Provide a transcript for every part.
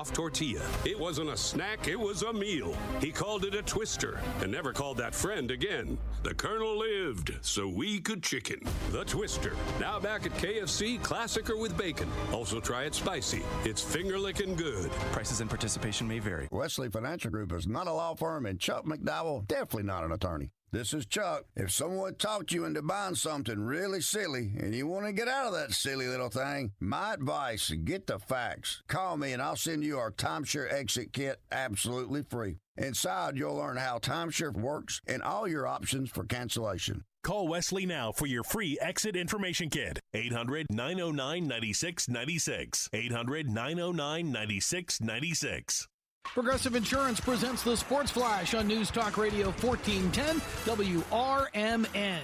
soft tortilla. It wasn't a snack, it was a meal. He called it a twister and never called that friend again. The Colonel lived so we could chicken. The Twister, now back at KFC, classic or with bacon. Also try it spicy. It's finger-licking good. Prices and participation may vary. Wesley Financial Group is not a law firm, and Chuck McDowell definitely not an attorney. This is Chuck. If someone talked you into buying something really silly and you want to get out of that silly little thing, my advice, get the facts. Call me and I'll send you our timeshare exit kit absolutely free. Inside, you'll learn how timeshare works and all your options for cancellation. Call Wesley now for your free exit information kit. 800-909-9696. 800-909-9696. Progressive Insurance presents the Sports Flash on News Talk Radio 1410 WRMN.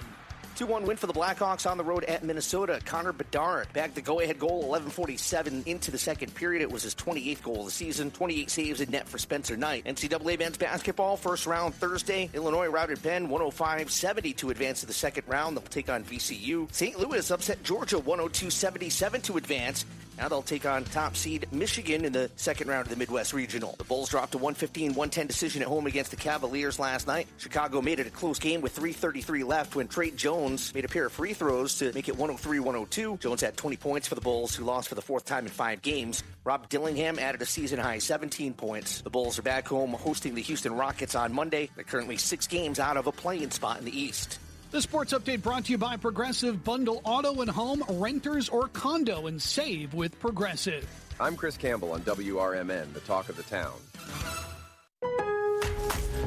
2-1 win for the Blackhawks on the road at Minnesota. Connor Bedard bagged the go-ahead goal 11:47 into the second period. It was his 28th goal of the season. 28 saves in net for Spencer Knight. NCAA men's basketball, first round Thursday. Illinois routed Penn 105-70 to advance to the second round. They'll take on VCU. St. Louis upset Georgia 102-77 to advance. Now they'll take on top seed Michigan in the second round of the Midwest Regional. The Bulls dropped a 115-110 decision at home against the Cavaliers last night. Chicago made it a close game with 3:33 left when Trey Jones made a pair of free throws to make it 103-102. Jones had 20 points for the Bulls, who lost for the fourth time in 5 games. Rob Dillingham added a season-high 17 points. The Bulls are back home hosting the Houston Rockets on Monday. They're currently 6 games out of a play-in spot in the East. The sports update brought to you by Progressive. Bundle auto and home, renters or condo, and save with Progressive. I'm Chris Campbell on WRMN, the talk of the town.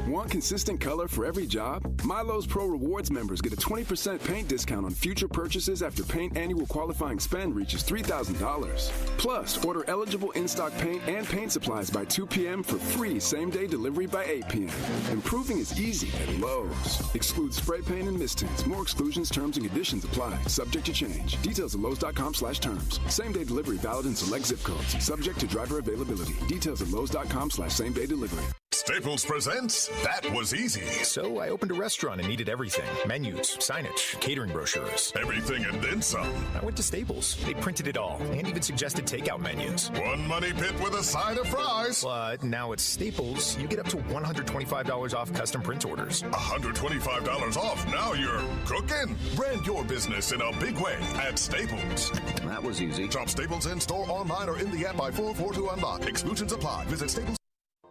Want consistent color for every job? Milo's Pro Rewards members get a 20% paint discount on future purchases after paint annual qualifying spend reaches $3,000. Plus, order eligible in-stock paint and paint supplies by 2 p.m. for free same-day delivery by 8 p.m. Improving is easy at Lowe's. Excludes spray paint and mist tints. More exclusions, terms, and conditions apply. Subject to change. Details at Lowe's.com/terms. Same-day delivery valid in select zip codes. Subject to driver availability. Details at Lowe's.com/same-day delivery. Staples presents That Was Easy. So I opened a restaurant and needed everything. Menus, signage, catering brochures. Everything and then some. I went to Staples. They printed it all and even suggested takeout menus. One money pit with a side of fries. But now at Staples, you get up to $125 off custom print orders. $125 off. Now you're cooking. Brand your business in a big way at Staples. That was easy. Shop Staples in store, online, or in the app by 4/4 to unlock. Exclusions apply. Visit Staples.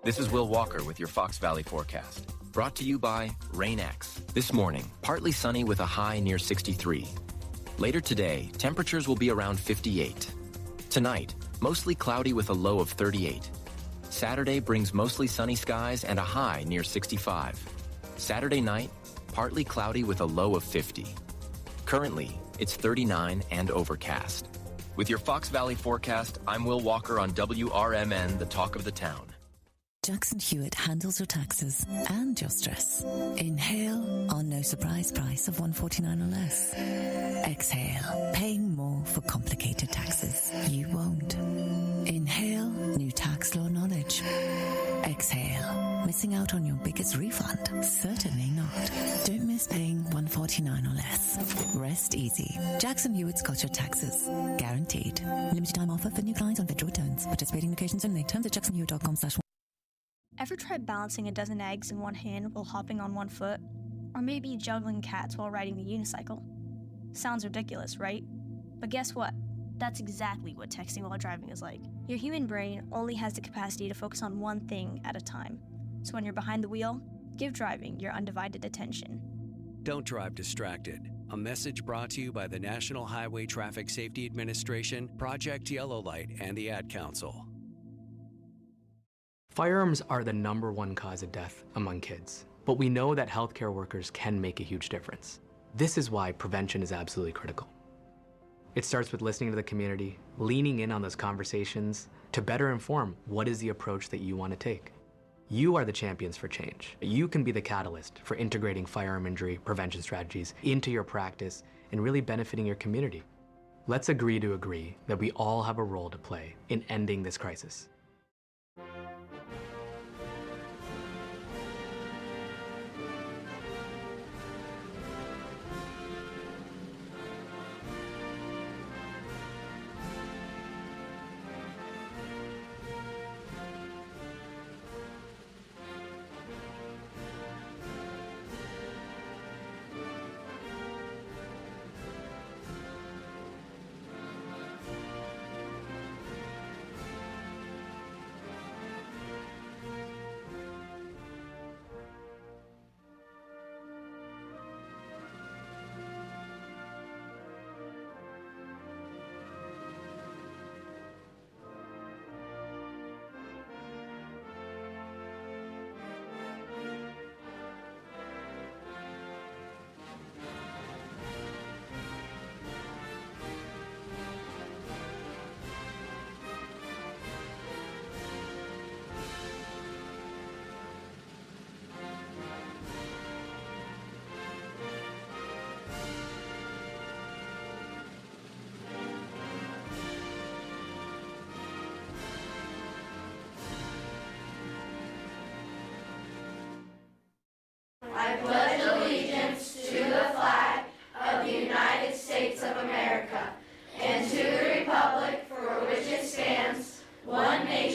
This is Will Walker with your Fox Valley forecast. Brought to you by Rain-X. This morning, partly sunny with a high near 63. Later today, temperatures will be around 58. Tonight, mostly cloudy with a low of 38. Saturday brings mostly sunny skies and a high near 65. Saturday night, partly cloudy with a low of 50. Currently, it's 39 and overcast. With your Fox Valley forecast, I'm Will Walker on WRMN, the talk of the town. Jackson Hewitt handles your taxes and your stress. Inhale on no surprise price of $149 or less. Exhale, paying more for complicated taxes. You won't. Inhale, new tax law knowledge. Exhale, missing out on your biggest refund? Certainly not. Don't miss paying $149 or less. Rest easy. Jackson Hewitt's got your taxes. Guaranteed. Limited time offer for new clients on federal returns. Participating locations only. Terms at jacksonhewitt.com/. Ever tried balancing a dozen eggs in one hand while hopping on one foot? Or maybe juggling cats while riding the unicycle? Sounds ridiculous, right? But guess what? That's exactly what texting while driving is like. Your human brain only has the capacity to focus on one thing at a time. So when you're behind the wheel, give driving your undivided attention. Don't drive distracted. A message brought to you by the National Highway Traffic Safety Administration, Project Yellow Light, and the Ad Council. Firearms are the #1 cause of death among kids, but we know that healthcare workers can make a huge difference. This is why prevention is absolutely critical. It starts with listening to the community, leaning in on those conversations to better inform what is the approach that you want to take. You are the champions for change. You can be the catalyst for integrating firearm injury prevention strategies into your practice and really benefiting your community. Let's agree to agree that we all have a role to play in ending this crisis.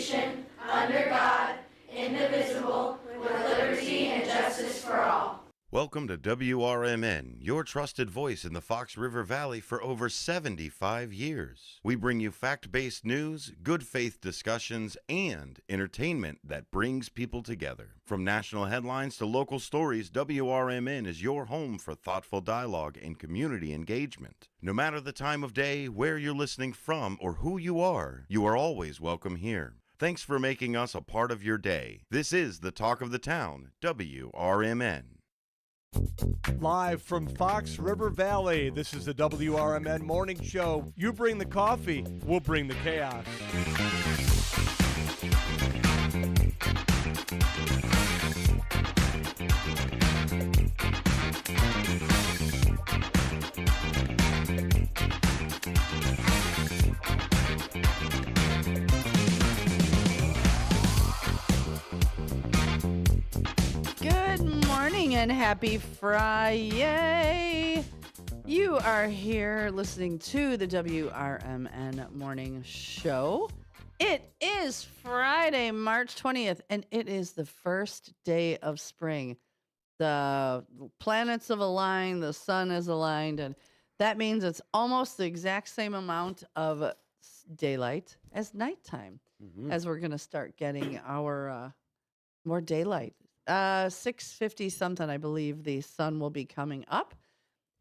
nation, under God, indivisible, with liberty and justice for all. Welcome to WRMN, your trusted voice in the Fox River Valley for over 75 years. We bring you fact-based news, good faith discussions, and entertainment that brings people together. From national headlines to local stories, WRMN is your home for thoughtful dialogue and community engagement. No matter the time of day, where you're listening from, or who you are always welcome here. Thanks for making us a part of your day. This is the Talk of the Town, WRMN. Live from Fox River Valley, this is the WRMN Morning Show. You bring the coffee, we'll bring the chaos. And happy Friday. You are here listening to the WRMN Morning Show. It is Friday, March 20th, and it is the first day of spring. The planets have aligned, the sun is aligned, and that means it's almost the exact same amount of daylight as nighttime, as we're going to start getting our more daylight. 6:50 something, I believe the sun will be coming up.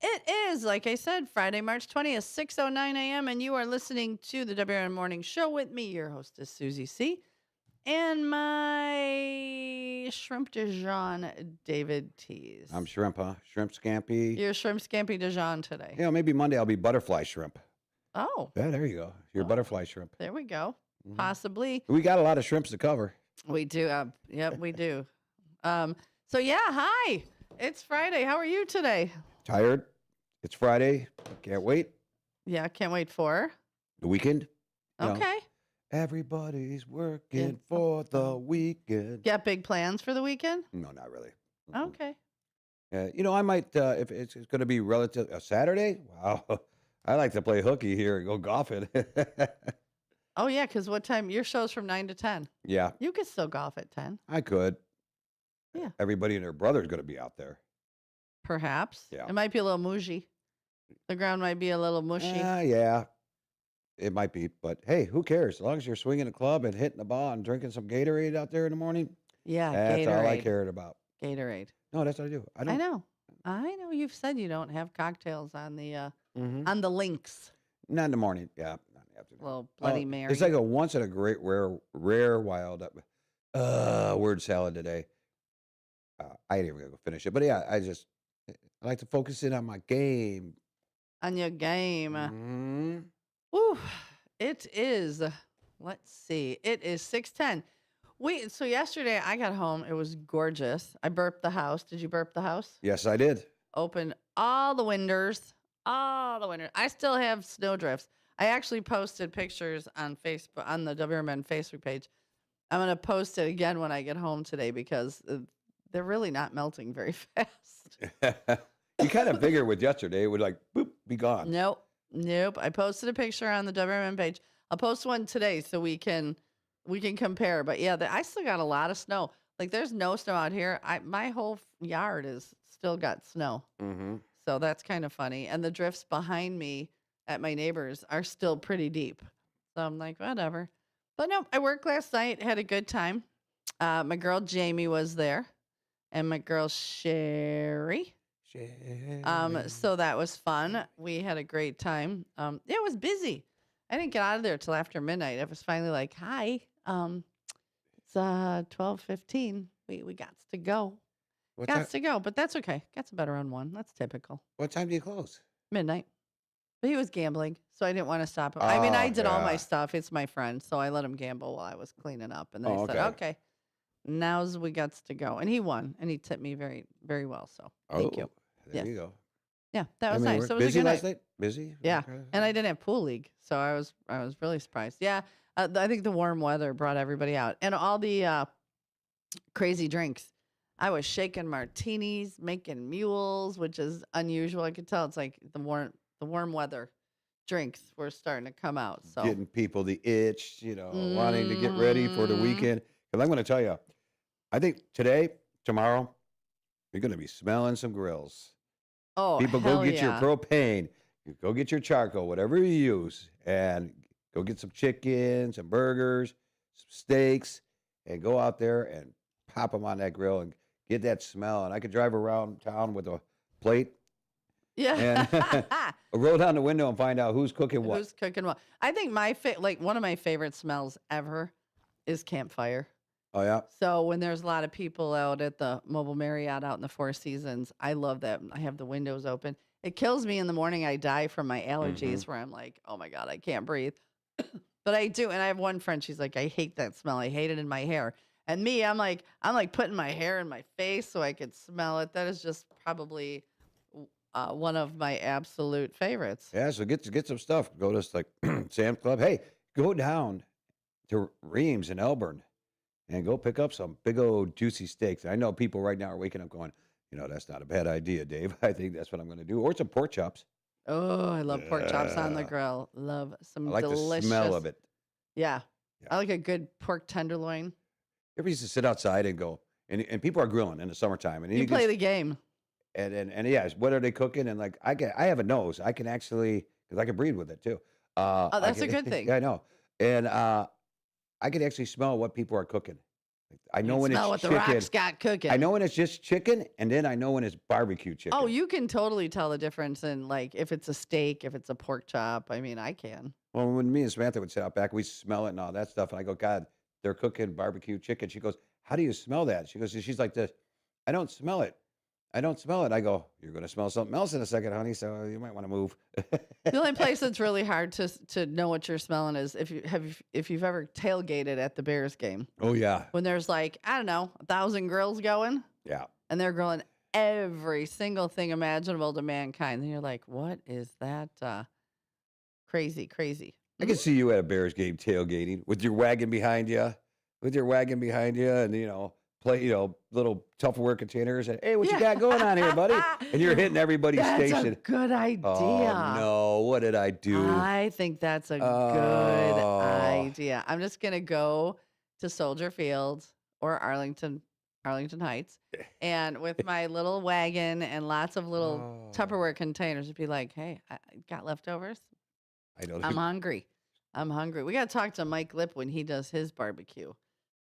It is, like I said, Friday, March 20th, 6:09 a.m., and you are listening to the WRN Morning Show with me, your hostess, Susie C., and my shrimp Dijon, David Tees. I'm shrimp, huh? Shrimp scampi. You're shrimp scampi Dijon today. Yeah, maybe Monday I'll be butterfly shrimp. Oh. Yeah, there you go. You're butterfly shrimp. There we go. Possibly. We got a lot of shrimps to cover. We do. Yep, we do. So yeah, hi. It's Friday. How are you today? Tired. It's Friday. Can't wait. Yeah, can't wait for the weekend. Okay. Everybody's working for the weekend. Got big plans for the weekend? No, not really. Okay. I might, if it's going to be relative a Saturday. Wow. I like to play hooky here and go golfing. Oh yeah, because what time? Your show's from 9 to 10. Yeah. You could still golf at 10. I could. Yeah. Everybody and their brother's going to be out there. Perhaps. Yeah. It might be a little mushy. The ground might be a little mushy. Yeah. It might be, but hey, who cares? As long as you're swinging a club and hitting the ball and drinking some Gatorade out there in the morning. Yeah, that's Gatorade. all I cared about. Gatorade. No, that's what I do. I know. You've said you don't have cocktails on the on the links. Not in the morning. Yeah, not in the afternoon. A little Bloody Mary. It's like a once in a great rare wild word salad today. I ain't even gonna go finish it, but yeah, I like to focus in on my game. On your game. Mm-hmm. Ooh, it is. Let's see. It is 6:10. So yesterday I got home. It was gorgeous. I burped the house. Did you burp the house? Yes, I did. Open all the windows. All the windows. I still have snow drifts. I actually posted pictures on Facebook, on the WRMN Facebook page. I'm going to post it again when I get home today because they're really not melting very fast. You kind of figure with yesterday, it would boop, be gone. Nope. I posted a picture on the WRMN page. I'll post one today so we can compare. But yeah, I still got a lot of snow. Like there's no snow out here. My whole yard is still got snow. Mm-hmm. So that's kind of funny. And the drifts behind me at my neighbors are still pretty deep. So I'm like, whatever. But no, I worked last night, had a good time. My girl Jamie was there. And my girl Sherry. So that was fun. We had a great time. It was busy. I didn't get out of there till after midnight. I was finally like, hi. It's 12:15. We got to go. To go, but that's okay. Got to bed around 1. That's typical. What time do you close? Midnight. But he was gambling, so I didn't want to stop him. I mean, I did all my stuff. It's my friend, so I let him gamble while I was cleaning up. And then I said, okay, now's we got to go. And he won, and he tipped me very, very well. So thank you. There you go. Yeah, that was nice. So it was busy a good last night. night? Busy? Yeah, Okay. and I didn't have pool league, so I was really surprised. Yeah, I think the warm weather brought everybody out, and all the crazy drinks. I was shaking martinis, making mules, which is unusual. I could tell it's like the warm weather drinks were starting to come out. So Getting people the itch, wanting to get ready for the weekend. Because I'm going to tell you, I think today, tomorrow, you're going to be smelling some grills. Oh, People hell go get your yeah. propane, you go get your charcoal, whatever you use, and go get some chicken, some burgers, some steaks, and go out there and pop them on that grill and get that smell. And I could drive around town with a plate Yeah. and roll down the window and find out who's cooking what. Who's cooking what? I think one of my favorite smells ever is campfire. Oh, yeah? So when there's a lot of people out at the Mobile Marriott out in the Four Seasons, I love that. I have the windows open. It kills me in the morning. I die from my allergies where I'm like, oh my God, I can't breathe. But I do. And I have one friend, she's like, I hate that smell. I hate it in my hair. And me, I'm like putting my hair in my face so I could smell it. That is just probably one of my absolute favorites. Yeah, so get some stuff. Go to like Sam's Club. Hey, go down to Reams in Elgin and go pick up some big old juicy steaks. I know people right now are waking up going, that's not a bad idea, Dave. I think that's what I'm going to do. Or some pork chops. Oh, I love pork chops on the grill. Love some I like delicious. the smell of it. Yeah. I like a good pork tenderloin. You ever used to sit outside and go, and people are grilling in the summertime. And You play the game. And yes, what are they cooking? And like, I have a nose. I can actually, because I can breathe with it too. That's a good thing. Yeah, I know. And I can actually smell what people are cooking. I know when it's smell what chicken. the Rock's got cooking. I know when it's just chicken, and then I know when it's barbecue chicken. Oh, you can totally tell the difference in like if it's a steak, if it's a pork chop. I mean, I can. Well, when me and Samantha would sit out back, we smell it and all that stuff. And I go, God, they're cooking barbecue chicken. She goes, how do you smell that? She goes, she's like this. I don't smell it. I don't smell it. I go, you're going to smell something else in a second, honey. So you might want to move. The only place that's really hard to know what you're smelling is if you've ever tailgated at the Bears game. Oh yeah. When there's like, I don't know, 1,000 grills going. Yeah. And they're grilling every single thing imaginable to mankind. And you're like, what is that? Crazy. I can see you at a Bears game tailgating with your wagon behind you, and play little Tupperware containers and hey, what you got going on here, buddy? And you're hitting everybody's station. That's a good idea. Oh no, what did I do? I think that's a good idea. I'm just gonna go to Soldier Field or Arlington Heights, and with my little wagon and lots of little Tupperware containers, be like, hey, I got leftovers. I'm hungry. We got to talk to Mike Lipp when he does his barbecue.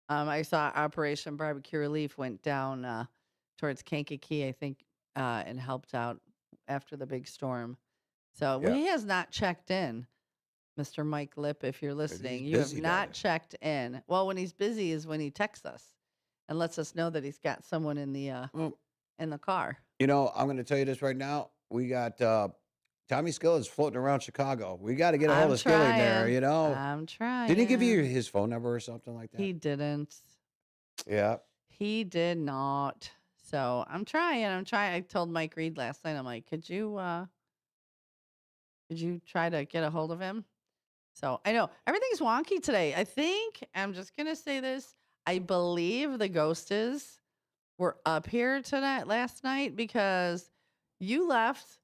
I saw Operation Barbecue Relief went down towards Kankakee, I think, and helped out after the big storm. So he has not checked in, Mr. Mike Lipp, if you're listening. You have not checked in. Well, when he's busy is when he texts us and lets us know that he's got someone in the car. I'm going to tell you this right now. We got Tommy Skillet's floating around Chicago. We got to get a hold of Skillet there, I'm trying. Did he give you his phone number or something like that? He didn't. Yeah. He did not. So I'm trying. I told Mike Reed last night, I'm like, could you try to get a hold of him? So I know everything's wonky today. I think I'm just going to say this. I believe the Ghosties were up here last night because you left.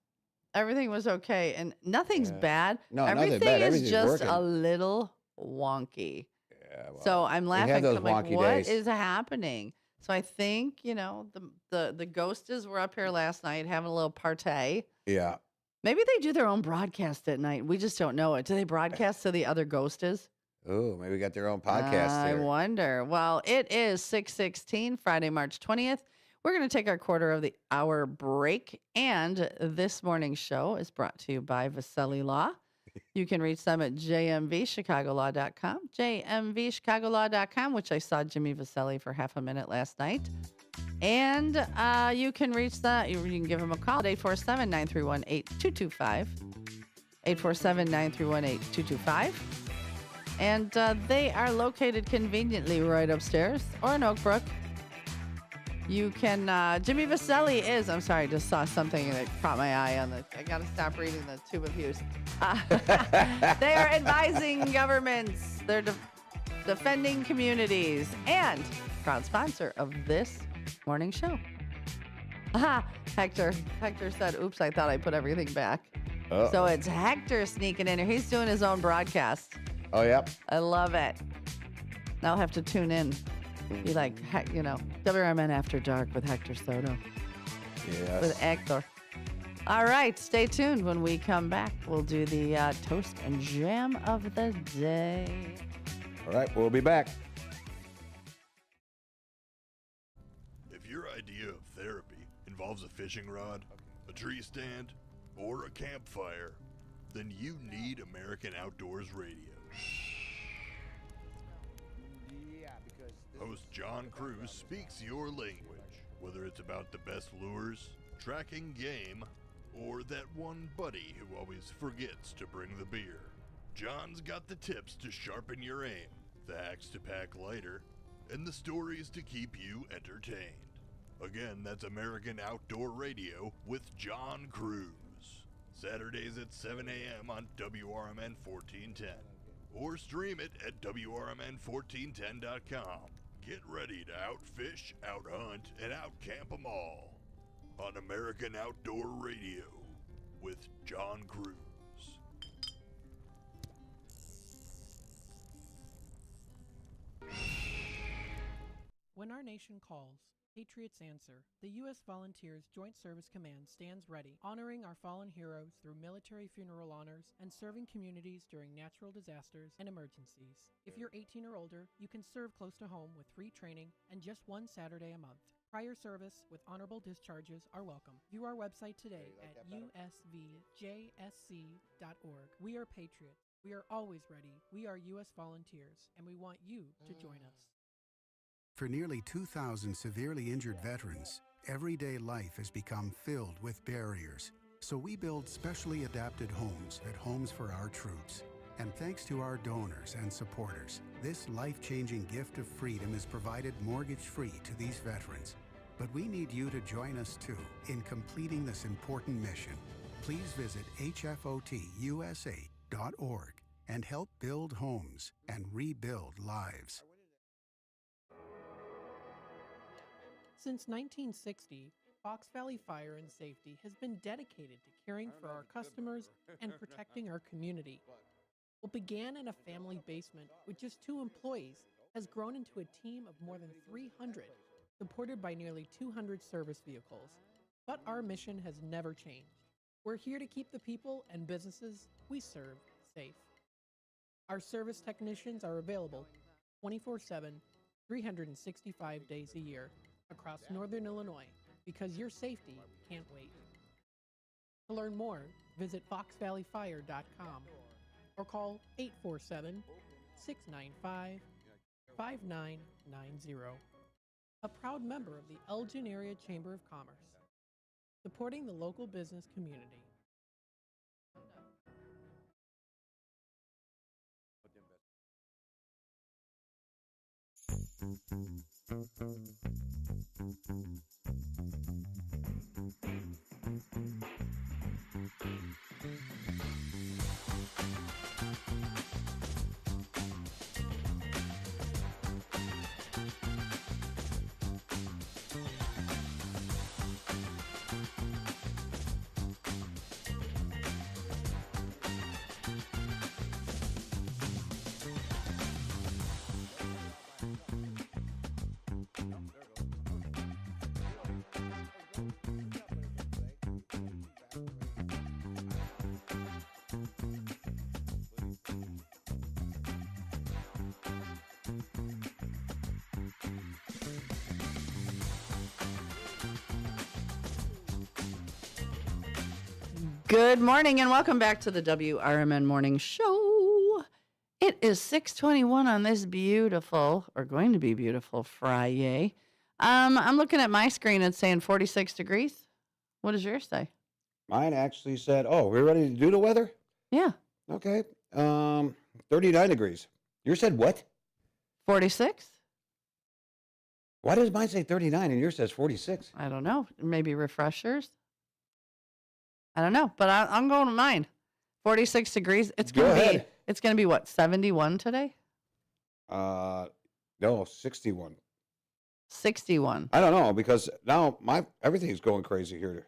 Everything was okay, and nothing's bad. No, everything nothing bad. is Everything's just working. a little wonky. Yeah, well, so I'm we have laughing. those I'm like, wonky what days. is happening? So I think the Ghosties were up here last night having a little party. Yeah. Maybe they do their own broadcast at night. We just don't know it. Do they broadcast to the other Ghosties? Oh, maybe we got their own podcast I there. wonder. Well, it is 6:16, Friday, March 20th. We're going to take our quarter of the hour break, and this morning's show is brought to you by Vasselli Law. You can reach them at jmvchicagolaw.com, jmvchicagolaw.com, which I saw Jimmy Vasselli for half a minute last night. And you can reach that. You can give him a call at 847-931-8225, 847-931-8225. And they are located conveniently right upstairs or in Oak Brook. You can, Jimmy Vasselli is, I'm sorry, I just saw something that caught my eye I got to stop reading the tube of views. They are advising governments, they're defending communities, and proud sponsor of this morning show. Hector said, oops, I thought I put everything back. So it's Hector sneaking in here. He's doing his own broadcast. Oh, yep. I love it. Now I'll have to tune in. Be like, WRMN After Dark with Hector Soto. Yes. With Hector. All right, stay tuned. When we come back, we'll do the toast and jam of the day. All right, we'll be back. If your idea of therapy involves a fishing rod, a tree stand, or a campfire, then you need American Outdoors Radio. Host John Cruz speaks your language, whether it's about the best lures, tracking game, or that one buddy who always forgets to bring the beer. John's got the tips to sharpen your aim, the hacks to pack lighter, and the stories to keep you entertained. Again, that's American Outdoor Radio with John Cruz. Saturdays at 7 a.m. on WRMN 1410. Or stream it at WRMN1410.com. Get ready to outfish, outhunt, and outcamp them all on American Outdoor Radio with John Cruz. When our nation calls, Patriots answer. The U.S. Volunteers Joint Service Command stands ready, honoring our fallen heroes through military funeral honors and serving communities during natural disasters and emergencies. If you're 18 or older, you can serve close to home with free training and just one Saturday a month. Prior service with honorable discharges are welcome. View our website today at usvjsc.org. We are Patriots. We are always ready. We are U.S. Volunteers, and we want you to join us. For nearly 2,000 severely injured veterans, everyday life has become filled with barriers. So we build specially adapted homes at Homes for Our Troops. And thanks to our donors and supporters, this life-changing gift of freedom is provided mortgage-free to these veterans. But we need you to join us too in completing this important mission. Please visit hfotusa.org and help build homes and rebuild lives. Since 1960, Fox Valley Fire and Safety has been dedicated to caring for our customers and protecting our community. What began in a family basement with just 2 employees has grown into a team of more than 300, supported by nearly 200 service vehicles. But our mission has never changed. We're here to keep the people and businesses we serve safe. Our service technicians are available 24/7, 365 days a year across Northern Illinois, because your safety can't wait. To learn more, visit foxvalleyfire.com or call 847-695-5990. A proud member of the Elgin Area Chamber of Commerce, supporting the local business community. Good morning and welcome back to the WRMN Morning Show. It is 6:21 on this beautiful, or going to be beautiful, Friday. I'm looking at my screen and saying 46 degrees. What does yours say? Mine actually said, oh, we're ready to do the weather? Yeah. Okay. 39 degrees. Yours said what? 46? Why does mine say 39 and yours says 46? I don't know. Maybe refreshers? I don't know, but I'm going with mine. 46 degrees. It's going to be what, 71 today? No, 61. 61. I don't know, because now everything's going crazy here.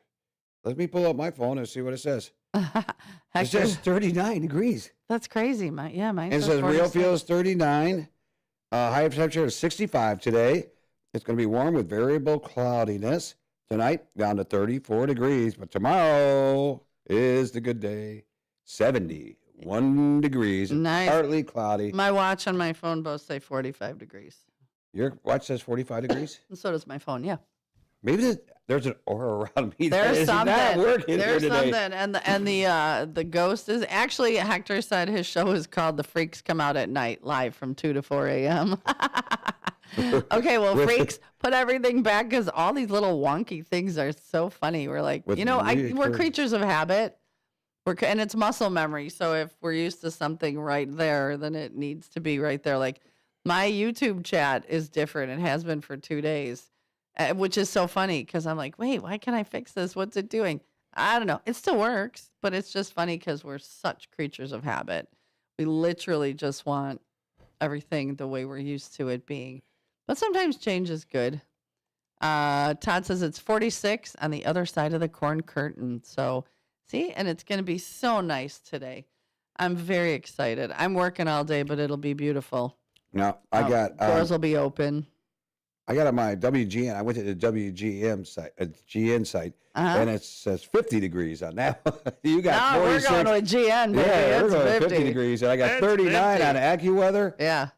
Let me pull up my phone and see what it says. It Hector, says 39 degrees. that's crazy. Mine And it says 46. real feel is 39. High temperature is 65 today. It's going to be warm with variable cloudiness. Tonight, down to 34 degrees. But tomorrow is the good day. 71 degrees. Nice. Partly cloudy. My watch on my phone both say 45 degrees. Your watch says 45 degrees? And so does my phone, yeah. Maybe there's an aura around me that There's is something. not working here There's today. something. And the ghost is actually, Hector said his show is called The Freaks Come Out at Night, live from 2 to 4 a.m. Okay, well, freaks, put everything back because all these little wonky things are so funny. We're like, we're creatures of habit. And it's muscle memory. So if we're used to something right there, then it needs to be right there. Like my YouTube chat is different. It has been for 2 days, which is so funny because I'm like, wait, why can't I fix this? What's it doing? I don't know. It still works, but it's just funny because we're such creatures of habit. We literally just want everything the way we're used to it being. But sometimes change is good. Todd says it's 46 on the other side of the corn curtain. So, see, and it's going to be so nice today. I'm very excited. I'm working all day, but it'll be beautiful. Now, I got... doors will be open. I got on my WGN. I went to the WGM site, GN site, and it says 50 degrees on that one. You got 46. We're going with GN, baby. Yeah, It's we're going 50 degrees. And I got 39 on AccuWeather. Yeah.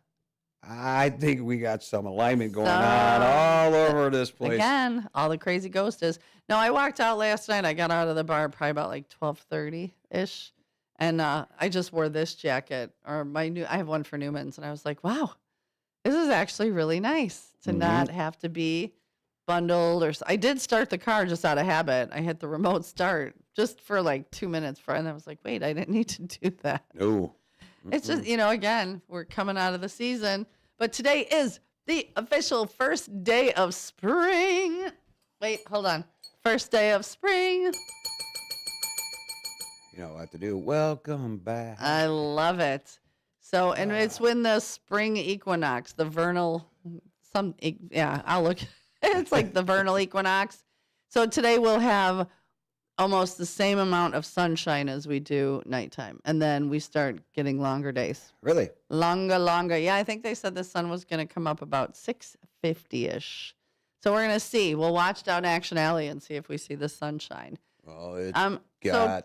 I think we got some alignment going on all over this place. Again, all the crazy ghost is. No, I walked out last night. I got out of the bar probably about like 12:30-ish. And I just wore this jacket, or I have one for Newman's, and I was like, wow, this is actually really nice to not have to be bundled. I did start the car just out of habit. I hit the remote start just for like 2 minutes, and I was like, wait, I didn't need to do that. No. It's just, again, we're coming out of the season, but today is the official first day of spring. Wait, hold on. First day of spring. You know what I have to do? Welcome back. I love it. So, and it's when the spring equinox, the vernal, I'll look. It's like the vernal equinox. So today we'll have almost the same amount of sunshine as we do nighttime. And then we start getting longer days. Really? Longer. Yeah, I think they said the sun was going to come up about 6:50-ish. So we're going to see. We'll watch Down Action Alley and see if we see the sunshine. Oh, it's got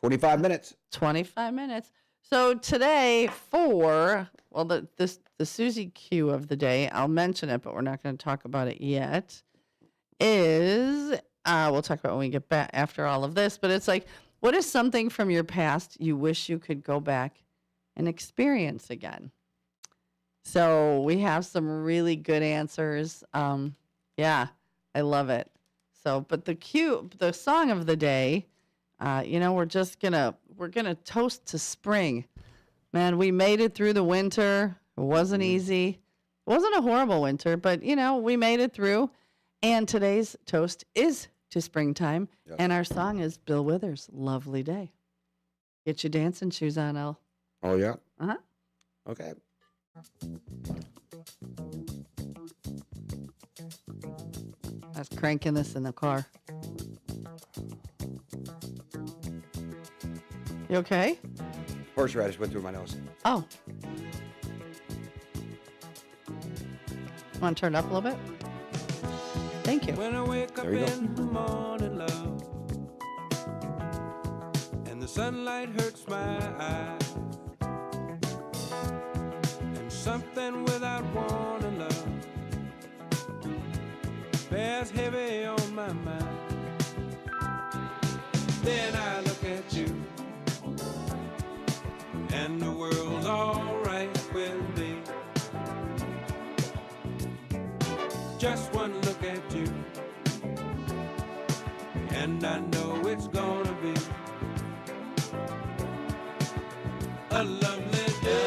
25 minutes. 25 minutes. So today the Susie Q of the day, I'll mention it, but we're not going to talk about it yet, is... we'll talk about when we get back after all of this, but it's like, what is something from your past you wish you could go back and experience again? So we have some really good answers. Yeah, I love it. So, but the song of the day, we're gonna toast to spring. Man, we made it through the winter. It wasn't easy. It wasn't a horrible winter, but we made it through. And today's toast is to springtime. Yep. And our song is Bill Withers' Lovely Day. Get your dancing shoes on, El. Oh, yeah? Uh-huh. Okay. I was cranking this in the car. You okay? Horseradish went through my nose. Oh. Want to turn it up a little bit? Thank you. When I wake up in the morning, love, and the sunlight hurts my eyes, and something without warning, love, bears heavy on my mind. Then I look at you, and the world's all right with me. Just one look at you, and I know it's gonna be a lovely day.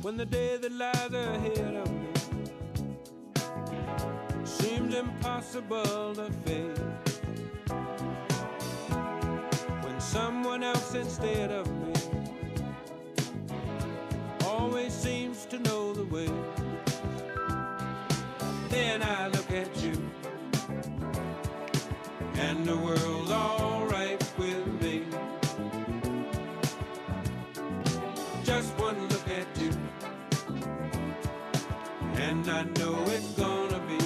When the day that lies ahead of me impossible to face. When someone else instead of me always seems to know the way. Then I look at you, and the world's all right with me. Just one look at you, and I know it's gonna be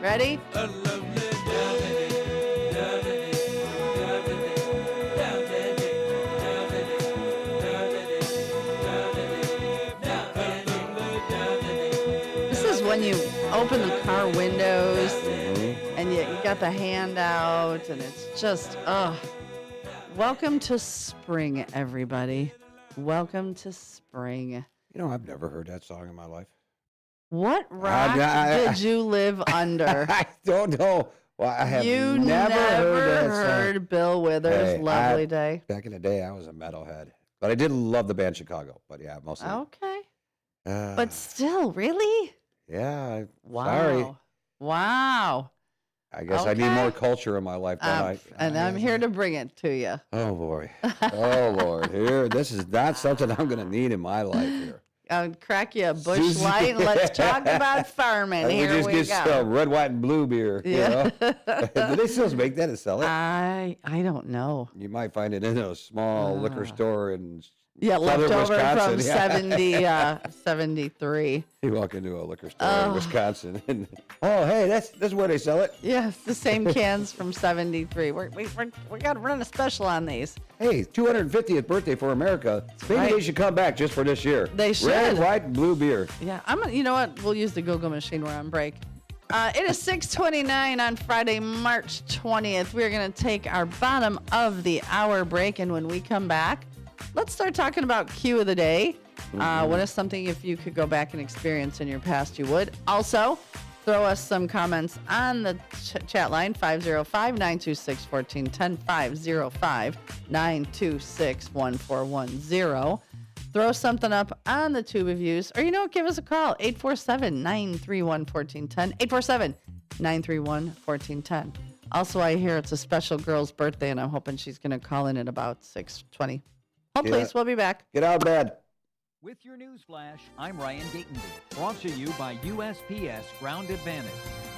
ready? A lovely day. This is when you open the car windows and you got the handout, and it's just, welcome to spring, everybody. Welcome to spring. You know, I've never heard that song in my life. What rock did you live under? I don't know. Well, I have never heard Bill Withers' Lovely Day. Back in the day, I was a metalhead. But I did love the band Chicago. But yeah, mostly. Okay. But still, really? Yeah. Wow. Sorry. Wow. I guess I need more culture in my life. I'm here to bring it to you. Oh, boy. Oh, Lord. This is not something I'm going to need in my life here. I'll crack you a Busch Light and let's talk about farming. Here we go. Just get some red, white, and blue beer. Yeah. You know? Do they still make that and sell it? I don't know. You might find it in a small liquor store in left southern over Wisconsin. from 73. You walk into a liquor store in Wisconsin and, hey, that's where they sell it. Yes, the same cans from 73. We got to run a special on these. Hey, 250th birthday for America. Maybe they should come back just for this year. They should. Red, white, and blue beer. Yeah, you know what? We'll use the Google machine. We're on break. It is 6:29 on Friday, March 20th. We're going to take our bottom of the hour break, and when we come back, let's start talking about Q of the day. What is something, if you could go back and experience in your past, you would? Also, throw us some comments on the chat line, 505-926-1410, 505-926-1410. Throw something up on the tube of views, or give us a call, 847-931-1410, 847-931-1410. Also, I hear it's a special girl's birthday, and I'm hoping she's going to call in at about 6:20. Please, we'll be back. Get out of bed. With your news flash, I'm Ryan Gatenby, brought to you by USPS Ground Advantage.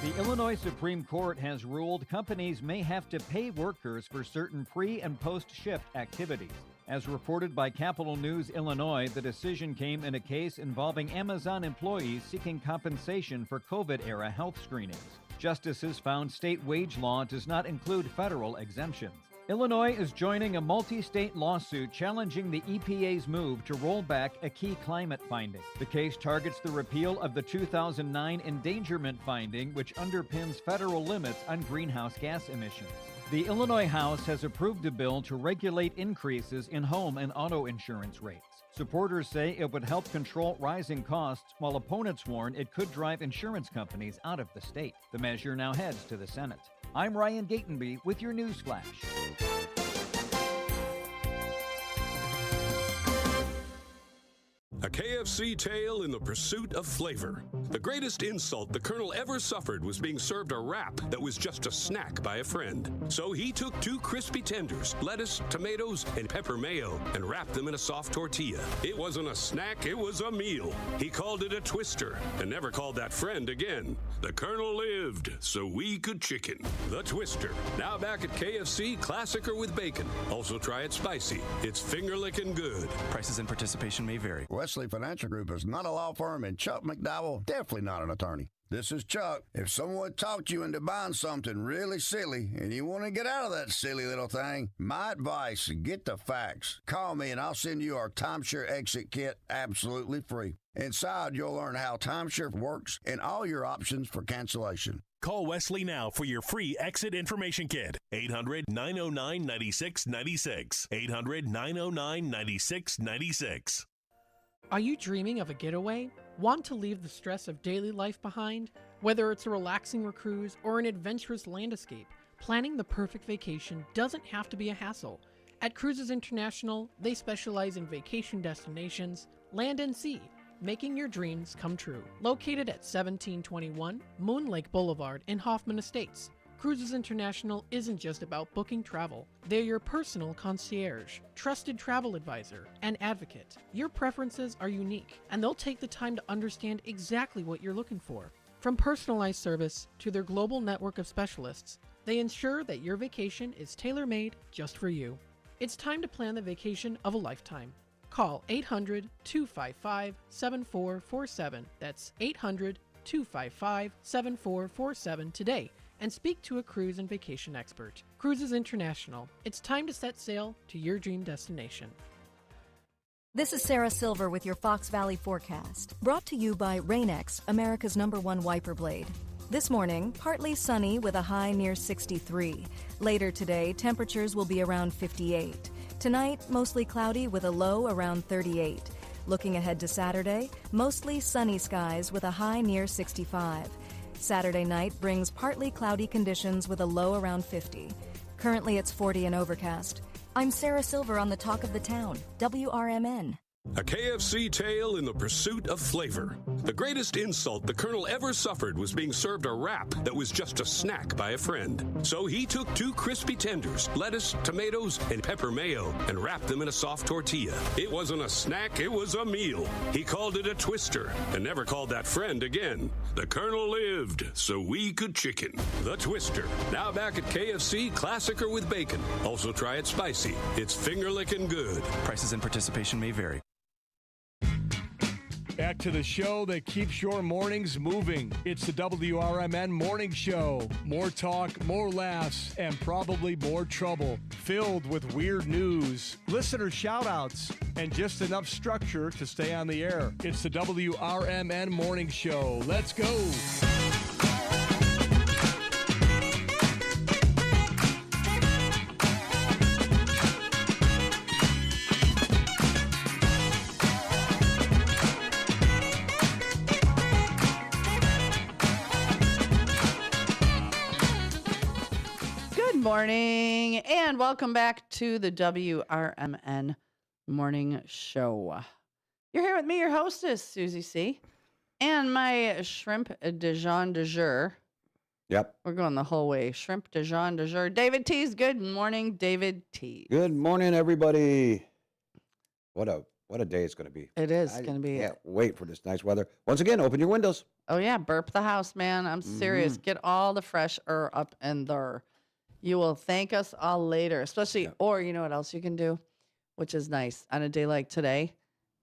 The Illinois Supreme Court has ruled companies may have to pay workers for certain pre- and post-shift activities. As reported by Capital News Illinois, the decision came in a case involving Amazon employees seeking compensation for COVID-era health screenings. Justices found state wage law does not include federal exemptions. Illinois is joining a multi-state lawsuit challenging the EPA's move to roll back a key climate finding. The case targets the repeal of the 2009 endangerment finding, which underpins federal limits on greenhouse gas emissions. The Illinois House has approved a bill to regulate increases in home and auto insurance rates. Supporters say it would help control rising costs, while opponents warn it could drive insurance companies out of the state. The measure now heads to the Senate. I'm Ryan Gatenby with your news flash. A KFC tale in the pursuit of flavor. The greatest insult the Colonel ever suffered was being served a wrap that was just a snack by a friend. So he took 2 crispy tenders, lettuce, tomatoes, and pepper mayo, and wrapped them in a soft tortilla. It wasn't a snack, it was a meal. He called it a twister, and never called that friend again. The Colonel lived, so we could chicken. The Twister. Now back at KFC, classic or with bacon. Also try it spicy. It's finger-licking good. Prices and participation may vary. Wesley Financial Group is not a law firm, and Chuck McDowell definitely not an attorney. This is Chuck. If someone talked you into buying something really silly and you want to get out of that silly little thing, my advice, get the facts. Call me and I'll send you our timeshare exit kit absolutely free. Inside, you'll learn how timeshare works and all your options for cancellation. Call Wesley now for your free exit information kit. 800-909-9696. 800-909-9696. Are you dreaming of a getaway? Want to leave the stress of daily life behind? Whether it's a relaxing cruise or an adventurous land escape, planning the perfect vacation doesn't have to be a hassle. At Cruises International, they specialize in vacation destinations, land and sea, making your dreams come true. Located at 1721 Moon Lake Boulevard in Hoffman Estates, Cruises International isn't just about booking travel. They're your personal concierge, trusted travel advisor, and advocate. Your preferences are unique, and they'll take the time to understand exactly what you're looking for. From personalized service to their global network of specialists, they ensure that your vacation is tailor-made just for you. It's time to plan the vacation of a lifetime. Call 800-255-7447. That's 800-255-7447 today and speak to a cruise and vacation expert. Cruises International. It's time to set sail to your dream destination. This is Sarah Silver with your Fox Valley forecast, brought to you by Rain-X, America's #1 wiper blade. This morning, partly sunny with a high near 63. Later today, temperatures will be around 58. Tonight, mostly cloudy with a low around 38. Looking ahead to Saturday, mostly sunny skies with a high near 65. Saturday night brings partly cloudy conditions with a low around 50. Currently, it's 40 and overcast. I'm Sarah Silver on the Talk of the Town, WRMN. A KFC tale in the pursuit of flavor. The greatest insult the Colonel ever suffered was being served a wrap that was just a snack by a friend. So he took 2 crispy tenders, lettuce, tomatoes, and pepper mayo, and wrapped them in a soft tortilla. It wasn't a snack, it was a meal. He called it a twister, and never called that friend again. The Colonel lived, so we could chicken. The Twister, now back at KFC, classic or with bacon. Also try it spicy. It's finger-licking good. Prices and participation may vary. Back to the show that keeps your mornings moving. It's the WRMN Morning Show. More talk, more laughs, and probably more trouble. Filled with weird news, listener shout-outs, and just enough structure to stay on the air. It's the WRMN Morning Show. Let's go. Morning and welcome back to the WRMN Morning Show. You're here with me, your hostess, Susie C., and my shrimp Dijon de jour. Yep. We're going the whole way. Shrimp Dijon de jour. David Tees. Good morning, David Tees. Good morning, everybody. What a day it's going to be. It is going to be. Can't wait for this nice weather. Once again, open your windows. Oh yeah, burp the house, man. I'm serious. Get all the fresh air up in there. You will thank us all later, especially, or you know what else you can do, which is nice on a day like today,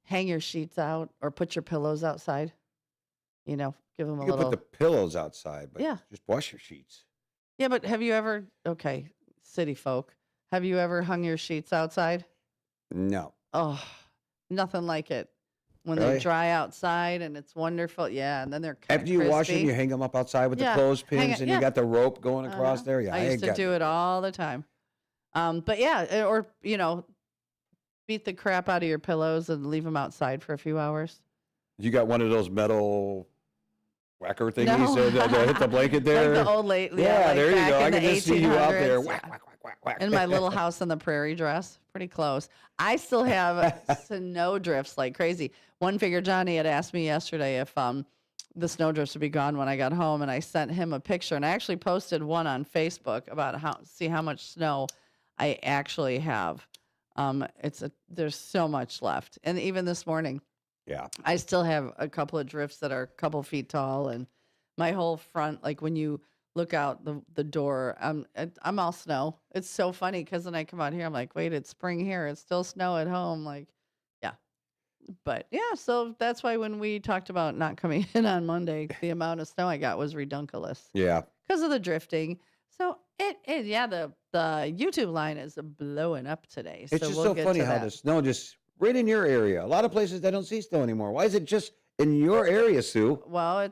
hang your sheets out or put your pillows outside. You know, give them a You little. can put the pillows outside, but Yeah. just wash your sheets. Yeah, but have you ever, okay, city folk, have you ever hung your sheets outside? No. Oh, nothing like it. When Really? they dry outside and it's wonderful. Yeah, and then they're kind After you wash them, you hang them up outside with the hang clothespins, it- and yeah. you got the rope going across there. Yeah, I used to do it all the time. But yeah, or, you know, beat the crap out of your pillows and leave them outside for a few hours. You got one of those metal whacker thingies No. that hit the blanket there? Like the old lady. Yeah, like there you back go. I in can the just see you out there. 1800s, Whack, yeah. whack, whack, whack, whack. In my little house on the prairie dress. Pretty close. I still have snow drifts like crazy. One figure Johnny had asked me yesterday if the snow drifts would be gone when I got home, and I sent him a picture, and I actually posted one on Facebook about how much snow I actually have. There's so much left. And even this morning, yeah, I still have a couple of drifts that are a couple feet tall, and my whole front, like when you look out the door, I'm all snow. It's so funny because when I come out here, I'm like, wait, it's spring here. It's still snow at home. Like, yeah. But yeah, so that's why when we talked about not coming in on Monday, the amount of snow I got was redunculous. Yeah. Because of the drifting. So the YouTube line is blowing up today. It's so just we'll so get funny to how that. the snow just right in your area. A lot of places they don't see snow anymore. Why is it just in your area, Sue? Well,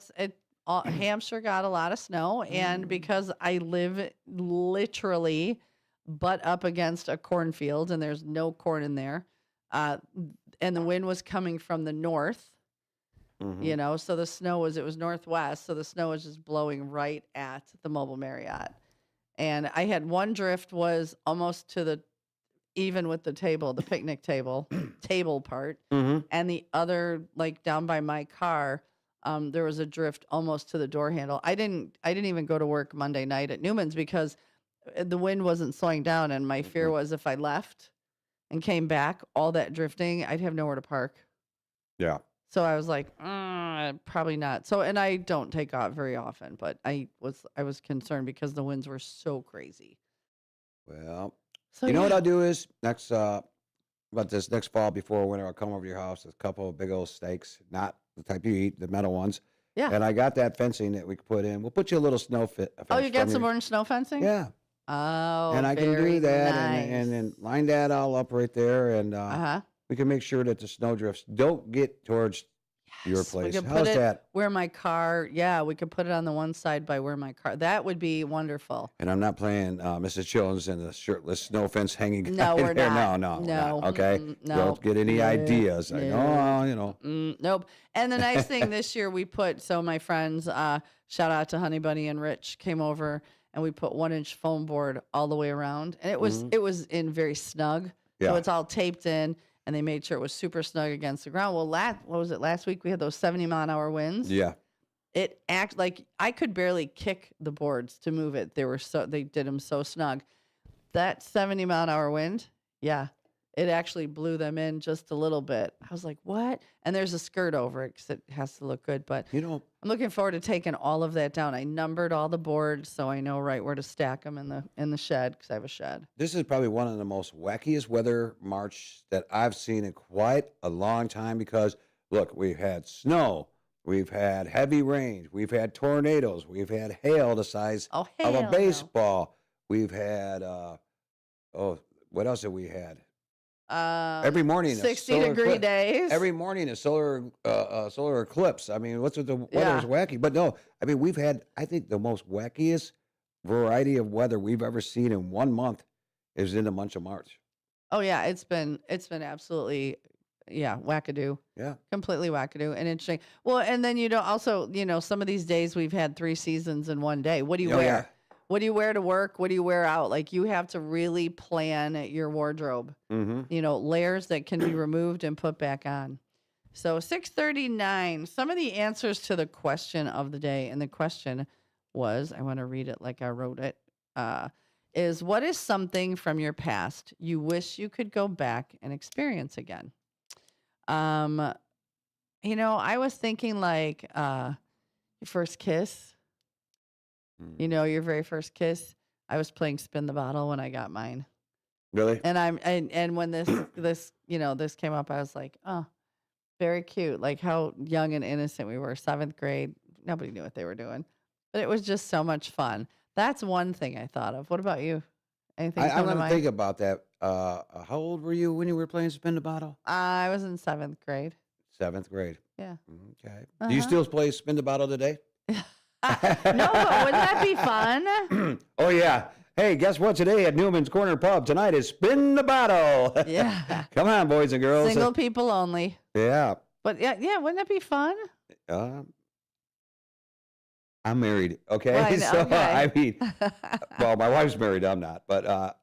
Hampshire got a lot of snow, and because I live literally butt up against a cornfield, and there's no corn in there, and the wind was coming from the north, you know, so it was northwest, so the snow was just blowing right at the Mobile Marriott. And I had one drift was almost to the even with the table, the picnic table, table part, Mm-hmm. and the other, like down by my car, there was a drift almost to the door handle. I didn't even go to work Monday night at Newman's because the wind wasn't slowing down, and my fear was if I left and came back, all that drifting, I'd have nowhere to park. Yeah. So I was like, probably not. So, and I don't take off very often, but I was concerned because the winds were so crazy. Well, So you know what yeah. I'll do is next about this next fall before winter, I'll come over to your house with a couple of big old steaks, not the type you eat, the metal ones. Yeah. And I got that fencing that we could put in. We'll put you a little snow fit. Oh, you got some orange snow fencing? Yeah. Oh, And I can very do that nice. and then line that all up right there, and Uh-huh. we can make sure that the snow drifts don't get towards your We place. could How's put it that? where my car. Yeah, we could put it on the one side by where my car. That would be wonderful. And I'm not playing Mrs. Jones and the shirtless snow fence hanging guy No, we're there. not. No, No. okay, No. don't get any No. ideas. I know, you know. Nope. And the nice thing this year we put, so my friends, shout out to Honey Bunny and Rich, came over and we put 1-inch foam board all the way around, and it was in very snug. Yeah. So it's all taped in, and they made sure it was super snug against the ground. Well, what was it last week? We had those 70-mile-an-hour winds. Yeah. It act like I could barely kick the boards to move it. They did them so snug. That 70-mile-an-hour wind, yeah, it actually blew them in just a little bit. I was like, what? And there's a skirt over it because it has to look good. But you know, I'm looking forward to taking all of that down. I numbered all the boards so I know right where to stack them in the shed because I have a shed. This is probably one of the most wackiest weather March that I've seen in quite a long time because, look, we've had snow, we've had heavy rain, we've had tornadoes, we've had hail the size of a hell no. baseball. We've had, what else have we had? Every morning, a 60-degree eclipse. days. Every morning, a solar eclipse. I mean, what's with the weather Yeah. is wacky. But no, I mean, we've had, I think, the most wackiest variety of weather we've ever seen in 1 month is in the month of March. Oh yeah, it's been absolutely, yeah, wackadoo. Yeah. Completely wackadoo and interesting. Well, and then also, some of these days we've had 3 seasons in one day. What do you Oh, wear? yeah. What do you wear to work? What do you wear out? Like you have to really plan your wardrobe. Mm-hmm. Layers that can be removed and put back on. So 6:39, some of the answers to the question of the day, and the question was, I want to read it like I wrote it, is what is something from your past you wish you could go back and experience again? I was thinking like your first kiss. Your very first kiss. I was playing spin the bottle when I got mine. Really? And when this came up, I was like, oh, very cute. Like how young and innocent we were. 7th grade. Nobody knew what they were doing. But it was just so much fun. That's one thing I thought of. What about you? Anything I'm come to going to mind? think about that. How old were you when you were playing spin the bottle? I was in 7th grade. 7th grade. Yeah. Okay. Do you still play spin the bottle today? No, but wouldn't that be fun? Oh, yeah. Hey, guess what? Today at Newman's Corner Pub, tonight is Spin the Bottle. Yeah. Come on, boys and girls. Single people only. Yeah. But yeah, wouldn't that be fun? I'm married, okay? Right, So, okay. I mean, well, my wife's married. I'm not. But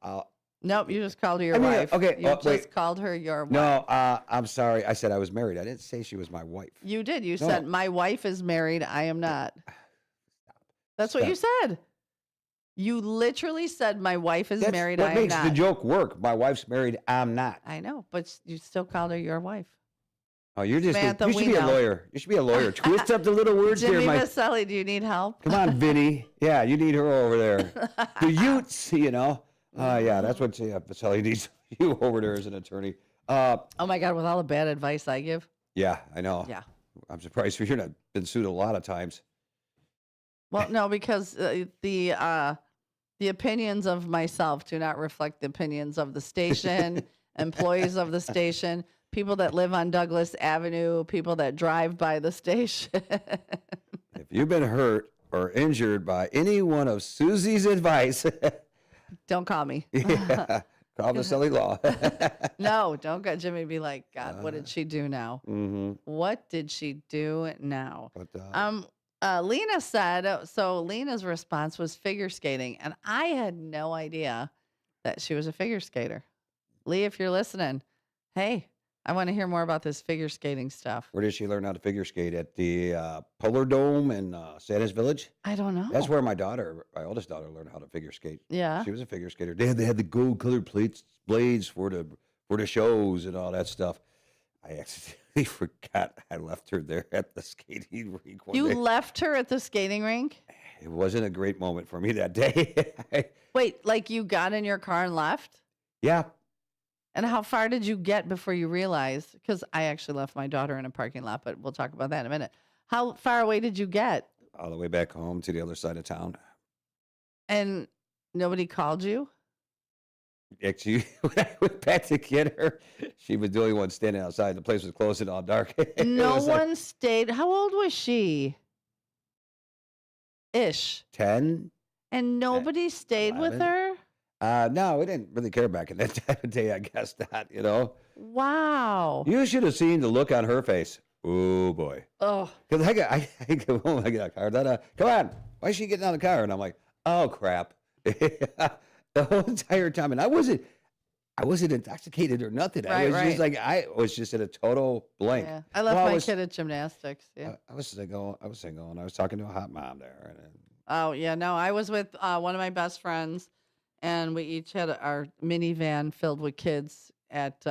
Nope, you just called her your I mean, wife. okay, You just wait. called her your wife. no, I'm sorry. I said I was married. I didn't say she was my wife. You did. You No. said, my wife is married. I am not. That's what you said. You literally said, my wife is married. What I am makes not. the joke work? My wife's married. I'm not. I know, but you still called her your wife. Oh, you're just. Samantha, You should we be a know. lawyer. You should be a lawyer. Twist up the little words Jimmy here, Mike. Vasselli, do you need help? Come on, Vinny. Yeah, you need her over there. The Utes, yeah, that's what Vasselli needs you over there as an attorney. Oh my God, with all the bad advice I give. Yeah, I know. Yeah. I'm surprised you're not been sued a lot of times. Well, no, because the opinions of myself do not reflect the opinions of the station, employees of the station, people that live on Douglas Avenue, people that drive by the station. If you've been hurt or injured by any one of Susie's advice, Don't call me. yeah, call Vasselli Law. No, don't go. Jimmy be like, God, what did she do now? Mm-hmm. What did she do now? But, Lena said, so Lena's response was figure skating. And I had no idea that she was a figure skater. Lee, if you're listening, hey, I want to hear more about this figure skating stuff. Where did she learn how to figure skate? At the Polar Dome in Santa's Village? I don't know. That's where my oldest daughter, learned how to figure skate. Yeah. She was a figure skater. They had the gold colored blades for the shows and all that stuff. I accidentally forgot I left her there at the skating rink one You day. left her at the skating rink? It wasn't a great moment for me that day. Wait, like you got in your car and left? Yeah. And how far did you get before you realized? Because I actually left my daughter in a parking lot, but we'll talk about that in a minute. How far away did you get? All the way back home to the other side of town. And nobody called you? Actually, when I went back to get her, she was the only one standing outside. The place was closed and all dark. No was one like stayed. How old was she? Ish. 10. And nobody stayed with 11. her? No, we didn't really care back in that time of day, I guess not, Wow. You should have seen the look on her face. Oh, boy. Oh. Because I go home, I get out of the car. Come on. Why is she getting out of the car? And I'm like, oh, crap. The whole entire time. And I wasn't intoxicated or nothing. I was just in a total blank. Yeah. I left my kid at gymnastics. Yeah. I was single, and I was talking to a hot mom there. Oh, yeah. No, I was with one of my best friends, and we each had our minivan filled with kids at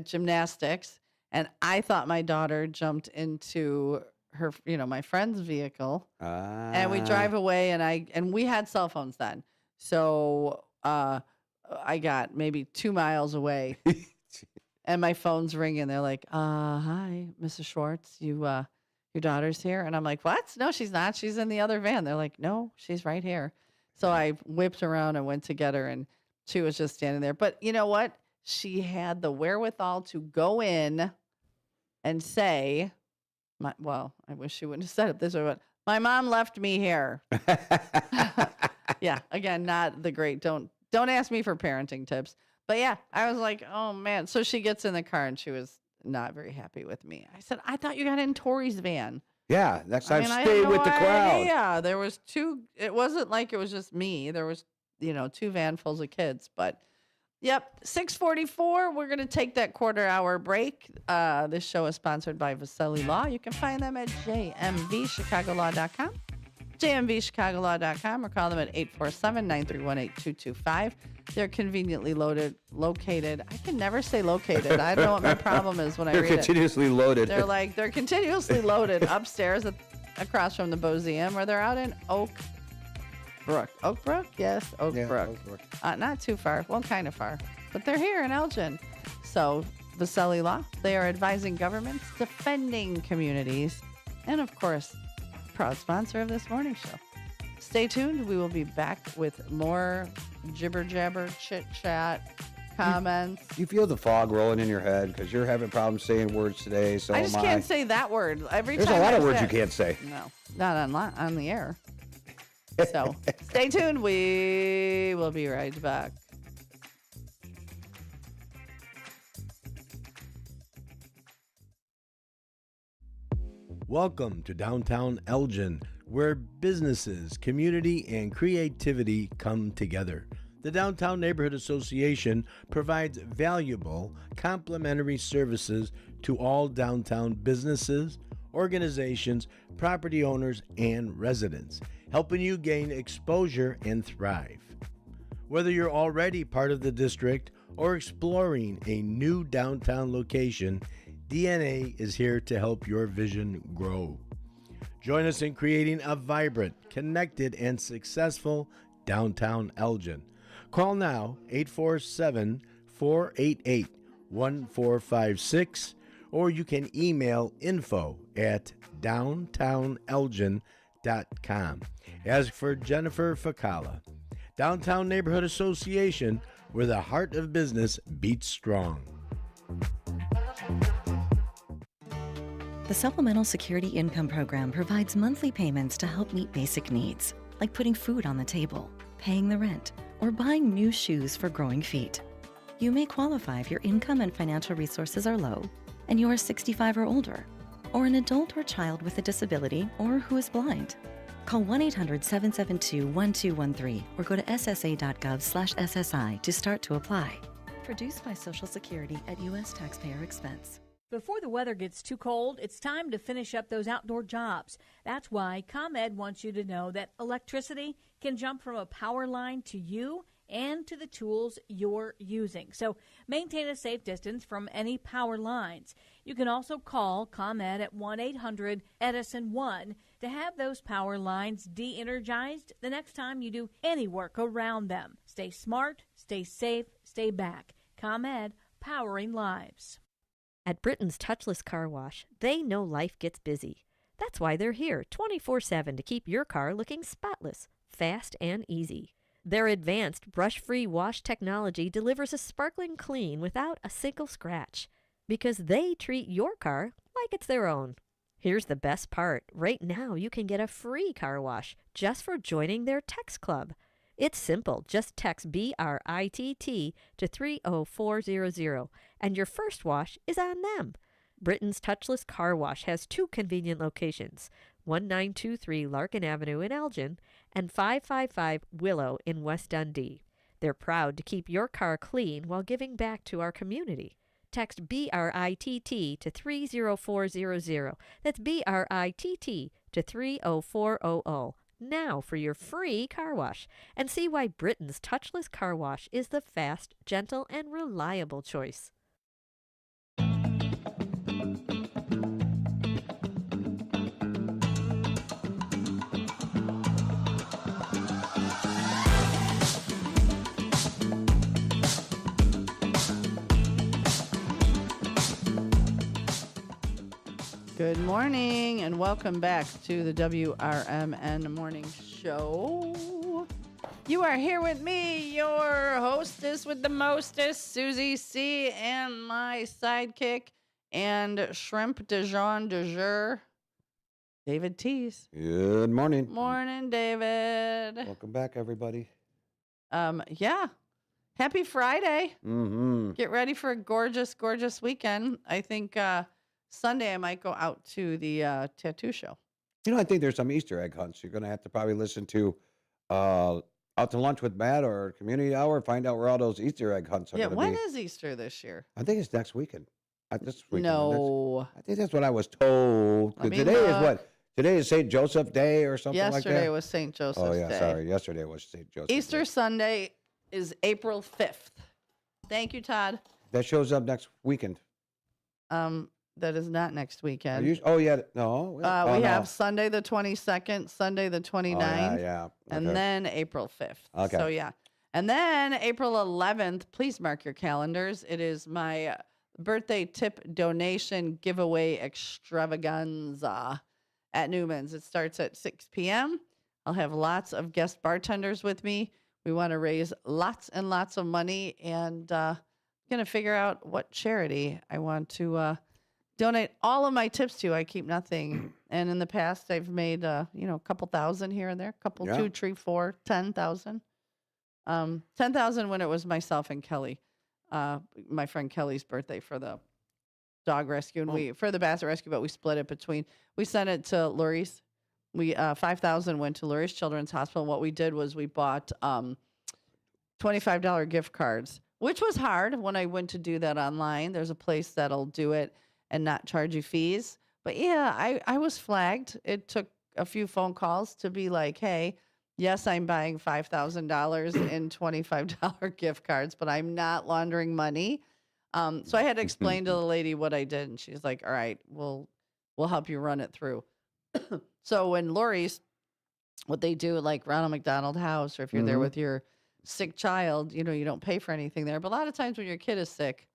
gymnastics. And I thought my daughter jumped into her, my friend's vehicle. And we drive away, and we had cell phones then. So I got maybe 2 miles away, and my phone's ringing. They're like, hi, Mrs. Schwartz, your daughter's here. And I'm like, what? No, she's not. She's in the other van. They're like, no, she's right here. So I whipped around and went to get her, and she was just standing there. But you know what? She had the wherewithal to go in and say, I wish she wouldn't have said it this way, but my mom left me here. Yeah, again, not the great. Don't ask me for parenting tips. But yeah, I was like, oh man. So she gets in the car and she was not very happy with me. I said, I thought you got in Tori's van. Yeah, next time stay with the crowd. Yeah, there was two. It wasn't like it was just me. There was, 2 vanfuls of kids. But yep, 6:44. We're gonna take that quarter-hour break. This show is sponsored by Vasselli Law. You can find them at jmvchicagolaw.com. jmvchicagolaw.com or call them at 847-931-8225. They're conveniently located. I can never say located. I don't know what my problem is when I read it. They're continuously loaded. They're continuously loaded upstairs across from the Boseum, or they're out in Oak Brook. Oak Brook? Yes, Oak Brook. Oak Brook. Not too far. Well, kind of far. But they're here in Elgin. So, Vasselli Law, they are advising governments, defending communities, and of course, proud sponsor of this morning show. Stay tuned. We will be back with more jibber jabber, chit chat, comments. You feel the fog rolling in your head because you're having problems saying words today. So I just can't say that word every There's time. There's a lot of words you can't say. No, not on the air. So stay tuned. We will be right back. Welcome to downtown Elgin, where businesses, community, and creativity come together. The Downtown Neighborhood Association provides valuable, complimentary services to all downtown businesses, organizations, property owners, and residents, helping you gain exposure and thrive. Whether you're already part of the district or exploring a new downtown location, DNA is here to help your vision grow. Join us in creating a vibrant, connected, and successful downtown Elgin. Call now 847-488-1456, or you can email info@downtownelgin.com. As for Jennifer Facala, Downtown Neighborhood Association, where the heart of business beats strong. The Supplemental Security Income Program provides monthly payments to help meet basic needs, like putting food on the table, paying the rent, or buying new shoes for growing feet. You may qualify if your income and financial resources are low, and you are 65 or older, or an adult or child with a disability, or who is blind. Call 1-800-772-1213 or go to ssa.gov/SSI to start to apply. Produced by Social Security at U.S. taxpayer expense. Before the weather gets too cold, it's time to finish up those outdoor jobs. That's why ComEd wants you to know that electricity can jump from a power line to you and to the tools you're using. So maintain a safe distance from any power lines. You can also call ComEd at 1-800-EDISON-1 to have those power lines de-energized the next time you do any work around them. Stay smart, stay safe, stay back. ComEd, powering lives. At Britain's Touchless Car Wash, they know life gets busy. That's why they're here 24/7 to keep your car looking spotless, fast, and easy. Their advanced brush-free wash technology delivers a sparkling clean without a single scratch, because they treat your car like it's their own. Here's the best part. Right now, you can get a free car wash just for joining their text club. It's simple. Just text BRITT to 30400, and your first wash is on them. Britain's Touchless Car Wash has 2 convenient locations, 1923 Larkin Avenue in Elgin and 555 Willow in West Dundee. They're proud to keep your car clean while giving back to our community. Text BRITT to 30400. That's BRITT to 30400. Now for your free car wash, and see why Britain's Touchless Car Wash is the fast, gentle, and reliable choice. Good morning and welcome back to the WRMN Morning Show. You are here with me, your hostess with the mostest, Susie C., and my sidekick and shrimp Dijon du jour, David Teese. Good morning. Morning, David. Welcome back, everybody. Yeah. Happy Friday. Mm-hmm. Get ready for a gorgeous, gorgeous weekend. I think Sunday I might go out to the tattoo show. You know, I think there's some Easter egg hunts. You're going to have to probably listen to Out to Lunch with Matt or Community Hour, find out where all those Easter egg hunts are going to be. When is Easter this year? I think it's next weekend. This weekend. No. I think that's what I was told. 'Cause today is what? Today is St. Joseph Day or something like that? Yesterday was St. Joseph's Day. Oh, yeah, sorry. Yesterday was St. Joseph Easter Day. Sunday is April 5th. Thank you, Todd. That shows up next weekend. That is not next weekend. Oh, yeah. No. We no. have Sunday the 22nd, Sunday the 29th, yeah. and then April 5th. Okay. So, yeah. And then April 11th, please mark your calendars. It is my birthday tip donation giveaway extravaganza at Newman's. It starts at 6 p.m. I'll have lots of guest bartenders with me. We want to raise lots and lots of money, and going to figure out what charity I want to donate all of my tips to. I keep nothing. And in the past, I've made, a couple thousand here and there, couple, 2, 3, 4, 10,000. 10,000 when it was myself and Kelly, my friend Kelly's birthday for the dog rescue and for the basset rescue, but we split it we sent it to Lurie's. We, 5,000 went to Lurie's Children's Hospital. And what we did was we bought, $25 gift cards, which was hard when I went to do that online. There's a place that'll do it and not charge you fees. But yeah, I was flagged. It took a few phone calls to be like, hey, yes, I'm buying $5,000 in $25 gift cards, but I'm not laundering money. So I had to explain to the lady what I did, and she's like, all right, we'll help you run it through. So when Lori's, what they do, like Ronald McDonald House, or if you're there with your sick child, you don't pay for anything there. But a lot of times when your kid is sick,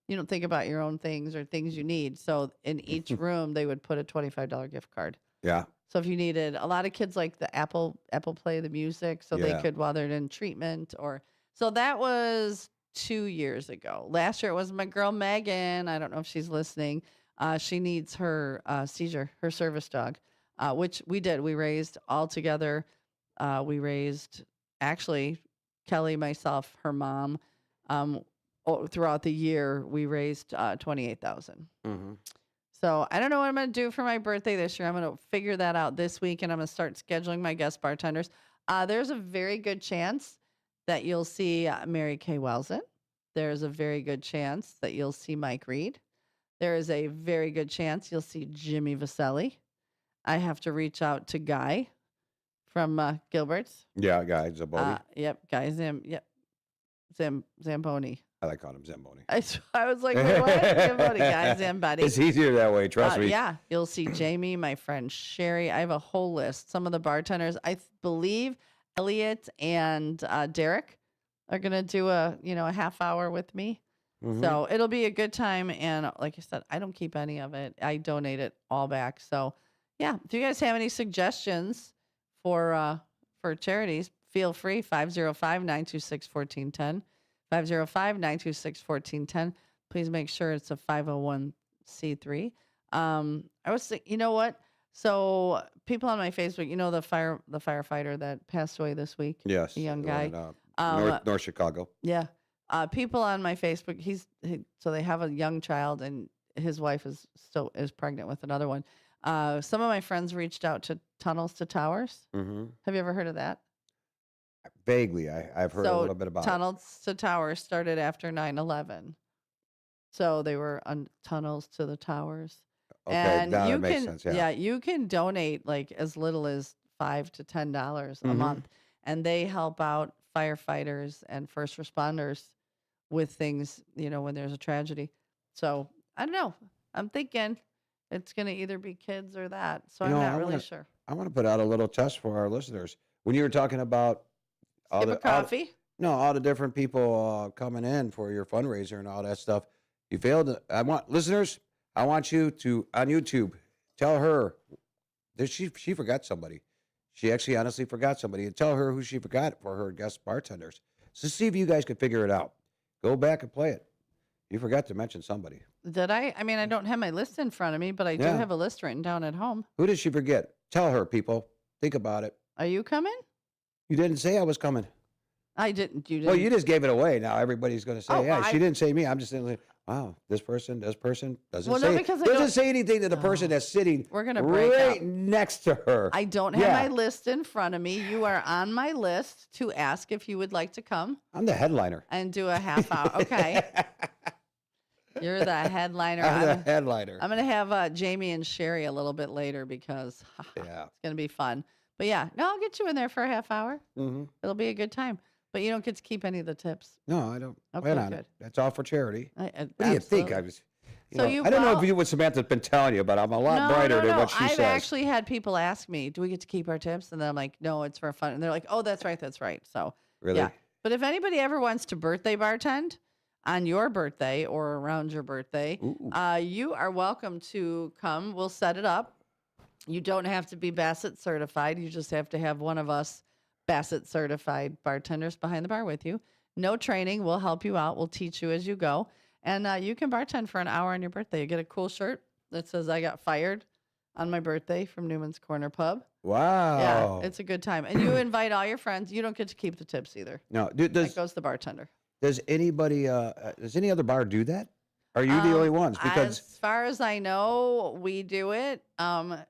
you don't think about your own things or things you need. So in each room, they would put a $25 gift card. Yeah. So if you needed, a lot of kids like the Apple Play the music, so they could, while they're in treatment, so that was 2 years ago. Last year it was my girl Megan. I don't know if she's listening. She needs her seizure, her service dog, which we did. We raised all together. We raised, actually, Kelly, myself, her mom. Throughout the year, we raised $28,000. So I don't know what I'm going to do for my birthday this year. I'm going to figure that out this week, and I'm going to start scheduling my guest bartenders. There's a very good chance that you'll see Mary Kay Welson. there's a very good chance that you'll see Mike Reed. There is a very good chance you'll see Jimmy Vaselli. I have to reach out to Guy from Gilbert's. Yeah, Guy Zamboni. Guy Zamboni. I like calling him Zamboni. I was like, wait, what? Zamboni, Guy Zamboni. It's easier that way, trust me. Yeah, you'll see Jamie, my friend Sherry. I have a whole list. Some of the bartenders, I believe Elliot and Derek are going to do a half hour with me. Mhm. So it'll be a good time. And like I said, I don't keep any of it. I donate it all back. So yeah, if you guys have any suggestions for charities, feel free. 505-926-1410. 505-926-1410. Please make sure it's a 501c3. I was thinking, you know what? So people on my Facebook, the firefighter that passed away this week. Yes. The young the guy. one in, North Chicago. Yeah. People on my Facebook, so they have a young child and his wife is pregnant with another one. Some of my friends reached out to Tunnels to Towers. Mm-hmm. Have you ever heard of that? Vaguely, I've heard a little bit about it. Tunnels to Towers started after 9/11. So they were on Tunnels to the Towers. Okay, And now you that makes can, sense, yeah. you can donate like as little as $5 to $10 a Mhm. month, and they help out firefighters and first responders with things, when there's a tragedy. So I don't know. I'm thinking it's going to either be kids or that. So I'm not really sure. I want to put out a little test for our listeners. When you were talking about all Skip a coffee? all the different people coming in for your fundraiser and all that stuff, you failed. I want listeners. I want you to on YouTube tell her that she forgot somebody. She actually honestly forgot somebody, and tell her who she forgot for her guest bartenders. So see if you guys can figure it out. Go back and play it. You forgot to mention somebody. Did I? I mean, I don't have my list in front of me, but I do Yeah. have a list written down at home. Who did she forget? Tell her, people. Think about it. Are you coming? You didn't say I was coming. I didn't. You didn't. Well, you just gave it away. Now everybody's going to say, Oh, "Yeah, I- she didn't say me." I'm just saying, wow, this person doesn't Well, no, say because I doesn't don't- say anything to the person that's sitting We're gonna break right up. next to her. I don't have Yeah. my list in front of me. You are on my list to ask if you would like to come I'm the headliner. and do a half hour. Okay. You're the headliner. I'm the I'm headliner. going to have Jamie and Sherry a little bit later because Yeah. it's going to be fun. But yeah, no, I'll get you in there for a half hour. Mm-hmm. It'll be a good time. But you don't get to keep any of the tips. No, I don't Okay, plan on good. it. That's all for charity. I- What do you think? absolutely. I was. So you- I don't know well- if you what Samantha's been telling you, but I'm a lot No, brighter no, than no. what she I've says. actually had people ask me, "Do we get to keep our tips?" And then I'm like, "No, it's for fun." And they're like, "Oh, that's right, that's right." So Really? yeah. But if anybody ever wants to birthday bartend on your birthday or around your birthday, you are welcome to come. We'll set it up. You don't have to be Bassett certified. You just have to have one of us Bassett certified bartenders behind the bar with you. No training. We'll help you out. We'll teach you as you go. And you can bartend for an hour on your birthday. You get a cool shirt that says "I got fired on my birthday" from Newman's Corner Pub. Wow. Yeah, it's a good time. And you invite all your friends. You don't get to keep the tips either. No, That goes to the bartender. does anybody? Does any other bar do that? Are you the only ones? Because As far as I know, we do it.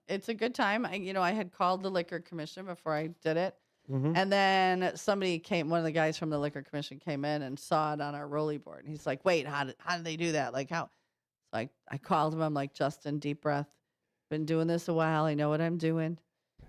It's a good time. I had called the liquor commission before I did it. Mhm. And then one of the guys from the liquor commission came in and saw it on our rolly board. And he's like, "Wait, how did they do that? Like how?" So I called him. I'm like, "Justin, deep breath. Been doing this a while. I know what I'm doing.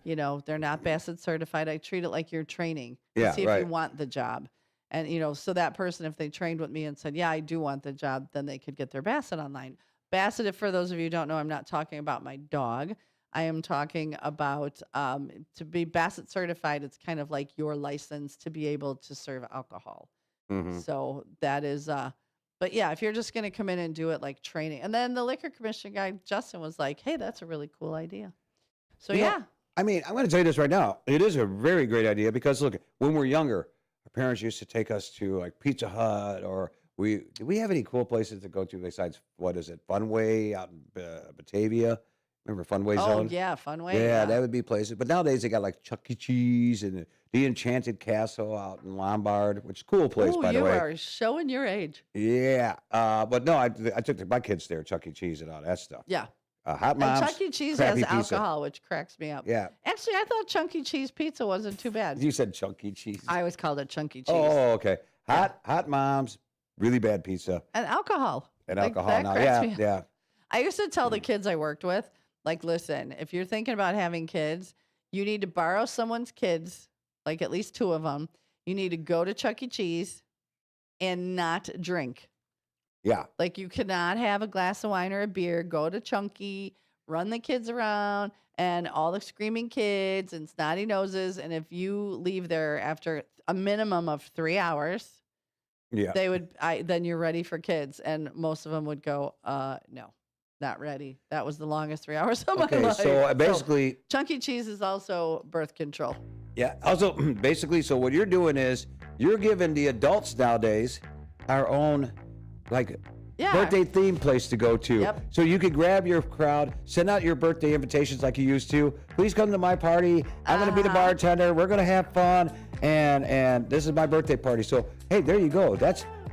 They're not Bassett certified. I treat it like you're training to Yeah, see if right. you want the job." And, so that person, if they trained with me and said, "Yeah, I do want the job," then they could get their Bassett online. Bassett, for those of you who don't know, I'm not talking about my dog. I am talking about to be Bassett certified. It's kind of like your license to be able to serve alcohol. Mhm. So that is, but yeah, if you're just going to come in and do it like training. And then the liquor commission guy, Justin, was like, "Hey, that's a really cool idea." So You know, yeah. I mean, I'm going to tell you this right now. It is a very great idea because look, when we're younger, our parents used to take us to like Pizza Hut or do we have any cool places to go to besides what is it, Funway out in Batavia? Remember Funway Oh Zone? yeah, Funway. Yeah, that would be places. But nowadays they got like Chuck E. Cheese and the Enchanted Castle out in Lombard, which is a cool place, Ooh, by the you way. are showing your age. Yeah, but no, I took my kids there, Chuck E. Cheese and all that stuff. Yeah. Hot And Moms. Chuck E. Cheese crappy has pizza. alcohol, which cracks me up. Yeah. Actually, I thought Chuck E. Cheese pizza wasn't too bad. You said Chuck E. Cheese. I always called it Chunky Cheese. Oh, okay. Hot Moms, really bad pizza. And alcohol. And Like, alcohol that now. cracks Yeah, me up. yeah. I used to tell the kids I worked with, like, listen, if you're thinking about having kids, you need to borrow someone's kids, like at least 2 of them. You need to go to Chuck E. Cheese and not drink. Yeah. Like, you cannot have a glass of wine or a beer, go to Chunky, run the kids around, and all the screaming kids and snotty noses. And if you leave there after a minimum of 3 hours, Yeah. they would, then you're ready for kids. And most of them would go, no, not ready. That was the longest 3 hours of my Okay, life. so basically, Chunky Cheese is also birth control. yeah. Also, basically, so what you're doing is you're giving the adults nowadays our own, like, Yeah. birthday theme place to go to. Yep. So you could grab your crowd, send out your birthday invitations like you used to. Please come to my party. I'm going to be the bartender. We're going to have fun. And this is my birthday party. So, hey, there you go.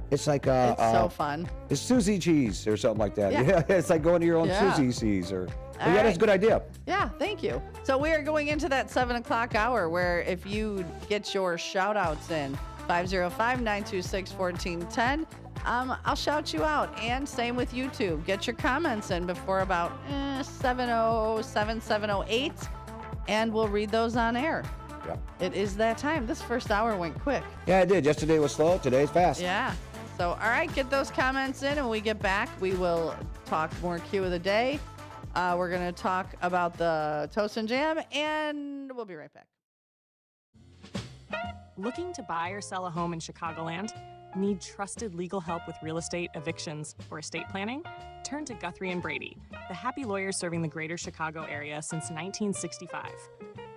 It's like It's so fun. It's Susie Cheese or something like that. Yeah. Yeah, it's like going to your own Yeah. Susie Cheese or All yeah, that's a good idea. Yeah, thank you. So we are going into that 7 o'clock hour where if you get your shout outs in 505-926-1410, I'll shout you out. And same with YouTube. Get your comments in before about 7:07, 7:08, and we'll read those on air. Yeah. It is that time. This first hour went quick. Yeah, it did. Yesterday was slow. Today's fast. Yeah. So, all right, get those comments in, and when we get back, we will talk more Q of the day. We're going to talk about the Toast and Jam, and we'll be right back. Looking to buy or sell a home in Chicagoland? Need trusted legal help with real estate, evictions, or estate planning? Turn to Guthrie & Brady, the happy lawyers serving the greater Chicago area since 1965.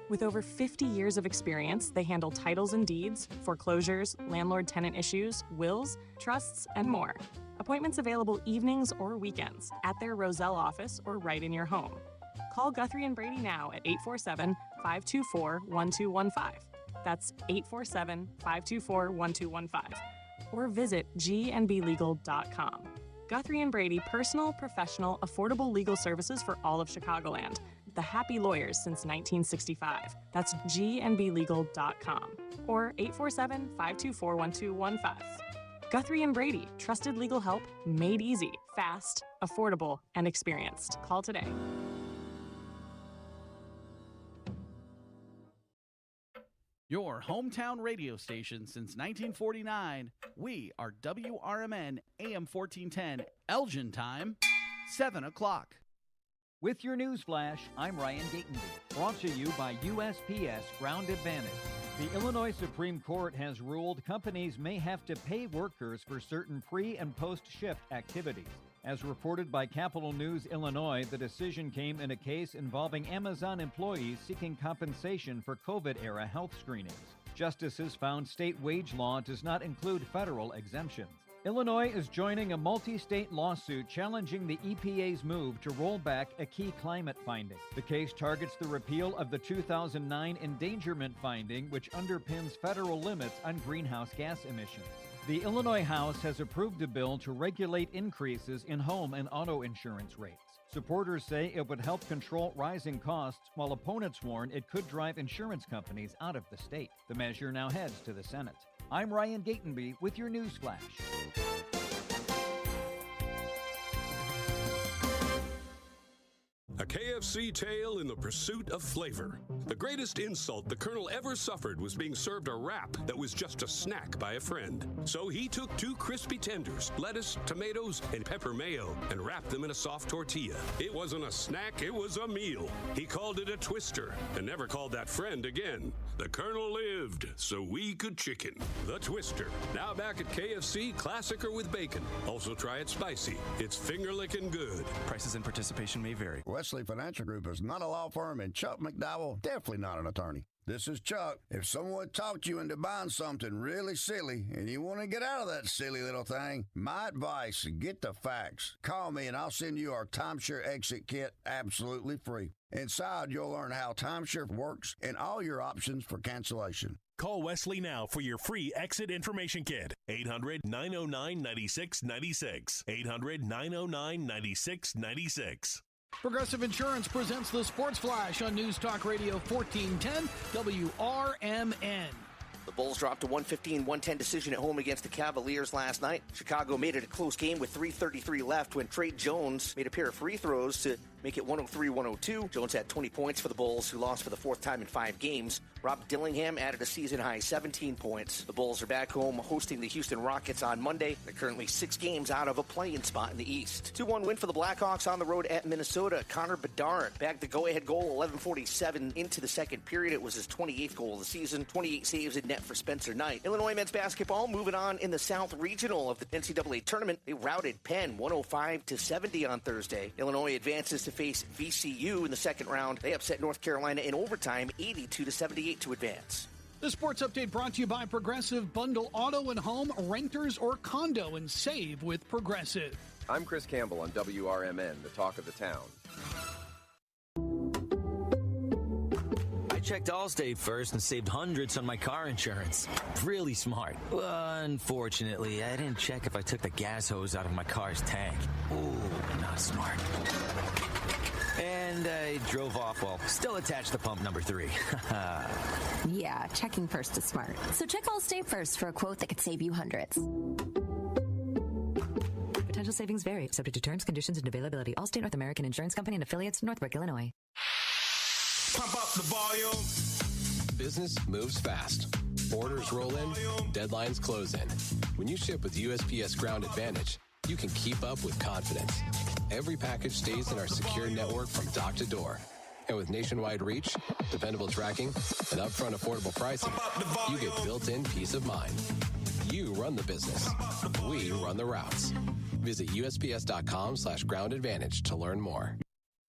With over 50 years of experience, they handle titles and deeds, foreclosures, landlord-tenant issues, wills, trusts, and more. Appointments available evenings or weekends at their Roselle office or right in your home. Call Guthrie & Brady now at 847-524-1215. That's 847-524-1215. Or visit gnblegal.com. Guthrie & Brady, personal, professional, affordable legal services for all of Chicagoland. The happy lawyers since 1965. That's gnblegal.com. Or 847-524-1215. Guthrie & Brady, trusted legal help made easy, fast, affordable, and experienced. Call today. Your hometown radio station since 1949. We are WRMN AM 1410, Elgin time, 7 o'clock. With your news flash, I'm Ryan Gatenby, brought to you by USPS Ground Advantage. The Illinois Supreme Court has ruled companies may have to pay workers for certain pre- and post-shift activities. As reported by Capital News Illinois, the decision came in a case involving Amazon employees seeking compensation for COVID-era health screenings. Justices found state wage law does not include federal exemptions. Illinois is joining a multi-state lawsuit challenging the EPA's move to roll back a key climate finding. The case targets the repeal of the 2009 endangerment finding, which underpins federal limits on greenhouse gas emissions. The Illinois House has approved a bill to regulate increases in home and auto insurance rates. Supporters say it would help control rising costs, while opponents warn it could drive insurance companies out of the state. The measure now heads to the Senate. I'm Ryan Gatenby with your news flash. A KFC tale in the pursuit of flavor. The greatest insult the Colonel ever suffered was being served a wrap that was just a snack by a friend. So he took 2 crispy tenders, lettuce, tomatoes, and pepper mayo, and wrapped them in a soft tortilla. It wasn't a snack, it was a meal. He called it a twister, and never called that friend again. The Colonel lived, so we could chicken. The Twister, now back at KFC, classic or with bacon. Also try it spicy. It's finger-licking good. Prices and participation may vary. Wesley Financial Group is not a law firm, and Chuck McDowell definitely not an attorney. This is Chuck. If someone talked you into buying something really silly and you want to get out of that silly little thing, my advice, get the facts. Call me and I'll send you our timeshare exit kit absolutely free. Inside, you'll learn how timeshare works and all your options for cancellation. Call Wesley now for your free exit information kit. 800-909-9696. 800-909-9696. Progressive Insurance presents the Sports Flash on News Talk Radio 1410 WRMN. The Bulls dropped a 115-110 decision at home against the Cavaliers last night. Chicago made it a close game with 3:33 left when Trey Jones made a pair of free throws to make it 103-102. Jones had 20 points for the Bulls, who lost for the fourth time in 5 games. Rob Dillingham added a season-high 17 points. The Bulls are back home hosting the Houston Rockets on Monday. They're currently 6 games out of a play-in spot in the East. 2-1 win for the Blackhawks on the road at Minnesota. Connor Bedard bagged the go-ahead goal 11:47 into the second period. It was his 28th goal of the season. 28 saves in net for Spencer Knight. Illinois men's basketball moving on in the South Regional of the NCAA tournament. They routed Penn 105-70 on Thursday. Illinois advances to face VCU in the second round. They upset North Carolina in overtime 82-78 to advance. The sports update brought to you by Progressive. Bundle auto and home, renters or condo, and save with Progressive. I'm Chris Campbell on WRMN, the talk of the town. I checked Allstate first and saved hundreds on my car insurance. Really smart. Unfortunately, I didn't check if I took the gas hose out of my car's tank. Ooh, not smart. And I drove off while still attached to pump number 3. Yeah, checking first is smart. So check Allstate first for a quote that could save you hundreds. Potential savings vary, subject to terms, conditions, and availability. Allstate North American Insurance Company and affiliates, Northbrook, Illinois. Pump up the volume. Business moves fast. Orders roll in, deadlines close in. When you ship with USPS Ground Advantage, you can keep up with confidence. Every package stays in our secure network from dock to door. And with nationwide reach, dependable tracking, and upfront affordable pricing, you get built-in peace of mind. You run the business. We run the routes. Visit USPS.com/Ground Advantage to learn more.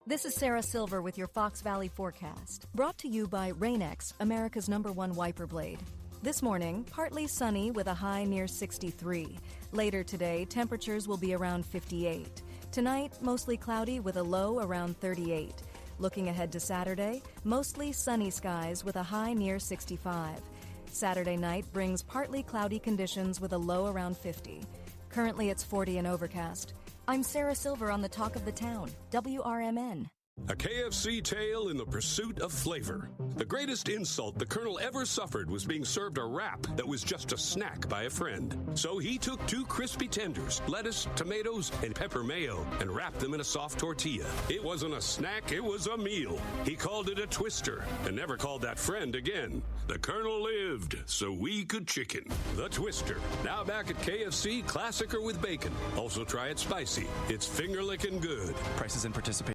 This is Sarah Silver with your Fox Valley forecast, brought to you by Rain-X, America's #1 wiper blade. This morning, partly sunny with a high near 63. Later today, temperatures will be around 58. Tonight, mostly cloudy with a low around 38. Looking ahead to Saturday, mostly sunny skies with a high near 65. Saturday night brings partly cloudy conditions with a low around 50. Currently, it's 40 and overcast. I'm Sarah Silver on the Talk of the Town, WRMN. A KFC tale in the pursuit of flavor. The greatest insult the Colonel ever suffered was being served a wrap that was just a snack by a friend. So he took 2 crispy tenders, lettuce, tomatoes, and pepper mayo, and wrapped them in a soft tortilla. It wasn't a snack, it was a meal. He called it a twister, and never called that friend again. The Colonel lived, so we could chicken. The Twister, now back at KFC, classic or with bacon. Also try it spicy. It's finger-licking good. Prices and participation.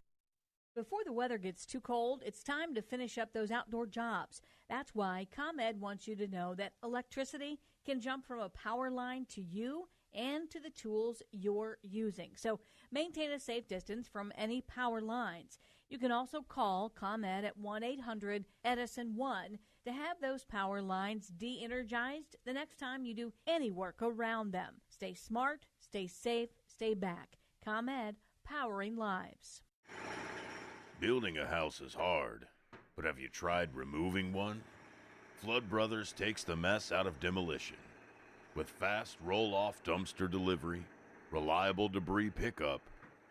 Before the weather gets too cold, it's time to finish up those outdoor jobs. That's why ComEd wants you to know that electricity can jump from a power line to you and to the tools you're using. So maintain a safe distance from any power lines. You can also call ComEd at 1-800-EDISON-1 to have those power lines de-energized the next time you do any work around them. Stay smart, stay safe, stay back. ComEd, powering lives. Building a house is hard, but have you tried removing one? Flood Brothers takes the mess out of demolition. With fast roll-off dumpster delivery, reliable debris pickup,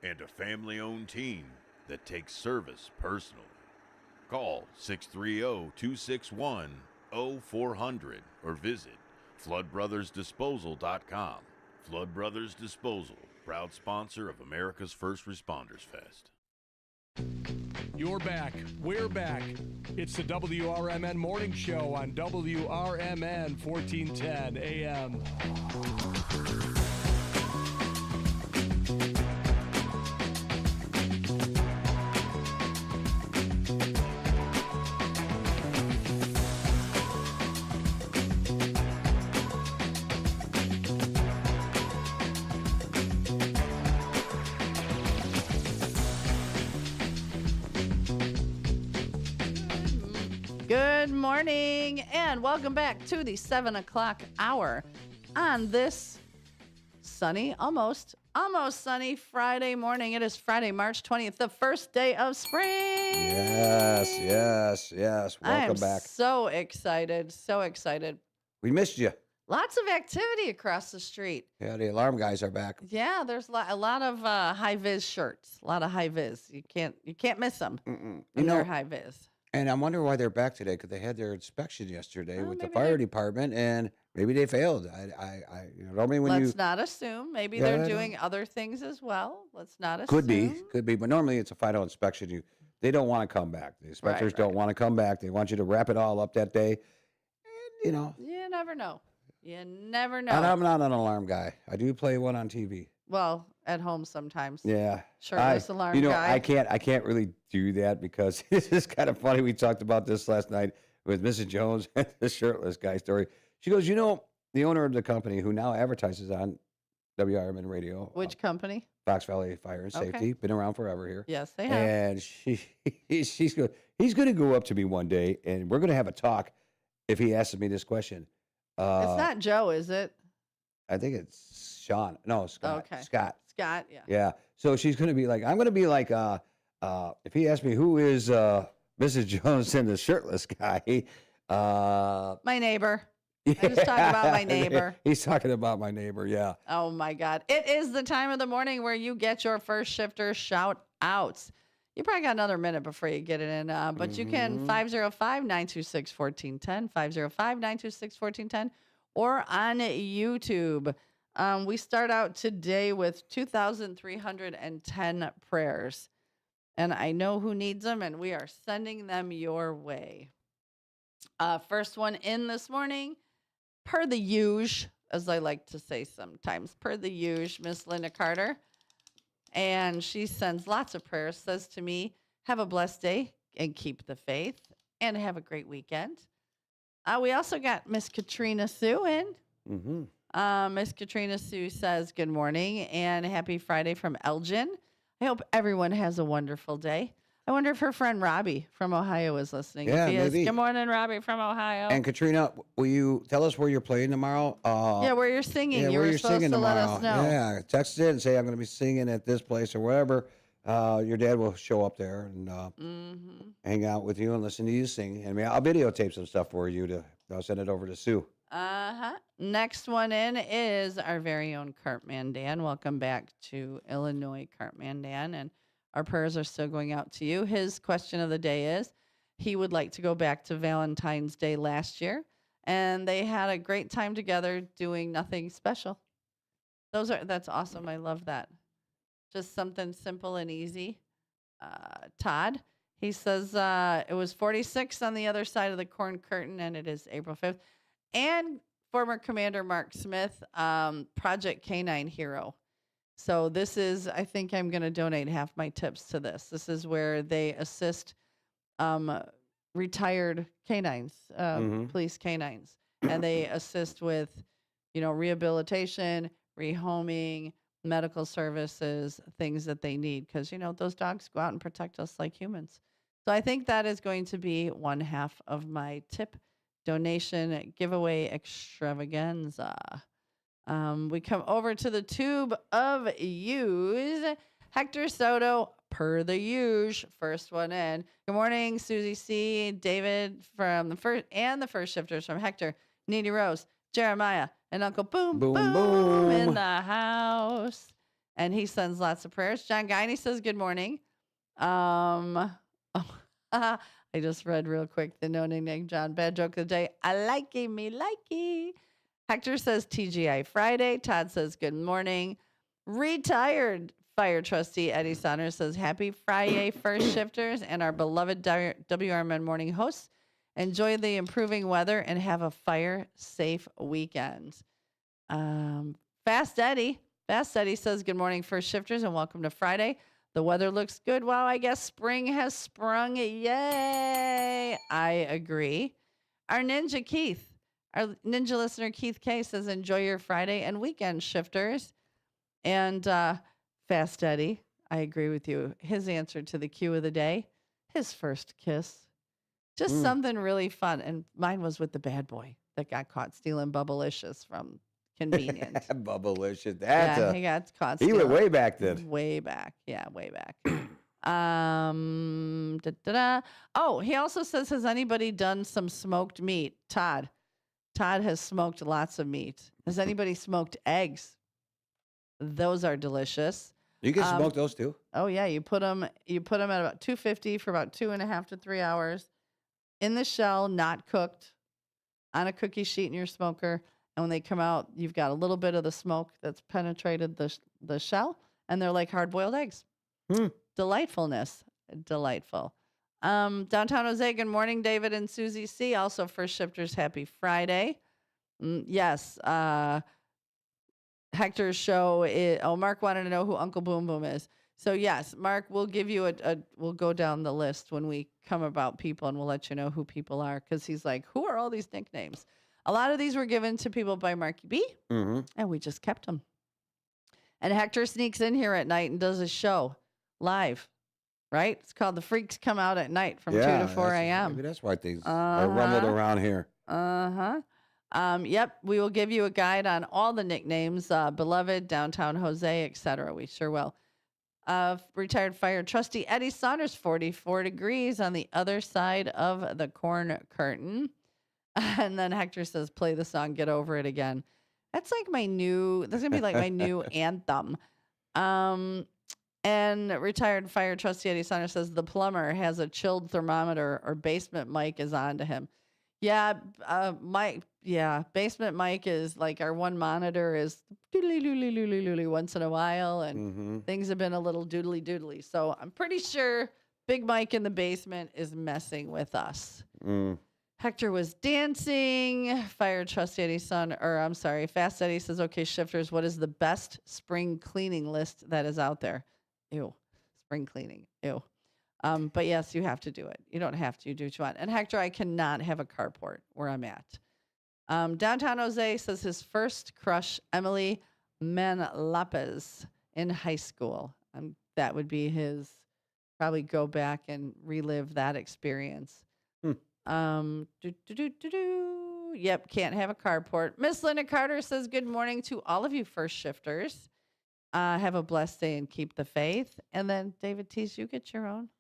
and a family-owned team that takes service personally. Call 630-261-0400 or visit floodbrothersdisposal.com. Flood Brothers Disposal, proud sponsor of America's First Responders Fest. You're back. We're back. It's the WRMN Morning Show on WRMN 1410 AM. Good morning and welcome back to the 7 o'clock hour on this sunny, almost sunny Friday morning. It is Friday, March 20th, the first day of spring. Yes. Welcome back. So excited. We missed you. Lots of activity across the street. Yeah, the alarm guys are back. Yeah, there's a lot of high vis shirts. A lot of high vis. You can't miss them. You They're know, high vis. And I wonder why they're back today, because they had their inspection yesterday with the maybe fire department, and maybe they failed. Normally when Let's not assume. Maybe Yeah, I they're know. doing other things as well. Let's not assume. could be, but normally it's a final inspection. They don't want to come back. The inspectors don't want to come back. They want you to wrap it all up that day. And, You never know. You never know. and I'm not an alarm guy. I do play one on TV. Well, at home sometimes. Yeah, Shirtless alarm guy. I can't really do that because this is kind of funny. We talked about this last night with Mrs. Jones and the shirtless guy story. She goes, the owner of the company who now advertises on WRMN radio. Which company? Fox Valley Fire and Safety. Okay. Been around forever here. Yes, they have. And he's going to go up to me one day, and we're going to have a talk if he asks me this question. It's not Joe, is it? I think it's Sean. No, Scott. Okay. Scott. Scott, yeah. Yeah. So she's going to be like, I'm going to be like, if he asks me who is Mrs. Jones and the shirtless guy, My neighbor. I just talked about my neighbor. He's talking about my neighbor, yeah. Oh, my God. It is the time of the morning where you get your first shifter shout outs. You probably got another minute before you get it in, but you can 505-926-1410, 505-926-1410, or on YouTube. We start out today with 2,310 prayers, and I know who needs them, and we are sending them your way. First one in this morning, per the usual, as I like to say sometimes, per the usual, Miss Linda Carter. And she sends lots of prayers, says to me, have a blessed day and keep the faith and have a great weekend. We also got Miss Katrina Sue in. Miss Katrina Sue says, good morning and happy Friday from Elgin. I hope everyone has a wonderful day. I wonder if her friend Robbie from Ohio is listening. Yeah, if he maybe. Is. Good morning, Robbie from Ohio. And Katrina, will you tell us where you're playing tomorrow? Yeah, where you're singing. Yeah, you where were you're supposed singing to tomorrow. let us know. Yeah, text it and say I'm going to be singing at this place or wherever. Your dad will show up there and hang out with you and listen to you sing. And I'll videotape some stuff for you I'll send it over to Sue. Next one in is our very own Cartman Dan. Welcome back to Illinois, Cartman Dan. And our prayers are still going out to you. His question of the day is, he would like to go back to Valentine's Day last year, and they had a great time together doing nothing special. That's awesome. I love that. Just something simple and easy. Todd, he says it was 46 on the other side of the corn curtain, and it is April 5th. And former Commander Mark Smith, Project Canine Hero. So this is, I think I'm going to donate half my tips to this. This is where they assist retired canines, police canines, and they assist with, rehabilitation, rehoming, medical services, things that they need, because, those dogs go out and protect us like humans. So I think that is going to be one half of my tip donation giveaway extravaganza. We come over to the tube of use. Hector Soto, per the usual, first one in. Good morning, Susie C., David from the first shifters from Hector, Needy Rose, Jeremiah, and Uncle Boom Boom in the house. And he sends lots of prayers. John Guiney says good morning. I just read real quick the no name John bad joke of the day. I like me likey. Hector says TGI Friday. Todd says good morning. Retired fire trustee Eddie Saunders says happy Friday, first shifters, and our beloved WRMN morning hosts. Enjoy the improving weather and have a fire safe weekend. Fast Eddie says good morning, first shifters, and welcome to Friday. The weather looks good. Wow, I guess spring has sprung. Yay! I agree. Our ninja listener Keith K says enjoy your Friday and weekend, shifters. And Fast Eddie, I agree with you. His answer to the cue of the day, his first kiss. Just something really fun. And mine was with the bad boy that got caught stealing Bubblicious from Convenient. Bubblicious. He got caught stealing. He went way back then. Way back. Yeah, way back. Oh, he also says, has anybody done some smoked meat? Todd has smoked lots of meat. Has anybody smoked eggs? Those are delicious. You can smoke those too. Oh yeah, you put them at about 250 for about 2.5 to 3 hours. in the shell, not cooked, on a cookie sheet in your smoker. And when they come out, you've got a little bit of the smoke that's penetrated the shell, and they're like hard-boiled eggs. Delightfulness. Delightful. Downtown Jose, good morning, David and Susie C. Also, First Shifters, happy Friday. Yes. Hector's show. Mark wanted to know who Uncle Boom Boom is. So, yes, Mark, we'll give you we'll go down the list when we come about people, and we'll let you know who people are, because he's like, who are all these nicknames? A lot of these were given to people by Marky B, and we just kept them. And Hector sneaks in here at night and does a show live, right? It's called The Freaks Come Out at Night from 2 to 4 a.m. Maybe that's why things are rumbled around here. Yep, we will give you a guide on all the nicknames, Beloved, Downtown Jose, etc. We sure will. Retired fire trustee Eddie Saunders, 44 degrees on the other side of the corn curtain. And then Hector says, play the song, Get Over It Again. That's going to be like my new anthem. And retired fire trustee Eddie Saunders says, the plumber has a chilled thermometer or basement mic is on to him. Yeah, basement mic is like our one monitor is doodly once in a while, and things have been a little doodly. So I'm pretty sure Big Mike in the basement is messing with us. Hector was dancing. Fire trustee Eddie's Fast Eddie says, okay, shifters, what is the best spring cleaning list that is out there? Ew, spring cleaning. Ew. But yes, you have to do it. You don't have to. You do what you want. And Hector, I cannot have a carport where I'm at. Downtown Jose says his first crush, Emily Manlapez, in high school. That would be his, probably go back and relive that experience. Yep, can't have a carport. Miss Linda Carter says, good morning to all of you first shifters. Have a blessed day and keep the faith. And then David Tease, you get your own.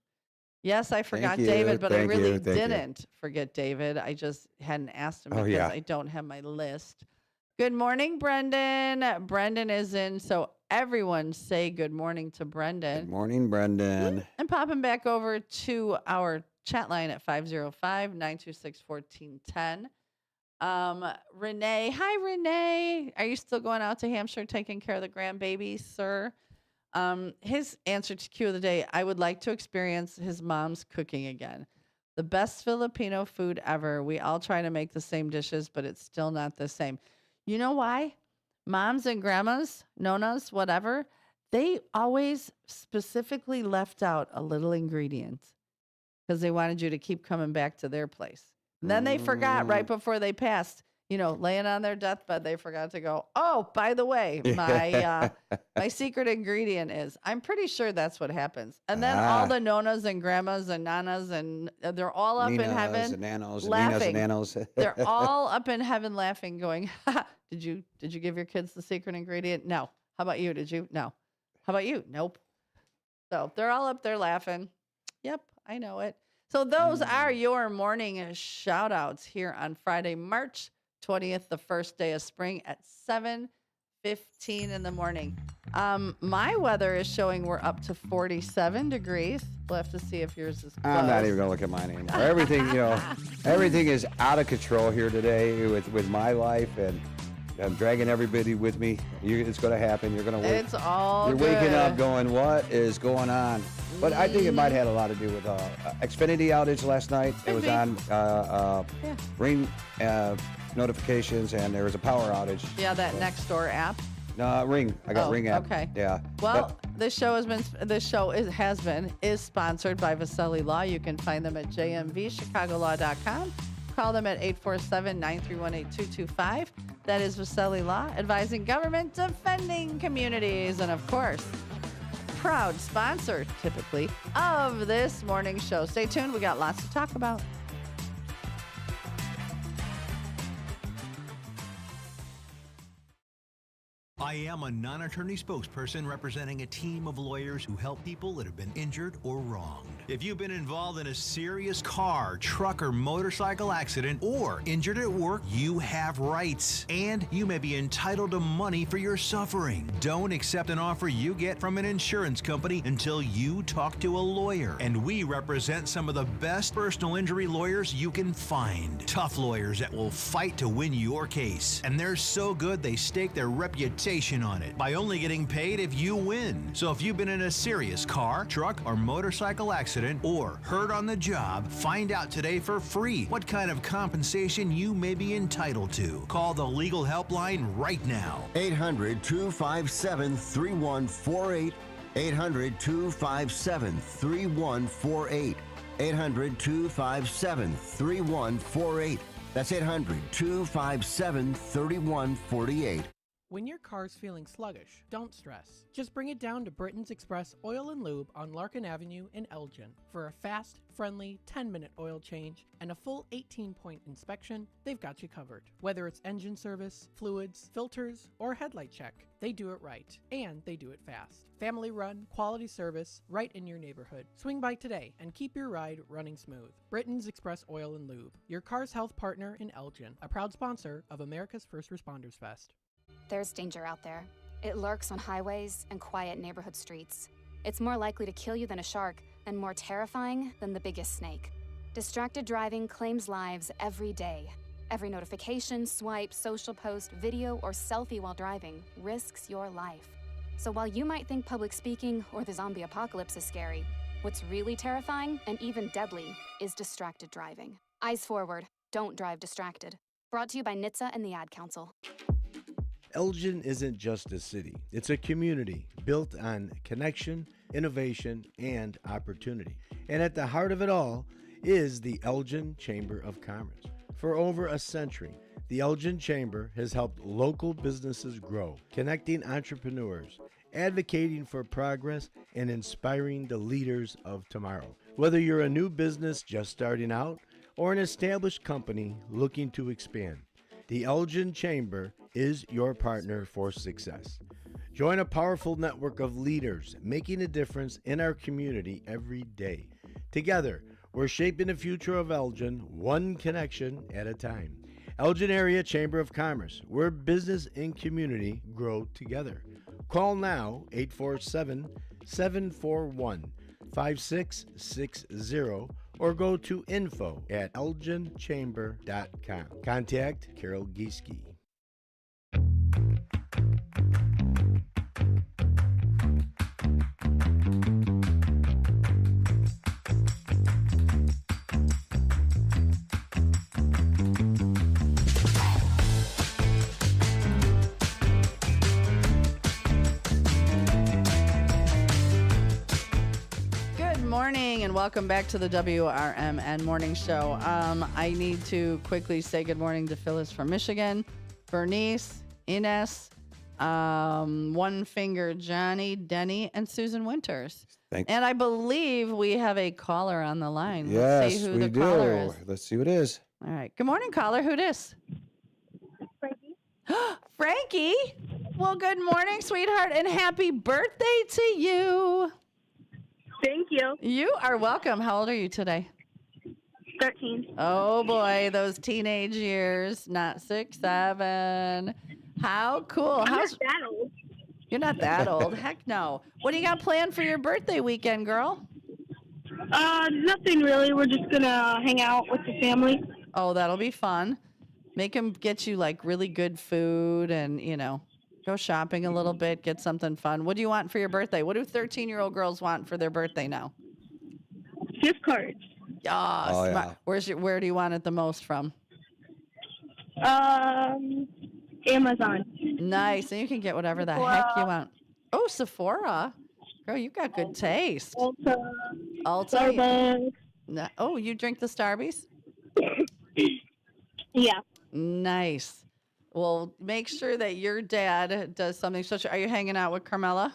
Yes, I forgot David, but I really didn't forget David. I just hadn't asked him because I don't have my list. Good morning, Brendan. Brendan is in, so everyone say good morning to Brendan. Good morning, Brendan. And popping back over to our chat line at 505-926-1410. Renee. Hi, Renee. Are you still going out to Hampshire taking care of the grandbabies, sir? His answer to Q of the day, I would like to experience his mom's cooking again. The best Filipino food ever. We all try to make the same dishes, but it's still not the same. You know why? Moms and grandmas, nonas, whatever, they always specifically left out a little ingredient because they wanted you to keep coming back to their place. And then they forgot right before they passed, laying on their deathbed, they forgot to go, oh, by the way, my secret ingredient is, I'm pretty sure that's what happens. And then all the nonas and grandmas and nanas, and they're all up Ninas in heaven and nanos, laughing. And nanos. They're all up in heaven laughing, going, did you give your kids the secret ingredient? No. How about you? Did you? No. How about you? Nope. So they're all up there laughing. Yep, I know it. So those are your morning shout outs here on Friday, March 20th, the first day of spring at 7:15 in the morning. My weather is showing we're up to 47 degrees. We'll have to see if yours is close. I'm not even going to look at mine anymore. Everything is out of control here today with my life, and I'm dragging everybody with me. It's going to happen. You're going to wake. It's all You're good. waking up going, what is going on? But I think it might have a lot to do with Xfinity outage last night. It was on Ring notifications, and there was a power outage. Yeah, that Nextdoor app. No, Ring. I got Ring app. Okay. Yeah. Well, this show is sponsored by Vasselli Law. You can find them at jmvchicagolaw.com. Call them at 847-931-8225. That is Vasselli Law, advising government, defending communities, and of course, proud sponsor, typically, of this morning show. Stay tuned. We got lots to talk about. I am a non-attorney spokesperson representing a team of lawyers who help people that have been injured or wronged. If you've been involved in a serious car, truck, or motorcycle accident or injured at work, you have rights, and you may be entitled to money for your suffering. Don't accept an offer you get from an insurance company until you talk to a lawyer. And we represent some of the best personal injury lawyers you can find. Tough lawyers that will fight to win your case. And they're so good they stake their reputation on it by only getting paid if you win. So if you've been in a serious car, truck, or motorcycle accident or hurt on the job, find out today for free what kind of compensation you may be entitled to. Call the legal helpline right now. 800-257-3148. 800-257-3148. 800-257-3148. That's 800-257-3148. When your car's feeling sluggish, don't stress. Just bring it down to Britain's Express Oil and Lube on Larkin Avenue in Elgin. For a fast, friendly 10-minute oil change and a full 18-point inspection, they've got you covered. Whether it's engine service, fluids, filters, or headlight check, they do it right, and they do it fast. Family run, quality service, right in your neighborhood. Swing by today and keep your ride running smooth. Britain's Express Oil and Lube, your car's health partner in Elgin, a proud sponsor of America's First Responders Fest. There's danger out there. It lurks on highways and quiet neighborhood streets. It's more likely to kill you than a shark, and more terrifying than the biggest snake. Distracted driving claims lives every day. Every notification, swipe, social post, video, or selfie while driving risks your life. So while you might think public speaking or the zombie apocalypse is scary, what's really terrifying and even deadly is distracted driving. Eyes forward, don't drive distracted. Brought to you by NHTSA and the Ad Council. Elgin isn't just a city, it's a community built on connection, innovation, and opportunity. And at the heart of it all is the Elgin Chamber of Commerce. For over a century, the Elgin Chamber has helped local businesses grow, connecting entrepreneurs, advocating for progress, and inspiring the leaders of tomorrow. Whether you're a new business just starting out or an established company looking to expand, the Elgin Chamber is your partner for success. Join a powerful network of leaders making a difference in our community every day. Together, we're shaping the future of Elgin one connection at a time. Elgin Area Chamber of Commerce, where business and community grow together. Call now, 847-741-5660, or go to info@elginchamber.com. Contact Carol Gieske. And welcome back to the WRMN Morning Show. I need to quickly say good morning to Phyllis from Michigan, Bernice, Ines, One Finger Johnny, Denny, and Susan Winters. And I believe we have a caller on the line. Let's see who the caller is. Let's see who it is. All right. Good morning, caller. Who dis? Frankie. Frankie? Well, good morning, sweetheart, and happy birthday to you. Thank you. You are welcome. How old are you today? 13. Oh, boy, those teenage years. Not 6, 7. How cool. I'm not that old. You're not that old. Heck no. What do you got planned for your birthday weekend, girl? Nothing really. We're just going to hang out with the family. Oh, that'll be fun. Make them get you, like, really good food and, go shopping a little bit, get something fun. What do you want for your birthday? What do 13-year-old girls want for their birthday now? Gift cards. Oh, yeah. Where do you want it the most from? Amazon. Nice. And you can get whatever the heck you want. Oh, Sephora. Girl, you've got good taste. Ulta. Starbucks. Oh, you drink the Starbies? Yeah. Nice. Well, make sure that your dad does something special. Are you hanging out with Carmela?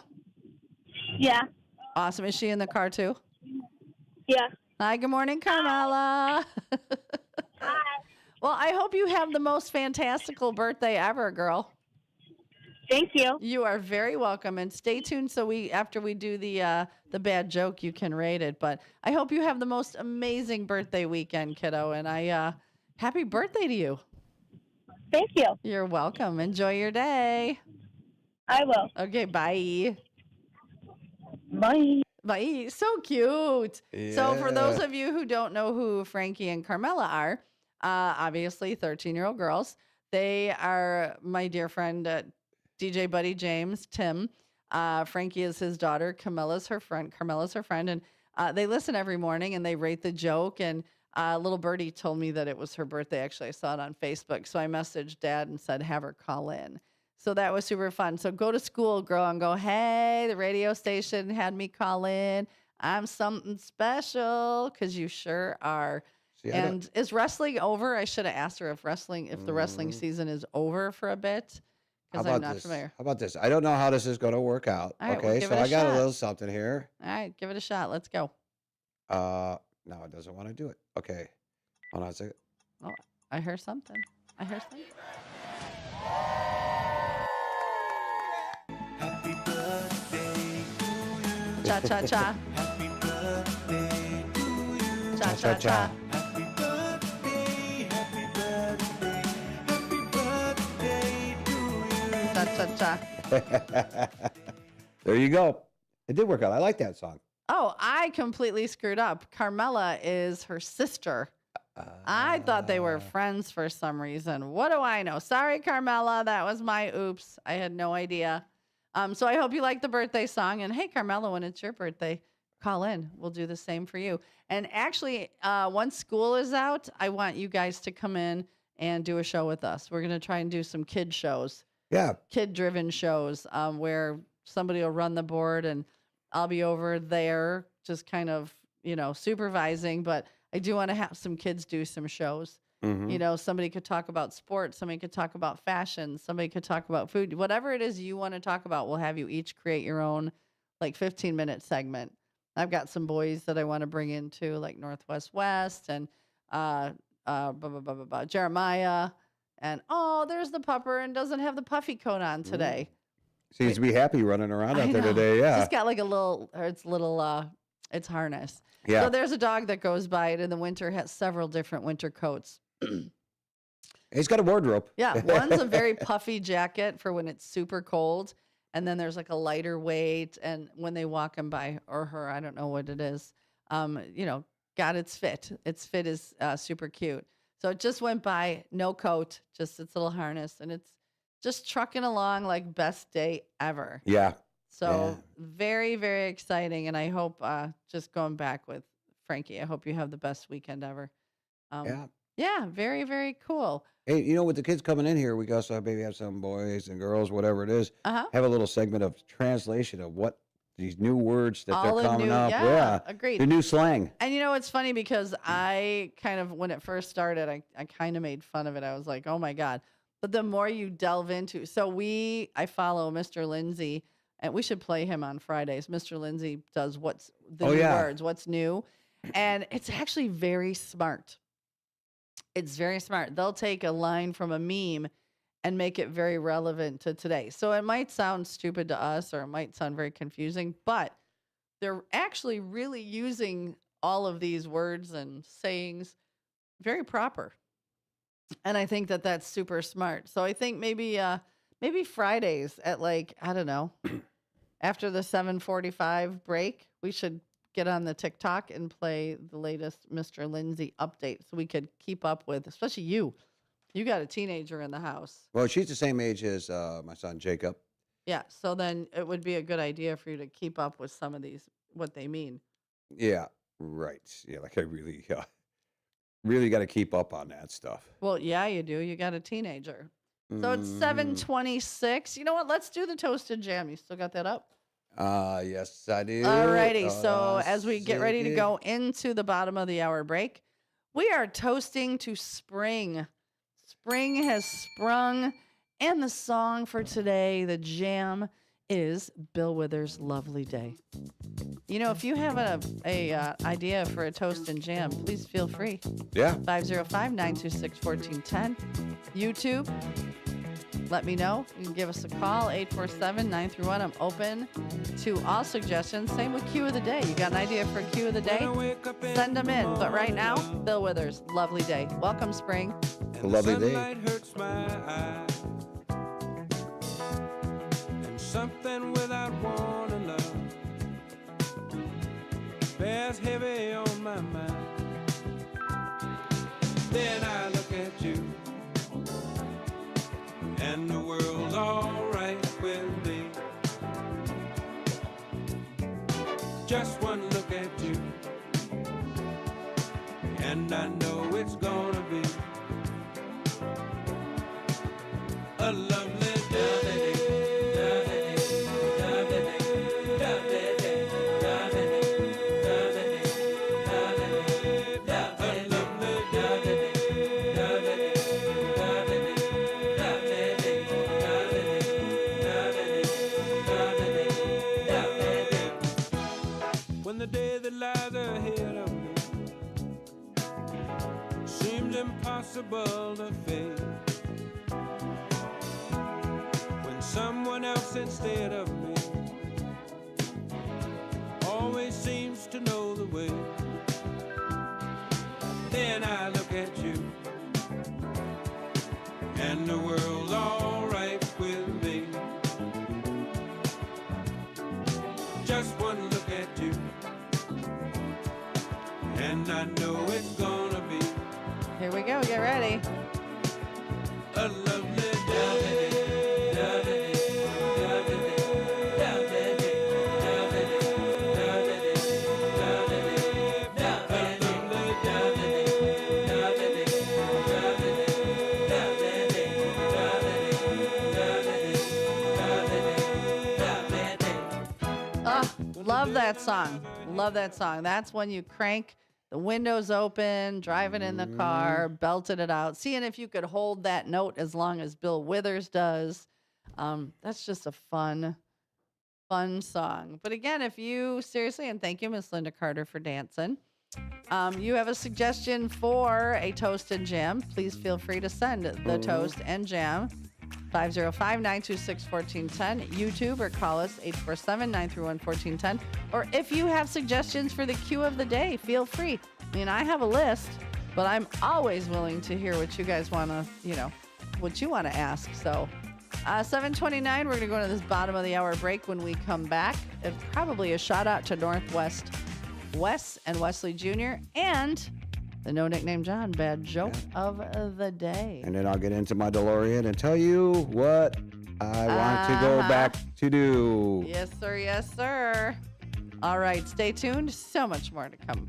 Yeah. Awesome. Is she in the car too? Yeah. Hi, good morning, Carmela. Hi. Well, I hope you have the most fantastical birthday ever, girl. Thank you. You are very welcome, and stay tuned so after we do the bad joke, you can rate it. But I hope you have the most amazing birthday weekend, kiddo, and happy birthday to you. Thank you. You're welcome. Enjoy your day. I will. Okay, bye. Bye. Bye. So cute. So for those Yeah. of you who don't know who Frankie and Carmela are, obviously 13-year-old girls. They are my dear friend, DJ Buddy James, Tim. Frankie is his daughter. Carmela's her friend. And they listen every morning and they rate the joke. And little birdie told me that it was her birthday. Actually, I saw it on Facebook. So I messaged Dad and said, have her call in. So that was super fun. So go to school, girl, and go, hey, the radio station had me call in. I'm something special, because you sure are. See, and is wrestling over? I should have asked her if the wrestling season is over for a bit, because I'm not familiar. How about this? I don't know how this is going to work out. All right, Okay, we'll give so it a I got shot. a little something here. All right, give it a shot. Let's go. No, it doesn't want to do it. Okay, hold on a second. Oh, I heard something. Cha cha cha. Cha cha cha. Cha cha cha. There you go. It did work out. I like that song. Oh, I completely screwed up. Carmela is her sister. I thought they were friends for some reason. What do I know? Sorry, Carmela. That was my oops. I had no idea. So I hope you like the birthday song. And hey, Carmela, when it's your birthday, call in. We'll do the same for you. And actually, once school is out, I want you guys to come in and do a show with us. We're going to try and do some kid shows. Yeah. Kid-driven shows where somebody will run the board and I'll be over there just kind of, supervising. But I do want to have some kids do some shows. Mm-hmm. Somebody could talk about sports. Somebody could talk about fashion. Somebody could talk about food. Whatever it is you want to talk about, we'll have you each create your own 15-minute segment. I've got some boys that I want to bring into like Northwest West and Jeremiah. And, there's the pupper and doesn't have the puffy coat on today. Seems to be happy running around out there today. Yeah. It's got like it's harness. Yeah. So there's a dog that goes by it in the winter, has several different winter coats. He's got a wardrobe. Yeah. One's a very puffy jacket for when it's super cold. And then there's like a lighter weight. And when they walk him by, or her, I don't know what it is, got its fit. Its fit is super cute. So it just went by, no coat, just its little harness. And it's just trucking along like best day ever. Yeah. So very, very exciting. And I hope, just going back with Frankie, I hope you have the best weekend ever. Yeah, very, very cool. Hey, with the kids coming in here, we also maybe have some boys and girls, whatever it is, Uh-huh. have a little segment of translation of what these new words that All they're the coming new- up. yeah, agreed. The new slang. And it's funny because I kind of, when it first started, I kind of made fun of it. I was like, oh my God. But the more you delve into, I follow Mr. Lindsay, and we should play him on Fridays. Mr. Lindsay does what's the new words, what's new. And it's actually very smart. It's very smart. They'll take a line from a meme and make it very relevant to today. So it might sound stupid to us or it might sound very confusing, but they're actually really using all of these words and sayings very proper. And I think that that's super smart. So I think maybe Fridays at I don't know, after the 7:45 break, we should get on the TikTok and play the latest Mr. Lindsay update so we could keep up with, especially you. You got a teenager in the house. Well, she's the same age as my son, Jacob. Yeah. So then it would be a good idea for you to keep up with some of these, what they mean. Yeah, right. Yeah, I really got to keep up on that stuff. Well, yeah, you do. You got a teenager. So it's 7:26. You know what? Let's do the toasted jam. You still got that up? Yes, I do. Alrighty. So as we get ready to go into the bottom of the hour break, we are toasting to spring. Spring has sprung, and the song for today, the jam, is Bill Withers' "Lovely Day." If you have a idea for a toast and jam, please feel free. Yeah. 505-926-1410. YouTube. let me know. You can give us a call, 847-931. I'm open to all suggestions. Same with Q of the Day. You got an idea for a Q of the Day? Send them in. But right now, Bill Withers, lovely day. Welcome, spring. A lovely day. Hurts my eyes, and something without wanting love bears heavy on my mind. Then I look at you, and the world's alright with me. Just one look at you, and I know it's gonna be a lovely day. When the day that lies ahead of me seems impossible to face, when someone else instead of me always seems to know the way, then I look at you, and the world's alright with me. Just one look at you, and I know it's gonna be. Here we go. Get ready. A lovely day. Love that song. Love that song. That's when you crank the windows open, driving in the car, belted it out, seeing if you could hold that note as long as Bill Withers does. That's just a fun song. But again, if you seriously, and thank you, Miss Linda Carter, for dancing. You have a suggestion for a toast and jam, please feel free to send the toast and jam 505-926-1410, YouTube, or call us 847-931-1410. Or if you have suggestions for the Q of the day, feel free. I mean, I have a list, but I'm always willing to hear what you guys want to, what you want to ask. So 7:29, we're going to go to this bottom of the hour break. When we come back, it's probably a shout out to Northwest Wes and Wesley Jr. and the No Nickname John bad joke of the day. And then I'll get into my DeLorean and tell you what I want to go back to do. Yes, sir. Yes, sir. All right. Stay tuned. So much more to come.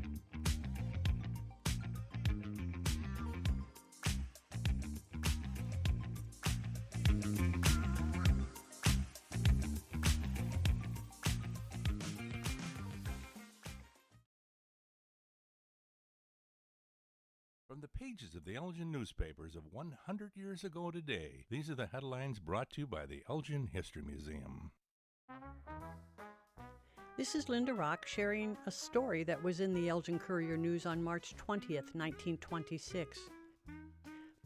From the pages of the Elgin newspapers of 100 years ago today, these are the headlines brought to you by the Elgin History Museum. This is Linda Rock sharing a story that was in the Elgin Courier News on March 20th, 1926.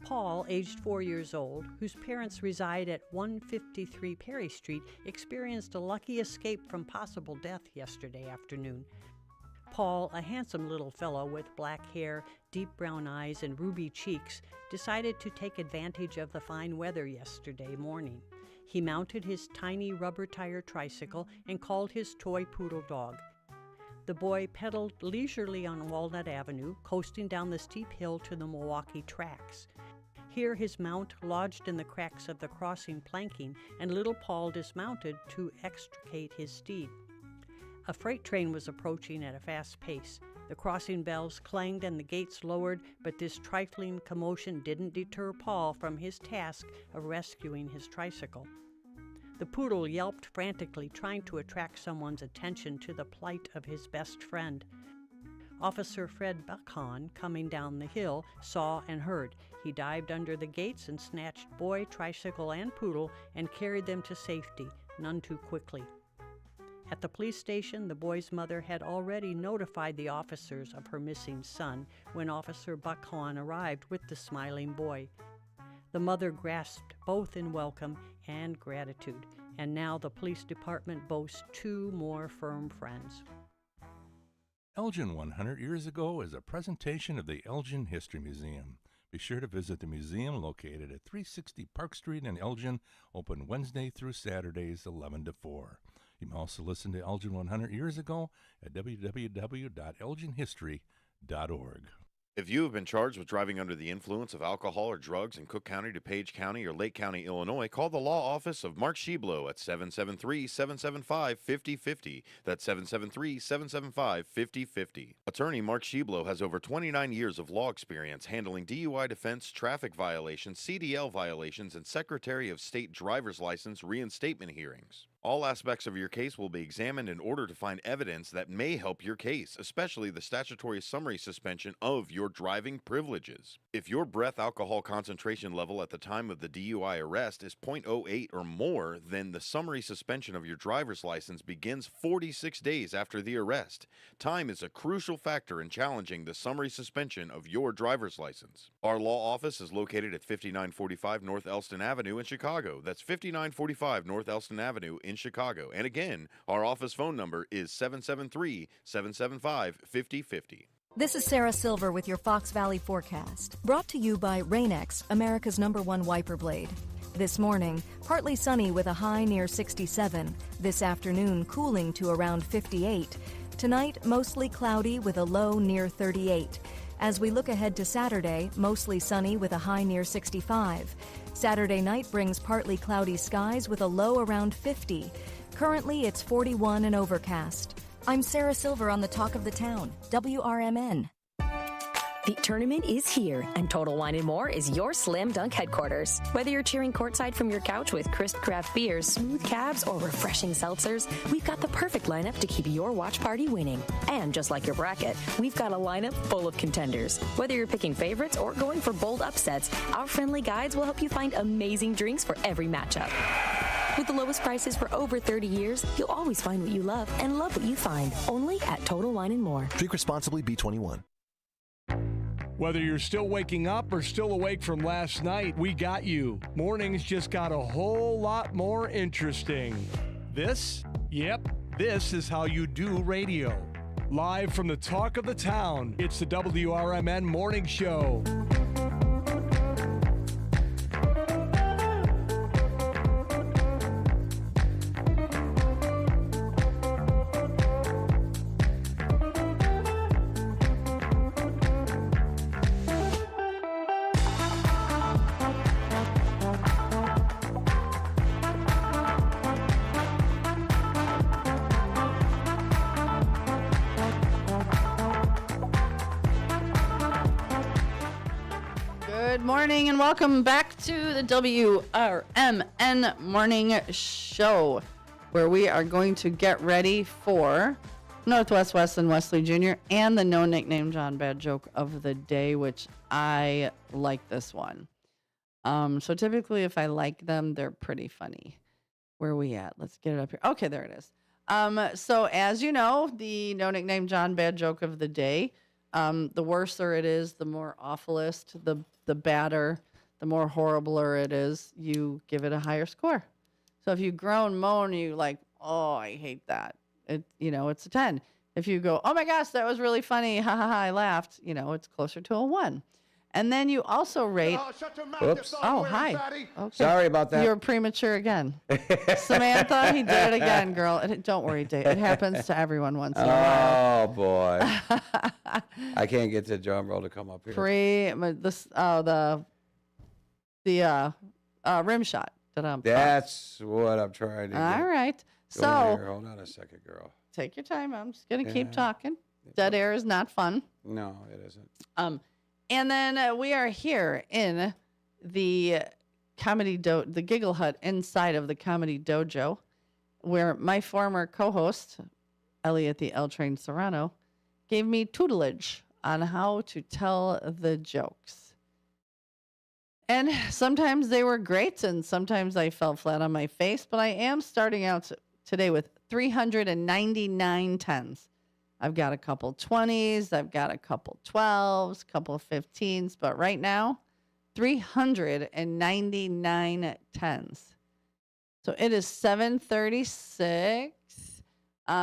Paul, aged 4 years old, whose parents reside at 153 Perry Street, experienced a lucky escape from possible death yesterday afternoon. Paul, a handsome little fellow with black hair, deep brown eyes, and ruby cheeks, decided to take advantage of the fine weather yesterday morning. He mounted his tiny rubber-tire tricycle and called his toy poodle dog. The boy pedaled leisurely on Walnut Avenue, coasting down the steep hill to the Milwaukee tracks. Here his mount lodged in the cracks of the crossing planking, and little Paul dismounted to extricate his steed. A freight train was approaching at a fast pace. The crossing bells clanged and the gates lowered, but this trifling commotion didn't deter Paul from his task of rescuing his tricycle. The poodle yelped frantically, trying to attract someone's attention to the plight of his best friend. Officer Fred Buckhorn, coming down the hill, saw and heard. He dived under the gates and snatched boy, tricycle, and poodle and carried them to safety, none too quickly. At the police station, the boy's mother had already notified the officers of her missing son when Officer Buckhorn arrived with the smiling boy. The mother grasped both in welcome and gratitude, and now the police department boasts 2 more firm friends. Elgin 100 Years Ago is a presentation of the Elgin History Museum. Be sure to visit the museum located at 360 Park Street in Elgin, open Wednesday through Saturdays 11 to 4. You can also listen to Elgin 100 Years Ago at www.elginhistory.org. If you have been charged with driving under the influence of alcohol or drugs in Cook County, DuPage County, or Lake County, Illinois, call the law office of Mark Sheblow at 773-775-5050. That's 773-775-5050. Attorney Mark Sheblow has over 29 years of law experience handling DUI defense, traffic violations, CDL violations, and Secretary of State driver's license reinstatement hearings. All aspects of your case will be examined in order to find evidence that may help your case, especially the statutory summary suspension of your driving privileges. If your breath alcohol concentration level at the time of the DUI arrest is 0.08 or more, then the summary suspension of your driver's license begins 46 days after the arrest. Time is a crucial factor in challenging the summary suspension of your driver's license. Our law office is located at 5945 North Elston Avenue in Chicago. That's 5945 North Elston Avenue in Chicago. And again, our office phone number is 773-775-5050. This is Sarah Silver with your Fox Valley forecast, brought to you by Rain-X, America's #1 wiper blade. This morning, partly sunny with a high near 67. This afternoon, cooling to around 58. Tonight, mostly cloudy with a low near 38. As we look ahead to Saturday, mostly sunny with a high near 65. Saturday night brings partly cloudy skies with a low around 50. Currently, it's 41 and overcast. I'm Sarah Silver on the Talk of the Town, WRMN. The tournament is here, and Total Wine & More is your slam dunk headquarters. Whether you're cheering courtside from your couch with crisp craft beers, smooth cabs, or refreshing seltzers, we've got the perfect lineup to keep your watch party winning. And just like your bracket, we've got a lineup full of contenders. Whether you're picking favorites or going for bold upsets, our friendly guides will help you find amazing drinks for every matchup. With the lowest prices for over 30 years, you'll always find what you love and love what you find. Only at Total Wine & More. Drink responsibly, B21. Whether you're still waking up or still awake from last night, we got you. Mornings just got a whole lot more interesting. This? Yep, this is how you do radio. Live from the Talk of the Town, it's the WRMN Morning Show. Good morning and welcome back to the WRMN Morning Show, where we are going to get ready for Northwest Weston Wesley Jr. and the No Nickname John Bad Joke of the Day, which I like this one. So typically if I like them, they're pretty funny. Where are we at? Let's get it up here. Okay, there it is. So as you know, the No Nickname John Bad Joke of the Day, the worser it is, the more awfulest, the badder, the more horribler it is, you give it a higher score. So if you groan, moan, you like, oh, I hate that. It's a 10. If you go, oh my gosh, that was really funny, ha ha ha, I laughed, it's closer to a 1. And then you also rate. Oops. Oh, hi. Okay. Sorry about that. You're premature again. Samantha, he did it again, girl. Don't worry, Dave. It happens to everyone once in a while. Oh, boy. I can't get the drum roll to come up here. The rim shot. That's what I'm trying to get. All right. Go So here. Hold on a second, girl. Take your time. I'm just going to keep talking. Dead air is not fun. No, it isn't. And then we are here in the the Giggle Hut inside of the Comedy Dojo, where my former co-host, Elliot the L Train Serrano, gave me tutelage on how to tell the jokes. And sometimes they were great, and sometimes I fell flat on my face, but I am starting out today with 399 tens. I've got a couple 20s, I've got a couple 12s, couple 15s, but right now, 399 tens. So it is 7:36.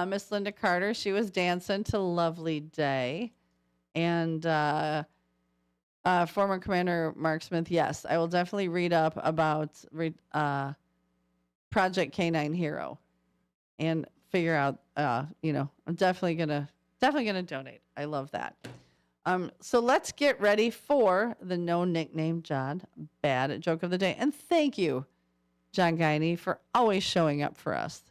Miss Linda Carter, she was dancing to Lovely Day. And former Commander Mark Smith, yes, I will definitely read up about Project K9 Hero and figure out, I'm definitely gonna donate. I love that. So let's get ready for the No Nickname John Bad Joke of the Day. And thank you, John Guiney, for always showing up for us.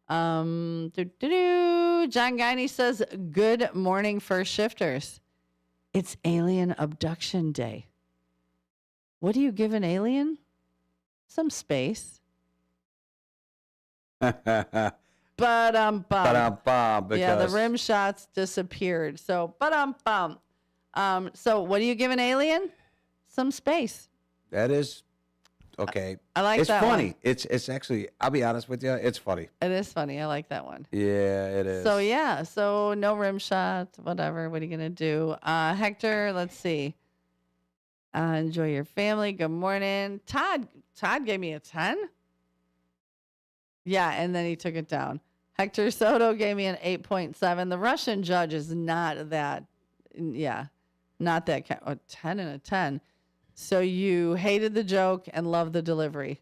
John Guiney says, good morning, first shifters. It's Alien Abduction Day. What do you give an alien? Some space. But yeah, the rim shots disappeared. So so what do you give an alien? Some space. That is okay. I like it's that funny. one. It's actually, I'll be honest with you, it's funny. It is funny. I like that one. Yeah, it is. So no rim shot, whatever. What are you gonna do? Hector, let's see. Enjoy your family. Good morning. Todd gave me a 10. Yeah, and then he took it down. Hector Soto gave me an 8.7. The Russian judge is not that, not that, 10 and a 10. So you hated the joke and loved the delivery.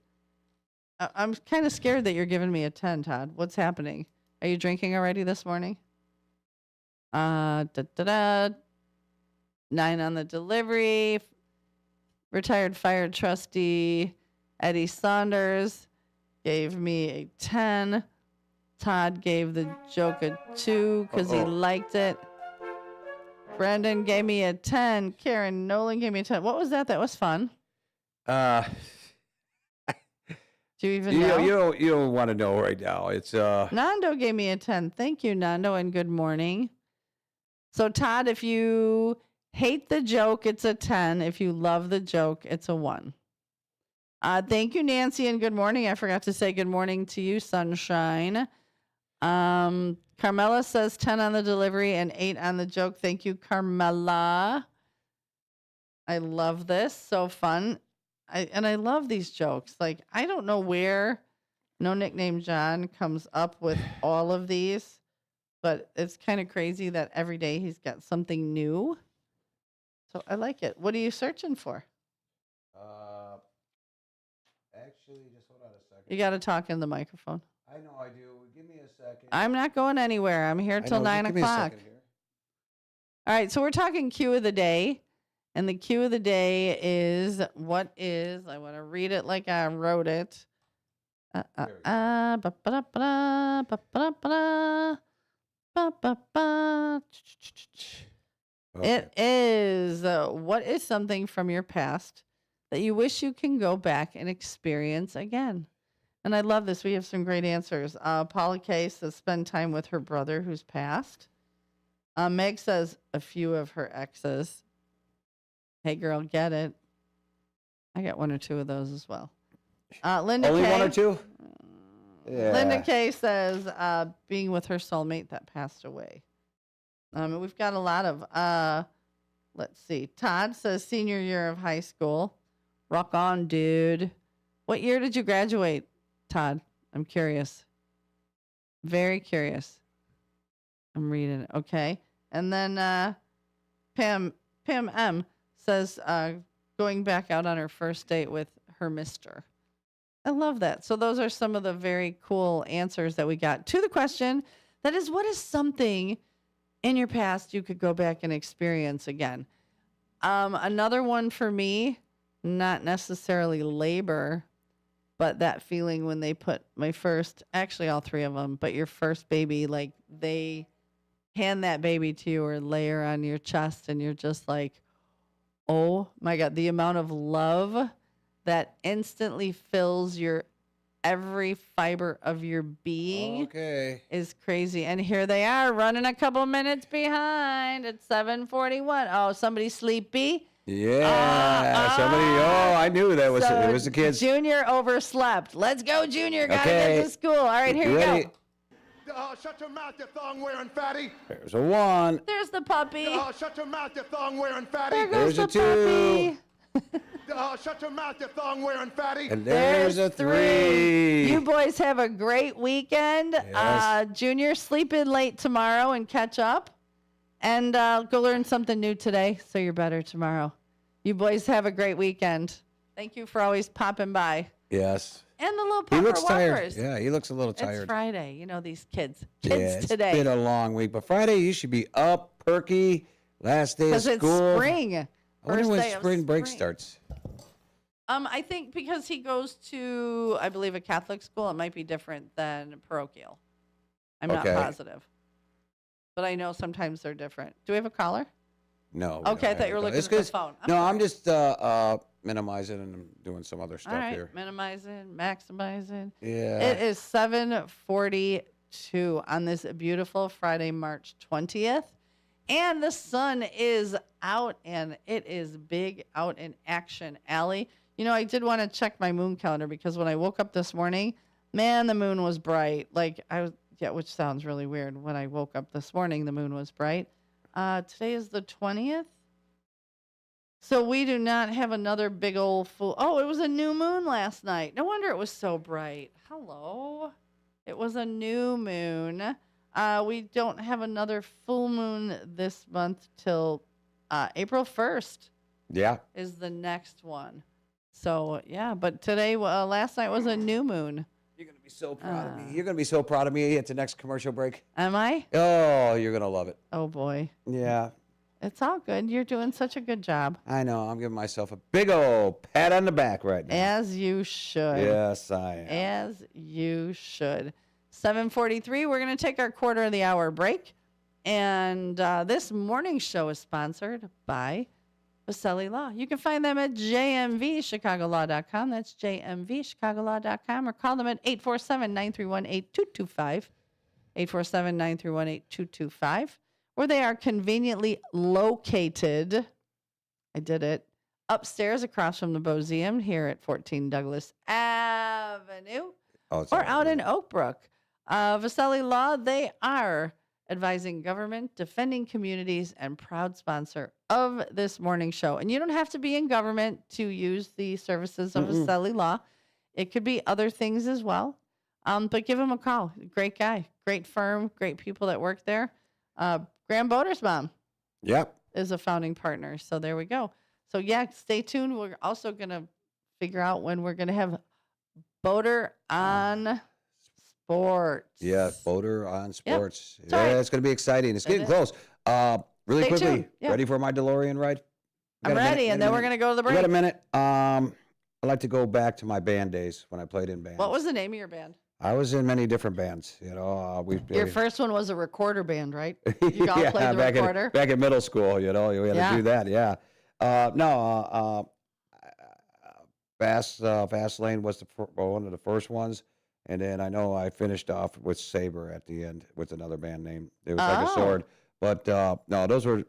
I'm kind of scared that you're giving me a 10, Todd. What's happening? Are you drinking already this morning? 9 on the delivery. Retired fire trustee Eddie Saunders gave me a 10. Todd gave the joke a 2 because he liked it. Brendan gave me a 10. Karen Nolan gave me a 10. What was that? That was fun. Do you even know? You don't want to know right now. It's Nando gave me a 10. Thank you, Nando, and good morning. So, Todd, if you hate the joke, it's a 10. If you love the joke, it's a 1. Thank you, Nancy, and good morning. I forgot to say good morning to you, Sunshine. Carmela says 10 on the delivery and 8 on the joke. Thank you, Carmela. I love this. So fun. I love these jokes. Like, I don't know where No Nickname John comes up with all of these, but it's kind of crazy that every day he's got something new. So I like it. What are you searching for? Actually, just hold on a second. You got to talk in the microphone. I know I do. Give me a second. I'm not going anywhere. I'm here till 9 give me a o'clock. second here. All right, so we're talking Q of the day. And the Q of the day is, what is, I want to read it like I wrote it. It is, what is something from your past that you wish you can go back and experience again? And I love this. We have some great answers. Paula K says spend time with her brother who's passed. Meg says a few of her exes. Hey, girl, get it. I got 1 or 2 of those as well. Linda Only K, 1 or 2? Yeah. Linda K says being with her soulmate that passed away. We've got a lot of, let's see. Todd says senior year of high school. Rock on, dude. What year did you graduate, Todd? I'm curious. Very curious. I'm reading it. Okay. And then Pam M says going back out on her first date with her mister. I love that. So those are some of the very cool answers that we got to the question. That is, what is something in your past you could go back and experience again? Another one for me, not necessarily labor, but that feeling when they put my first, actually all 3 of them, but your first baby, like they hand that baby to you or lay her on your chest and you're just like, oh my God, the amount of love that instantly fills your every fiber of your being is crazy. And here they are running a couple minutes behind at 7:41. Oh, somebody sleepy? Yeah. Somebody, I knew that was, it was the kids. Junior overslept. Let's go, Junior. Gotta get to school. All right, here you ready? go. Shut your mouth, you thong-wearing fatty. There's a 1. There's the puppy. Shut your mouth, you thong-wearing fatty. There goes There's the a 2. puppy. Shut your mouth, you thong-wearing fatty. And there's a 3. You boys have a great weekend. Yes. Junior, sleep in late tomorrow and catch up. And go learn something new today so you're better tomorrow. You boys have a great weekend. Thank you for always popping by. Yes. And the little He pupper looks tired. whoppers. Yeah, he looks a little tired. It's Friday. You know, these kids. Yeah, Kids today. It's been a long week, but Friday you should be up, perky, last day of Because school. it's spring. I wonder First when day of spring break spring. starts. I think because he goes to, I believe, a Catholic school, it might be different than parochial. I'm not Okay. positive. But I know sometimes they're different. Do we have a caller? No. Okay, I thought you were looking at the phone. I'm just minimizing and I'm doing some other stuff All right, here. minimizing, maximizing. Yeah. It is 7:42 on this beautiful Friday, March 20th. And the sun is out, and it is big out in action, Allie. You know, I did want to check my moon calendar because when I woke up this morning, man, the moon was bright. Which sounds really weird. When I woke up this morning, the moon was bright. Today is the 20th. So we do not have another big old full. Oh, it was a new moon last night. No wonder it was so bright. Hello. It was a new moon. We don't have another full moon this month till April 1st. Yeah. Is the next one. So, yeah, but today, last night was a new moon. You're going to be so proud of me. You're going to be so proud of me at the next commercial break. Am I? Oh, you're going to love it. Oh, boy. Yeah. It's all good. You're doing such a good job. I know. I'm giving myself a big old pat on the back right now. As you should. Yes, I am. As you should. 7:43, we're going to take our quarter of the hour break. And this morning show is sponsored by Vaselli Law. You can find them at jmvchicagolaw.com. That's jmvchicagolaw.com. Or call them at 847-931-8225. 847-931-8225. Where they are conveniently located. I did it. Upstairs across from the Boseum here at 14 Douglas Avenue. Or out in Oak Brook. Vaselli Law, they are advising government, defending communities, and proud sponsor of this morning show. And you don't have to be in government to use the services of Vaselli Law. It could be other things as well. But give him a call. Great guy, great firm, great people that work there. Graham Boder's mom is a founding partner. So there we go. So, yeah, stay tuned. We're also going to figure out when we're going to have Boder on Sports. Yeah, Boder on Sports. Yep. Yeah, it's going to be exciting. It's getting close. Really Stay quickly, tuned. Yeah. ready for my DeLorean ride? I'm ready, and then we're going to go to the break. We got a minute. I like to go back to my band days when I played in bands. What was the name of your band? I was in many different bands. You know, Your first one was a recorder band, right? You all played the recorder? Back in middle school, you know, we had to do that, yeah. Fast Lane was one of the first ones. And then I know I finished off with Saber at the end with another band name. It was like a sword. But no, those were,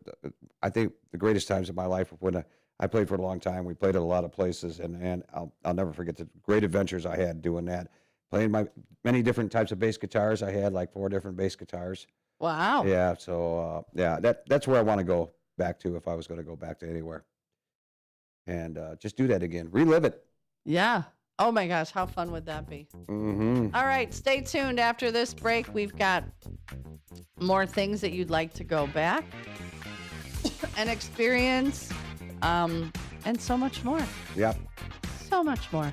I think, the greatest times of my life when I played for a long time. We played at a lot of places, and I'll never forget the great adventures I had doing that. Playing my many different types of bass guitars. I had like 4 different bass guitars. Wow. Yeah, so that's where I want to go back to if I was going to go back to anywhere. And just do that again. Relive it. Yeah. Oh, my gosh. How fun would that be? Mm-hmm. All right. Stay tuned. After this break, we've got more things that you'd like to go back and experience and so much more. Yep. So much more.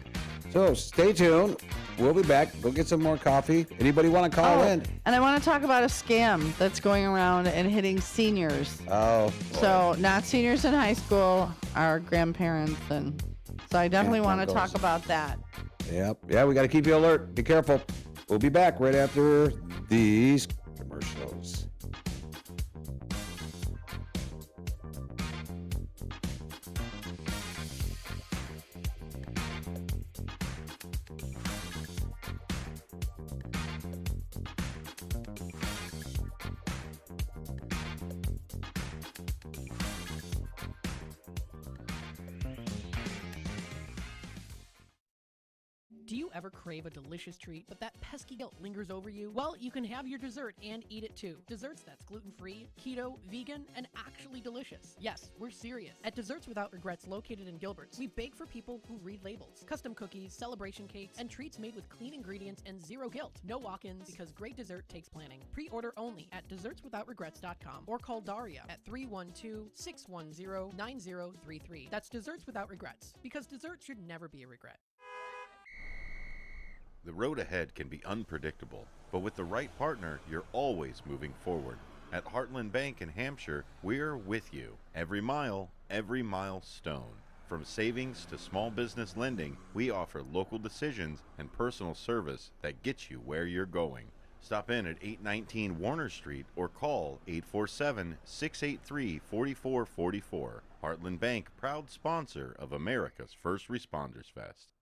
So stay tuned. We'll be back. Go get some more coffee. Anybody want to call in? And I want to talk about a scam that's going around and hitting seniors. Oh. Boy. So not seniors in high school, our grandparents. And so I definitely want to talk about that. Yep. Yeah, we got to keep you alert. Be careful. We'll be back right after these commercials. Do you ever crave a delicious treat, but that pesky guilt lingers over you? Well, you can have your dessert and eat it too. Desserts that's gluten-free, keto, vegan, and actually delicious. Yes, we're serious. At Desserts Without Regrets, located in Gilbert's, we bake for people who read labels. Custom cookies, celebration cakes, and treats made with clean ingredients and zero guilt. No walk-ins, because great dessert takes planning. Pre-order only at dessertswithoutregrets.com or call Daria at 312-610-9033. That's Desserts Without Regrets, because dessert should never be a regret. The road ahead can be unpredictable, but with the right partner, you're always moving forward. At Heartland Bank in Hampshire, we're with you. Every milestone. From savings to small business lending, we offer local decisions and personal service that gets you where you're going. Stop in at 819 Warner Street or call 847-683-4444. Heartland Bank, proud sponsor of America's First Responders Fest.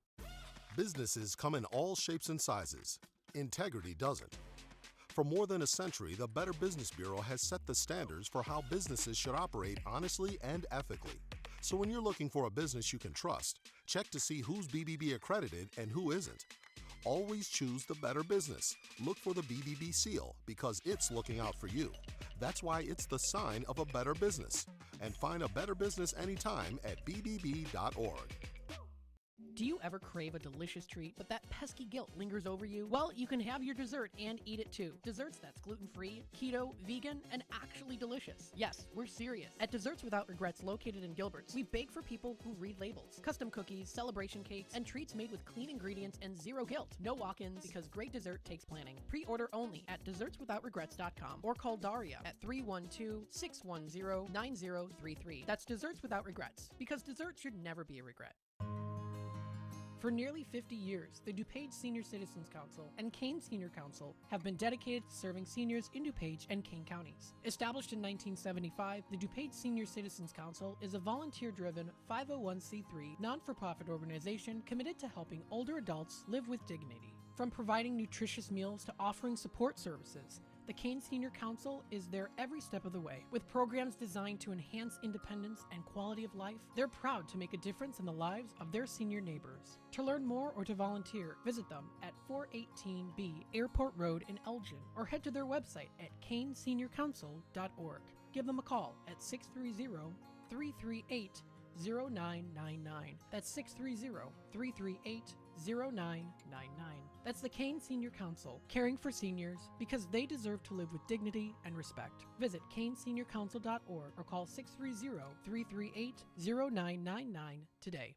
Businesses come in all shapes and sizes. Integrity doesn't. For more than a century, the Better Business Bureau has set the standards for how businesses should operate honestly and ethically. So when you're looking for a business you can trust, check to see who's BBB accredited and who isn't. Always choose the Better Business. Look for the BBB seal because it's looking out for you. That's why it's the sign of a better business. And find a better business anytime at bbb.org. Do you ever crave a delicious treat, but that pesky guilt lingers over you? Well, you can have your dessert and eat it too. Desserts that's gluten-free, keto, vegan, and actually delicious. Yes, we're serious. At Desserts Without Regrets, located in Gilbert's, we bake for people who read labels. Custom cookies, celebration cakes, and treats made with clean ingredients and zero guilt. No walk-ins, because great dessert takes planning. Pre-order only at dessertswithoutregrets.com or call Daria at 312-610-9033. That's Desserts Without Regrets, because dessert should never be a regret. For nearly 50 years, the DuPage Senior Citizens Council and Kane Senior Council have been dedicated to serving seniors in DuPage and Kane counties. Established in 1975, the DuPage Senior Citizens Council is a volunteer-driven 501c3 non-for-profit organization committed to helping older adults live with dignity. From providing nutritious meals to offering support services, the Kane Senior Council is there every step of the way. With programs designed to enhance independence and quality of life, they're proud to make a difference in the lives of their senior neighbors. To learn more or to volunteer, visit them at 418B Airport Road in Elgin or head to their website at caneseniorcouncil.org. Give them a call at 630-338-0999. That's 630-338-0999. That's the Kane Senior Council, caring for seniors because they deserve to live with dignity and respect. Visit caneseniorcouncil.org or call 630-338-0999 today.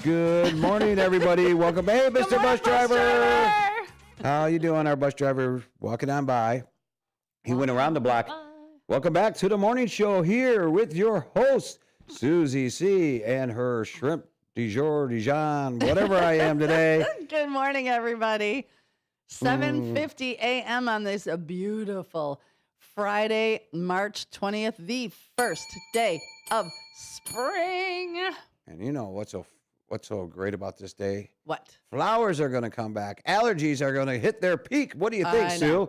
Good morning, everybody. Welcome. Hey, Mr. Bus Driver. How you doing, our bus driver? Walking on by. He went around the block. Welcome back to the morning show here with your host, Susie C. and her shrimp Dijon, whatever I am today. Good morning, everybody. 7:50 a.m. on this beautiful Friday, March 20th, the first day of spring. And you know what's so great about this day? What? Flowers are going to come back. Allergies are going to hit their peak. What do you think, Sue?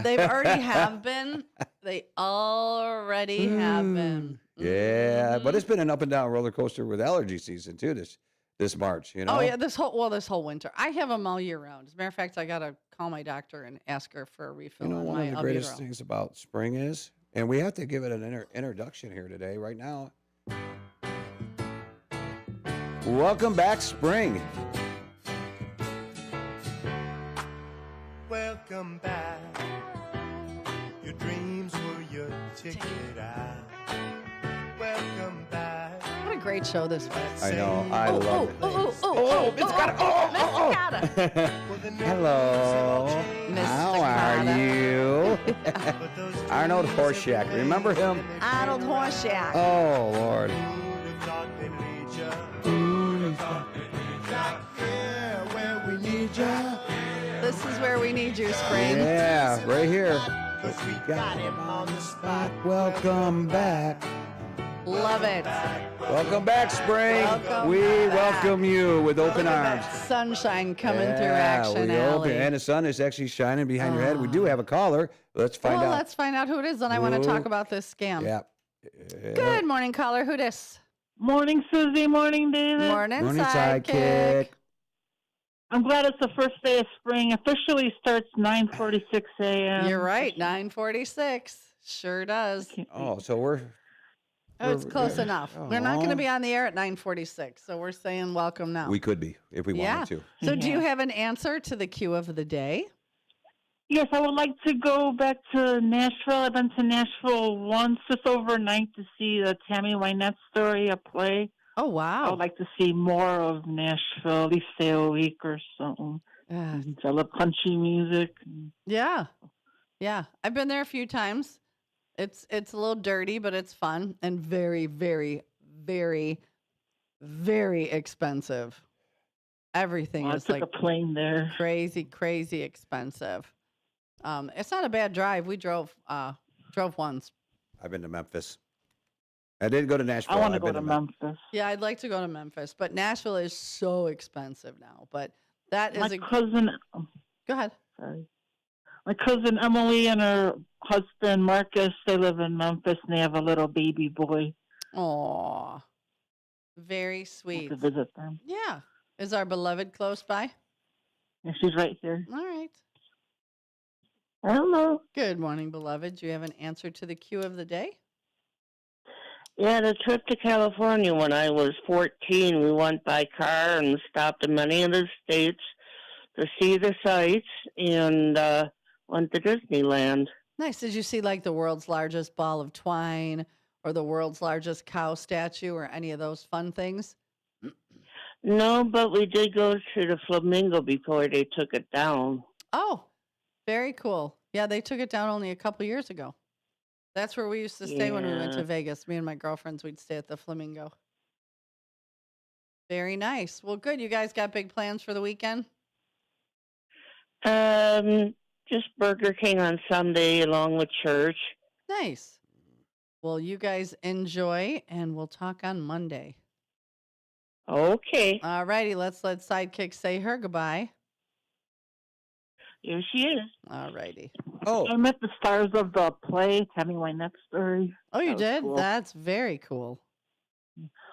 They've already have been. They already have been. Yeah, but it's been an up and down roller coaster with allergy season too this March, you know? Oh yeah, this whole winter. I have them all year round. As a matter of fact, I got to call my doctor and ask her for a refill. You know, on one my of the greatest albuterol. things about spring is, and we have to give it an introduction here today, right now. Welcome back, spring. Welcome back. Your dreams were your ticket out. Welcome back. What a great show this was. I know. I love it. It's got it. Hello. How are you? Arnold Horseshack. Remember him? Arnold Horseshack. Oh, Lord. where we need you, Spring. Yeah, right here. We got him on the spot. Welcome back. Love it. Welcome back, Spring. Welcome we back. welcome you with open Look at arms. that sunshine coming through Yeah, action, we open, Allie. and the sun is actually shining behind your head. We do have a caller. Let's find well, out. let's find out who it is, and I want to Who- talk about this scam. Yeah. Good morning, caller. Who dis? Morning, Susie. Morning, David. Morning, Morning, sidekick. sidekick. I'm glad it's the first day of spring. Officially starts 9:46 a.m. You're right. 9:46. Sure does. Oh, so we're Oh, it's close enough. We're not going to Aw. be on the air at 9:46, so we're saying welcome now. we could be if we yeah. wanted to. So, do you have an answer to the cue of the day? Yes, I would like to go back to Nashville. I've been to Nashville once, just overnight, to see the Tammy Wynette story, a play. Oh, wow. I would like to see more of Nashville, at least stay a week or something. I love country music. Yeah. Yeah. I've been there a few times. It's a little dirty, but it's fun and very, very, very, very expensive. Everything I is took like a plane there. crazy, crazy expensive. It's not a bad drive. We drove once. I've been to Memphis. I didn't go to Nashville. I want to I've go been to Memphis. Yeah, I'd like to go to Memphis, but Nashville is so expensive now. But that is My cousin. Go ahead. Sorry. My cousin Emily and her husband Marcus, they live in Memphis, and they have a little baby boy. Aw. Very sweet. To visit them. Yeah. Is our beloved close by? Yeah, she's right here. All right. Hello. Good morning, beloved. Do you have an answer to the cue of the day? Yeah, the trip to California when I was 14, we went by car and stopped in many of the states to see the sights and went to Disneyland. Nice. Did you see like the world's largest ball of twine or the world's largest cow statue or any of those fun things? No, but we did go to the Flamingo before they took it down. Oh, very cool. Yeah, they took it down only a couple years ago. That's where we used to stay when we went to Yeah. Vegas. Me and my girlfriends, we'd stay at the Flamingo. Very nice. Well, good. You guys got big plans for the weekend? Just Burger King on Sunday along with church. Nice. Well, you guys enjoy, and we'll talk on Monday. Okay. All righty. Let's let Sidekick say her goodbye. Here she is. All righty. Oh. I met the stars of the play, Tammy Wynette story. Oh, you That was did? cool. That's very cool.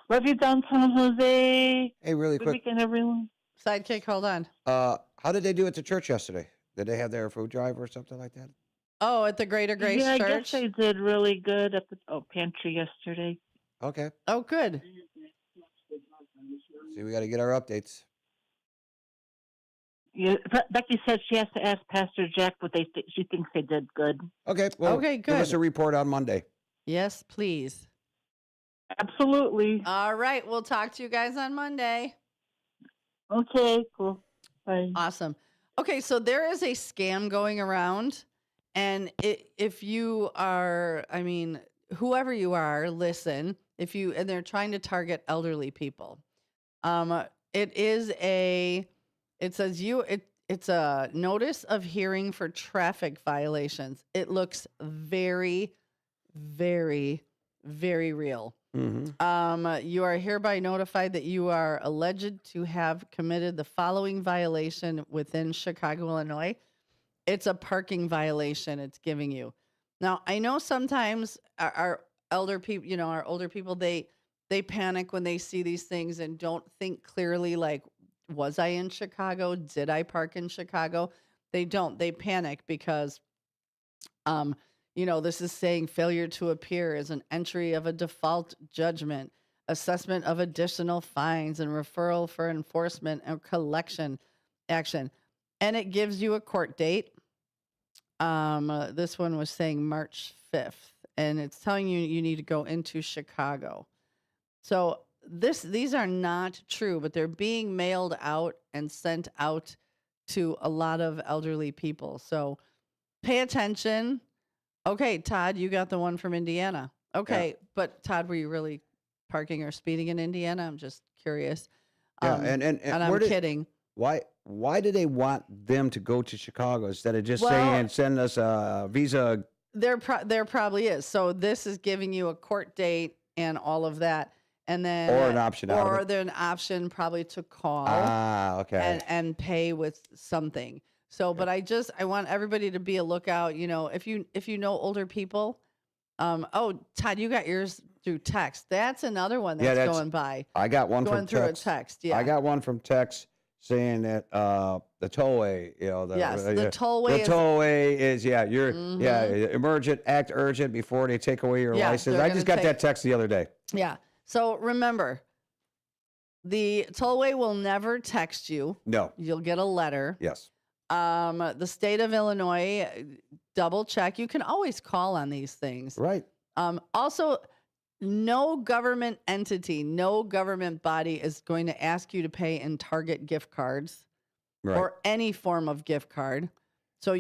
Love you, downtown Jose. Hey, really Good quick. weekend, everyone. Sidekick, hold on. How did they do at the church yesterday? Did they have their food drive or something like that? Oh, at the Greater Grace Yeah, I Church? guess they did really good at the pantry yesterday. Okay. Oh, good. See, we got to get our updates. Yeah, Becky said she has to ask Pastor Jack, but she thinks they did good. Okay. Well, Okay, give us good. a report on Monday. Yes, please. Absolutely. All right. We'll talk to you guys on Monday. Okay, cool. Bye. Awesome. Okay, so there is a scam going around. And if you are, I mean, whoever you are, listen, and they're trying to target elderly people. It's a notice of hearing for traffic violations. It looks very, very, very real. Mm-hmm. You are hereby notified that you are alleged to have committed the following violation within Chicago, Illinois. It's a parking violation it's giving you. Now, I know sometimes our older people, they panic when they see these things and don't think clearly, like, was I in Chicago? Did I park in Chicago? They don't. They panic because, this is saying failure to appear is an entry of a default judgment, assessment of additional fines, and referral for enforcement and collection action. And it gives you a court date. This one was saying March 5th, and it's telling you need to go into Chicago. So these are not true, but they're being mailed out and sent out to a lot of elderly people. So pay attention. Okay, Todd, you got the one from Indiana. Okay, Yeah. but Todd, were you really parking or speeding in Indiana? I'm just curious. Yeah, and I'm kidding. Why why do they want them to go to Chicago instead of just Well, saying send us a visa? There probably is. So this is giving you a court date and all of that, and then Or an option out of or it. then an option probably to call. Okay. And pay with something. So, but I want everybody to be a lookout. If you know older people. Todd, you got yours through text. That's another one that's going by. I got one going from through text. a text. Yeah, I got one from text saying that the tollway, the tollway is you're emergent, act urgent before they take away your license. I just got that text the other day. Yeah. So remember, the tollway will never text you. No. You'll get a letter. Yes. The state of Illinois, double check. You can always call on these things. Right. Also, no government entity, no government body is going to ask you to pay in Target gift cards or any form of gift card. So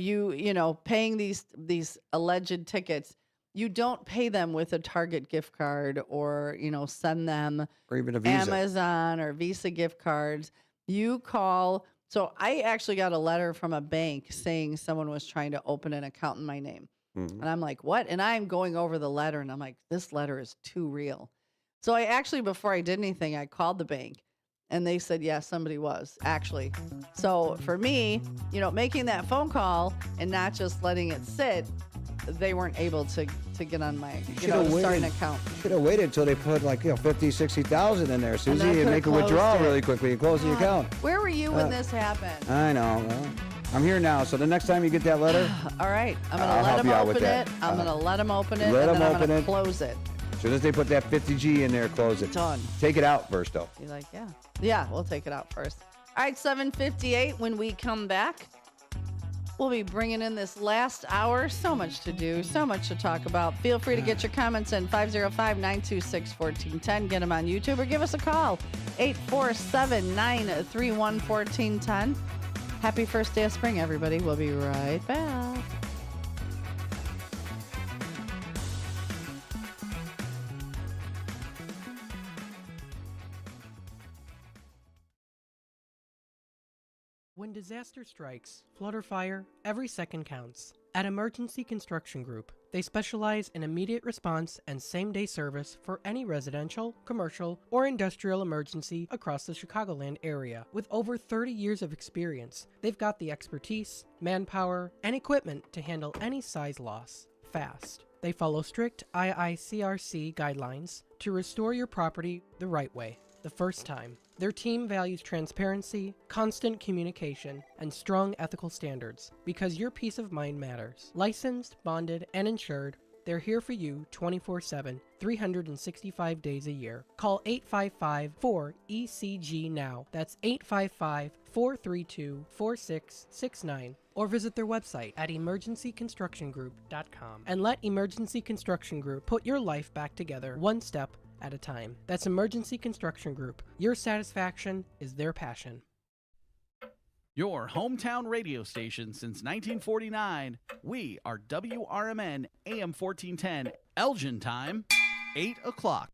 paying these alleged tickets, you don't pay them with a Target gift card or, send them or even a Visa. Amazon or Visa gift cards. You call. So I actually got a letter from a bank saying someone was trying to open an account in my name. Mm-hmm. And I'm like, what? And I'm going over the letter and I'm like, this letter is too real. So I actually, before I did anything, I called the bank and they said, yeah, somebody was actually. So for me, making that phone call and not just letting it sit, they weren't able to get on my, start an account. Should have waited until they put 50, 60,000 in there, Susie, and make a withdrawal really quickly and close the account. Where were you when this happened? I know. Well, I'm here now, so the next time you get that letter, all right, I'm going to let them open it. I'm going to let them open it, and then I'm going to close it. As soon as they put that 50G in there, close it. Done. Take it out first, though. You're like, yeah. Yeah, we'll take it out first. All right, 7:58. When we come back, we'll be bringing in this last hour. So much to do, so much to talk about. Feel free to get your comments in 505-926-1410. Get them on YouTube or give us a call, 847-931-1410. Happy first day of spring, everybody. We'll be right back. When disaster strikes, flood or fire, every second counts. At Emergency Construction Group, they specialize in immediate response and same-day service for any residential, commercial, or industrial emergency across the Chicagoland area. With over 30 years of experience, they've got the expertise, manpower, and equipment to handle any size loss fast. They follow strict IICRC guidelines to restore your property the right way, the first time. Their team values transparency, constant communication, and strong ethical standards because your peace of mind matters. Licensed, bonded, and insured, they're here for you 24/7, 365 days a year. Call 855-4ECG now. That's 855-432-4669. Or visit their website at emergencyconstructiongroup.com. And let Emergency Construction Group put your life back together one step at a time. That's Emergency Construction Group. Your satisfaction is their passion. Your hometown radio station since 1949. We are WRMN AM 1410, Elgin time, 8 o'clock.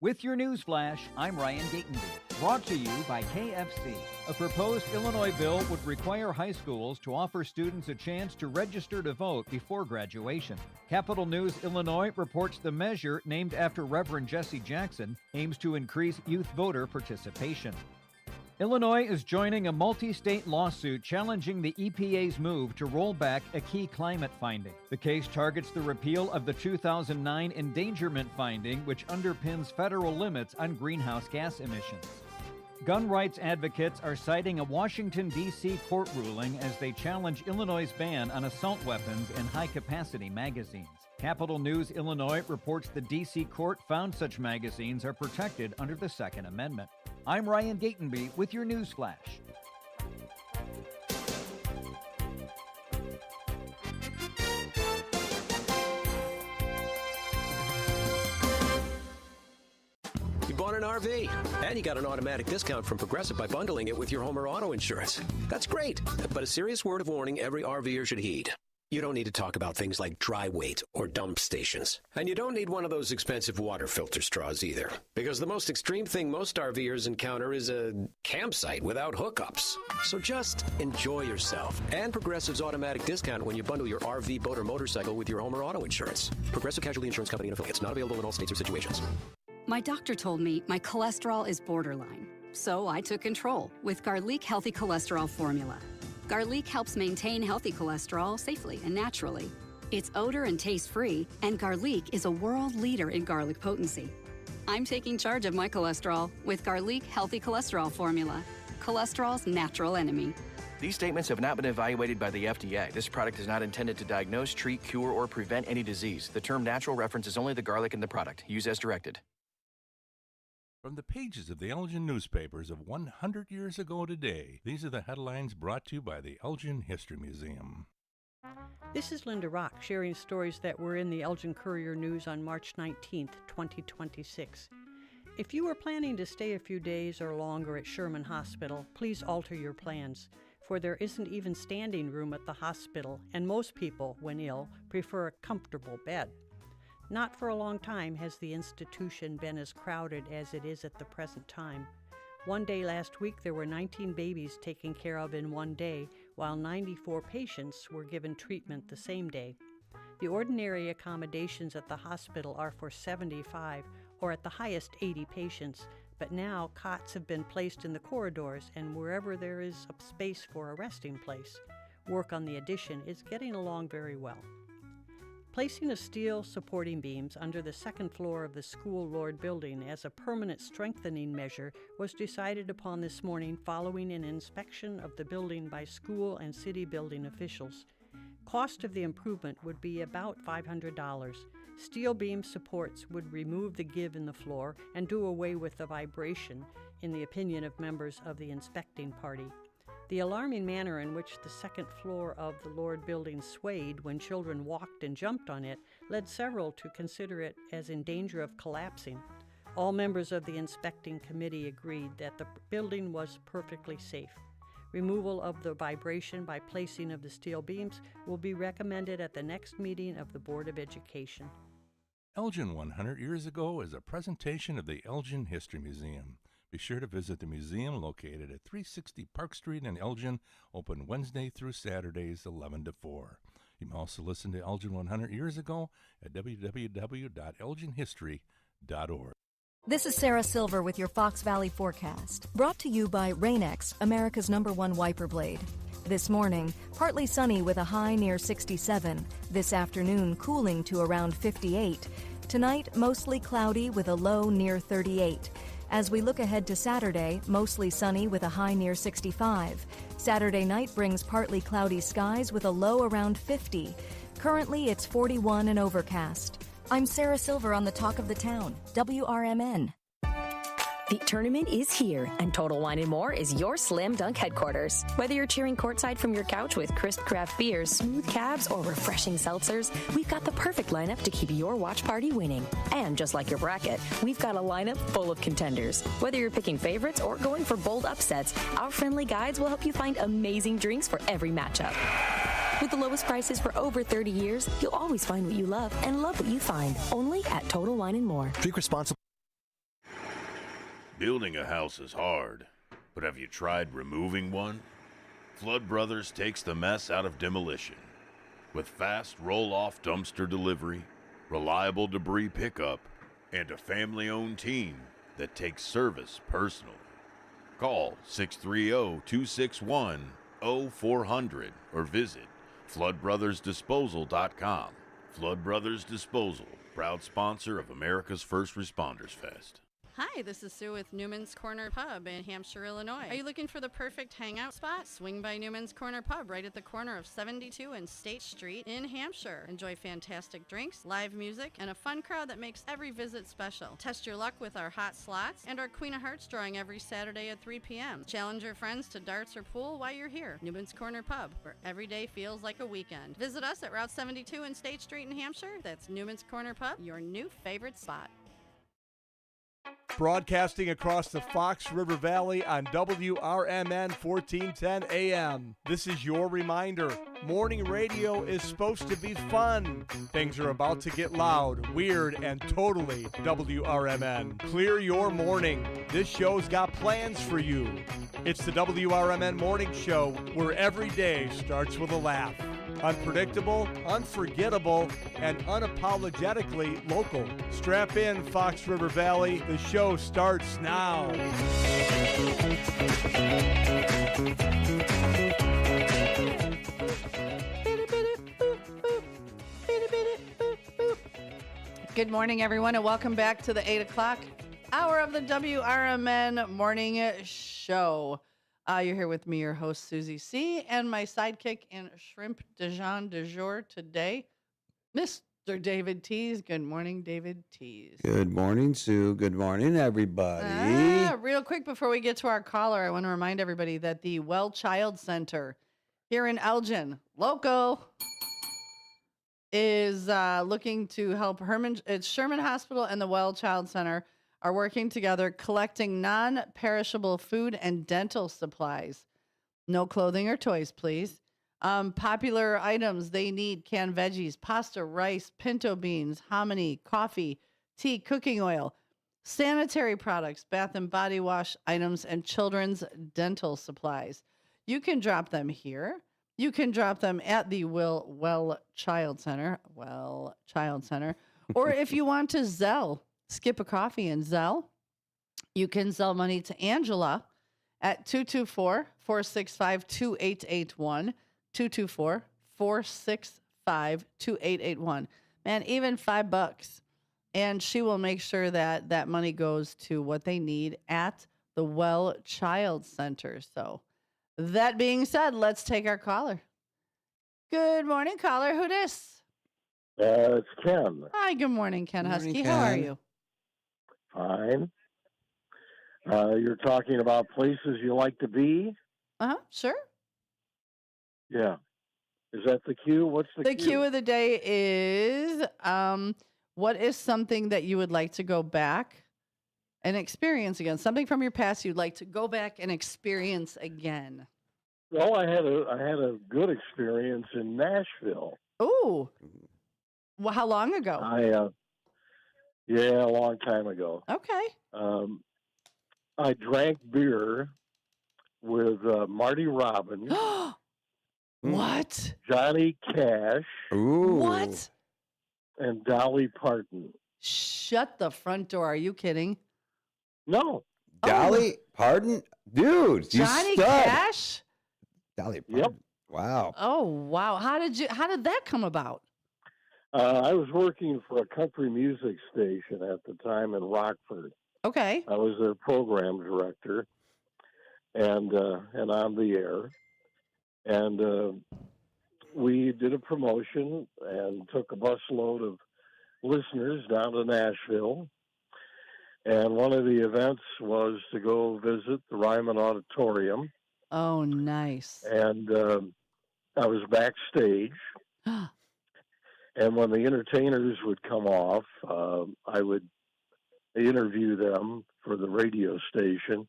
With your news flash, I'm Ryan Gatenby. Brought to you by KFC. A proposed Illinois bill would require high schools to offer students a chance to register to vote before graduation. Capital News Illinois reports the measure, named after Reverend Jesse Jackson, aims to increase youth voter participation. Illinois is joining a multi-state lawsuit challenging the EPA's move to roll back a key climate finding. The case targets the repeal of the 2009 endangerment finding, which underpins federal limits on greenhouse gas emissions. Gun rights advocates are citing a Washington, D.C. court ruling as they challenge Illinois' ban on assault weapons and high-capacity magazines. Capital News Illinois reports the D.C. court found such magazines are protected under the Second Amendment. I'm Ryan Gatenby with your news flash. You bought an RV, and you got an automatic discount from Progressive by bundling it with your home or auto insurance. That's great, but a serious word of warning every RVer should heed. You don't need to talk about things like dry weight or dump stations. And you don't need one of those expensive water filter straws either. Because the most extreme thing most RVers encounter is a campsite without hookups. So just enjoy yourself. And Progressive's automatic discount when you bundle your RV, boat, or motorcycle with your home or auto insurance. Progressive Casualty Insurance Company and affiliates. Not available in all states or situations. My doctor told me my cholesterol is borderline. So I took control with Garlic Healthy Cholesterol Formula. Garlic helps maintain healthy cholesterol safely and naturally. It's odor and taste-free, and Garlic is a world leader in garlic potency. I'm taking charge of my cholesterol with Garlic Healthy Cholesterol Formula, cholesterol's natural enemy. These statements have not been evaluated by the FDA. This product is not intended to diagnose, treat, cure, or prevent any disease. The term natural references only the garlic in the product. Use as directed. From the pages of the Elgin newspapers of 100 years ago today, these are the headlines brought to you by the Elgin History Museum. This is Linda Rock sharing stories that were in the Elgin Courier News on March 19th, 2026. If you are planning to stay a few days or longer at Sherman Hospital, please alter your plans, for there isn't even standing room at the hospital, and most people, when ill, prefer a comfortable bed. Not for a long time has the institution been as crowded as it is at the present time. One day last week, there were 19 babies taken care of in one day, while 94 patients were given treatment the same day. The ordinary accommodations at the hospital are for 75, or at the highest 80 patients, but now cots have been placed in the corridors and wherever there is a space for a resting place. Work on the addition is getting along very well. Placing of steel supporting beams under the second floor of the School Lord building as a permanent strengthening measure was decided upon this morning following an inspection of the building by school and city building officials. Cost of the improvement would be about $500. Steel beam supports would remove the give in the floor and do away with the vibration, in the opinion of members of the inspecting party. The alarming manner in which the second floor of the Lord building swayed when children walked and jumped on it led several to consider it as in danger of collapsing. All members of the inspecting committee agreed that the building was perfectly safe. Removal of the vibration by placing of the steel beams will be recommended at the next meeting of the Board of Education. Elgin 100 years ago is a presentation of the Elgin History Museum. Be sure to visit the museum located at 360 Park Street in Elgin, open Wednesday through Saturdays 11 to 4. You can also listen to Elgin 100 years ago at www.elginhistory.org. This is Sarah Silver with your Fox Valley forecast, brought to you by Rain-X, America's #1 wiper blade. This morning, partly sunny with a high near 67. This afternoon, cooling to around 58. Tonight, mostly cloudy with a low near 38. As we look ahead to Saturday, mostly sunny with a high near 65. Saturday night brings partly cloudy skies with a low around 50. Currently, it's 41 and overcast. I'm Sarah Silver on the Talk of the Town, WRMN. The tournament is here, and Total Wine & More is your slam dunk headquarters. Whether you're cheering courtside from your couch with crisp craft beers, smooth cabs, or refreshing seltzers, we've got the perfect lineup to keep your watch party winning. And just like your bracket, we've got a lineup full of contenders. Whether you're picking favorites or going for bold upsets, our friendly guides will help you find amazing drinks for every matchup. With the lowest prices for over 30 years, you'll always find what you love and love what you find. Only at Total Wine & More. Drink responsibly. Building a house is hard, but have you tried removing one? Flood Brothers takes the mess out of demolition. With fast roll-off dumpster delivery, reliable debris pickup, and a family-owned team that takes service personally. Call 630-261-0400 or visit floodbrothersdisposal.com. Flood Brothers Disposal, proud sponsor of America's First Responders Fest. Hi, this is Sue with Newman's Corner Pub in Hampshire, Illinois. Are you looking for the perfect hangout spot? Swing by Newman's Corner Pub right at the corner of 72 and State Street in Hampshire. Enjoy fantastic drinks, live music, and a fun crowd that makes every visit special. Test your luck with our hot slots and our Queen of Hearts drawing every Saturday at 3 p.m. Challenge your friends to darts or pool while you're here. Newman's Corner Pub, where every day feels like a weekend. Visit us at Route 72 and State Street in Hampshire. That's Newman's Corner Pub, your new favorite spot. broadcasting across the Fox River Valley on WRMN 1410 AM. This is your reminder. Morning radio is supposed to be fun. Things are about to get loud, weird, and totally WRMN. Clear your morning. This show's got plans for you. It's the WRMN Morning Show, where every day starts with a laugh. Unpredictable, unforgettable, and unapologetically local. Strap in, Fox River Valley. The show starts now. Good morning, everyone, and welcome back to the 8 o'clock hour of the WRMN Morning Show. You're here with me, your host, Susie C., and my sidekick and shrimp Dijon du jour today, Mr. David Tees. Good morning, David Tees. Good morning, Sue. Good morning, everybody. Real quick before we get to our caller, I want to remind everybody that the Well Child Center here in Elgin, local, is looking to help Sherman Hospital and the Well Child Center are working together collecting non-perishable food and dental supplies. No clothing or toys, please. Popular items they need: canned veggies, pasta, rice, pinto beans, hominy, coffee, tea, cooking oil, sanitary products, bath and body wash items, and children's dental supplies. You can drop them here. You can drop them at the Well Child Center. Or if you want to Zelle, skip a coffee and Zelle, you can Zelle money to Angela at 224-465-2881, 224-465-2881. Man, even $5. And she will make sure that that money goes to what they need at the Well Child Center. So that being said, let's take our caller. Good morning, caller. Who dis? It's Ken. Hi, good morning, Ken Husky. Morning, How are Ken. you? Fine. You're talking about places you like to be? Sure. Yeah. Is that the cue? What's the cue of the day is what is something that you would like to go back and experience again? Something from your past you'd like to go back and experience again. Well, I had a good experience in Nashville. Ooh. Well, how long ago? A long time ago. Okay. I drank beer with Marty Robbins. What? Johnny Cash. Ooh. What? And Dolly Parton. Shut the front door. Are you kidding? No. Dolly Parton? Dude, you Johnny stud. Cash? Dolly Parton. Yep. Wow. Oh, wow. How did that come about? I was working for a country music station at the time in Rockford. Okay. I was their program director and on the air. And we did a promotion and took a busload of listeners down to Nashville. And one of the events was to go visit the Ryman Auditorium. Oh, nice. And I was backstage. And when the entertainers would come off, I would interview them for the radio station.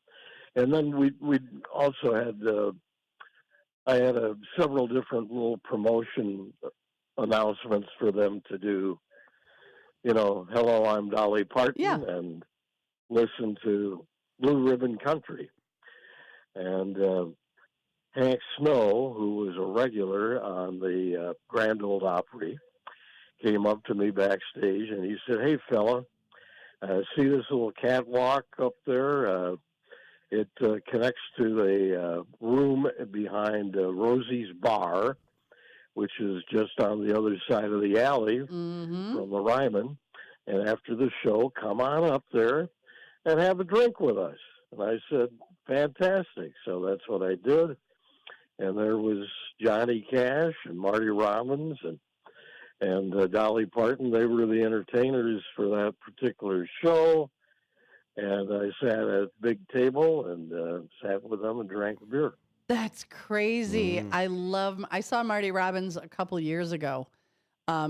And then we also had, I had several different little promotion announcements for them to do. You know, hello, I'm Dolly Parton, and listen to Blue Ribbon Country. And Hank Snow, who was a regular on the Grand Ole Opry, came up to me backstage and he said, "Hey, fella, see this little catwalk up there? It connects to a room behind Rosie's Bar, which is just on the other side of the alley from the Ryman. And after the show, come on up there and have a drink with us." And I said, "Fantastic." So that's what I did. And there was Johnny Cash and Marty Robbins and Dolly Parton. They were the entertainers for that particular show. And I sat at a big table and sat with them and drank a beer. That's crazy. I saw Marty Robbins a couple years ago.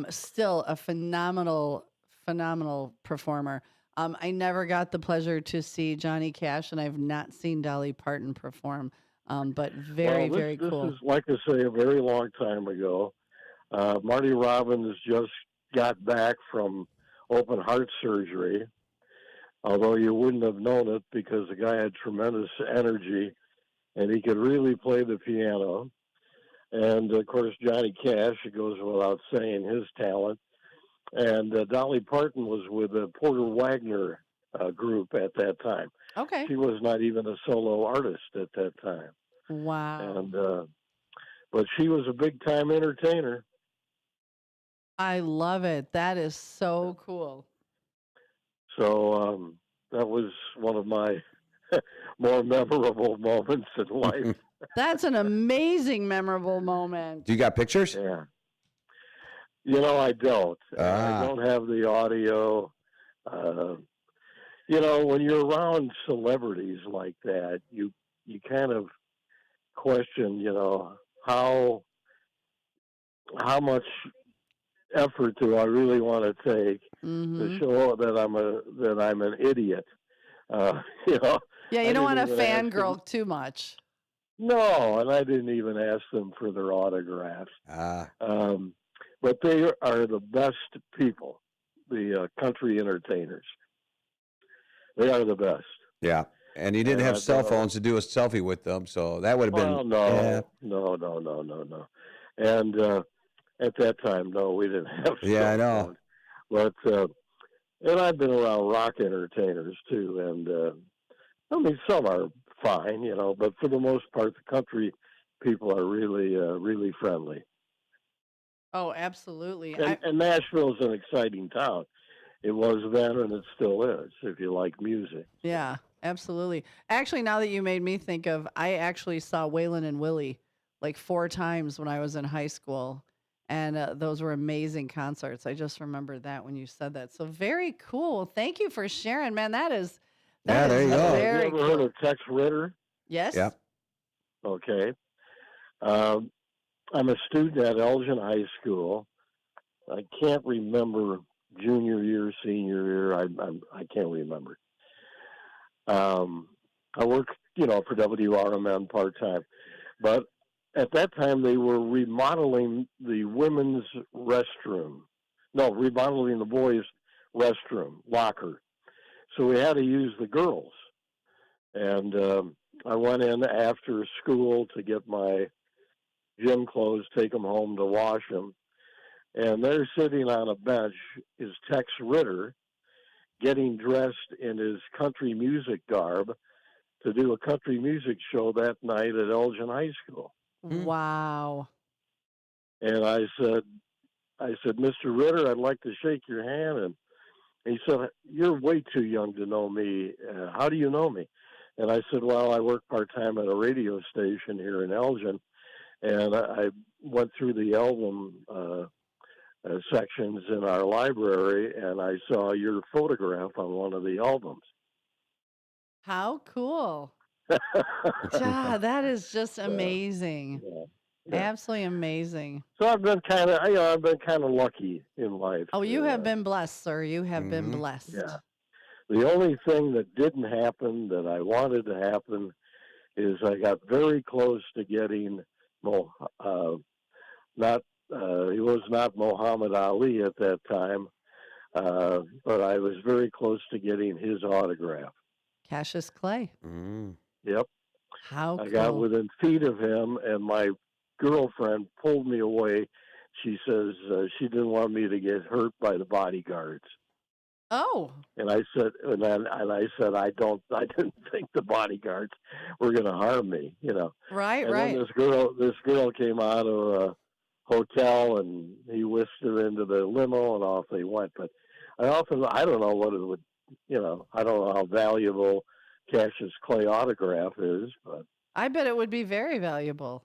Still a phenomenal performer. I never got the pleasure to see Johnny Cash, and I've not seen Dolly Parton perform. But very, very cool. This is, like I say, a very long time ago. Marty Robbins just got back from open heart surgery, although you wouldn't have known it because the guy had tremendous energy and he could really play the piano. And, of course, Johnny Cash, it goes without saying, his talent. And Dolly Parton was with the Porter Wagner group at that time. Okay. She was not even a solo artist at that time. Wow. And but she was a big-time entertainer. I love it. That is so cool. So that was one of my more memorable moments in life. That's an amazing, memorable moment. Do you got pictures? Yeah. I don't. I don't have the audio. When you're around celebrities like that, you kind of question, how much effort do I really want to take to show that I'm an idiot? Yeah, you don't want to fangirl too much. No, and I didn't even ask them for their autographs. But they are the best people, the country entertainers. They are the best. Yeah. And you didn't have cell phones to do a selfie with them, so that would have been... No. And at that time, no, we didn't have Yeah, I know. Phones. But, and I've been around rock entertainers, too. And, some are fine, but for the most part, the country people are really, really friendly. Oh, absolutely. And Nashville is an exciting town. It was then, and it still is, if you like music. Yeah, absolutely. Actually, now that you made me think of, I actually saw Waylon and Willie like 4 times when I was in high school. And those were amazing concerts. I just remembered that when you said that. So very cool. Thank you for sharing, man. That is there you go. Have you ever heard of Tex Ritter? Yes. Yeah. Okay. I'm a student at Elgin High School. I can't remember junior year, senior year. I can't remember. I work, for WRMN part-time. But at that time, they were remodeling the women's restroom. No, remodeling the boys' restroom, locker. So we had to use the girls. And I went in after school to get my gym clothes, take them home to wash them. And there sitting on a bench is Tex Ritter getting dressed in his country music garb to do a country music show that night at Elgin High School. Wow. And I said, Mr. Ritter, I'd like to shake your hand. And he said, you're way too young to know me. How do you know me? And I said, well, I work part-time at a radio station here in Elgin. And I went through the album sections in our library, and I saw your photograph on one of the albums. How cool. Yeah, that is just amazing. Yeah. Absolutely amazing. So I've been kind of lucky in life. Oh, you have been blessed, sir. You have been blessed. Yeah. The only thing that didn't happen that I wanted to happen is I got very close to getting he was not Muhammad Ali at that time, but I was very close to getting his autograph. Cassius Clay. Yep. How cool. I got within feet of him, and my girlfriend pulled me away. She says she didn't want me to get hurt by the bodyguards. Oh. And I said, I didn't think the bodyguards were going to harm me, Right, and right. then this girl came out of a hotel, and he whisked her into the limo, and off they went. But I don't know what it would, I don't know how valuable Cassius Clay autograph is, but I bet it would be very valuable.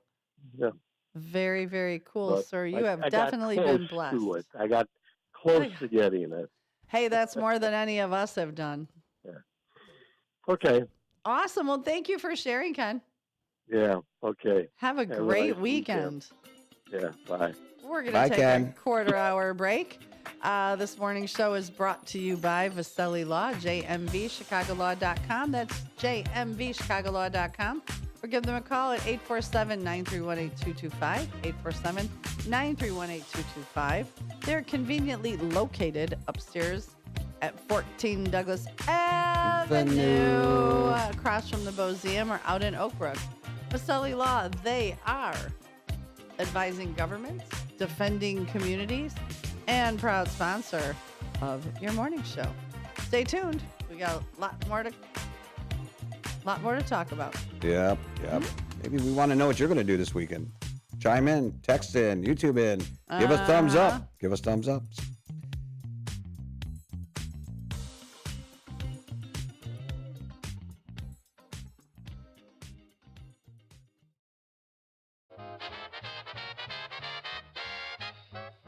yeah. Very, very cool, But sir. You have I got definitely close been blessed. to it. I got close to getting it. Hey, that's more than any of us have done. Yeah. Okay. Awesome. Well, thank you for sharing, Ken. Yeah. Okay. Have a great weekend. Yeah. Bye. We're going to take Ken. a quarter-hour break. This morning's show is brought to you by Vaselli Law, jmvchicagolaw.com. That's jmvchicagolaw.com. Or give them a call at 847-931-8225, 847-931-8225. They're conveniently located upstairs at 14 Douglas Avenue, across from the Museum, or out in Oak Brook. Vaselli Law, they are advising governments, defending communities, and proud sponsor of your morning show. Stay tuned. We got a lot more to talk about. Yep. Maybe we want to know what you're going to do this weekend. Chime in, text in, YouTube in. Give us thumbs up. Give us thumbs up.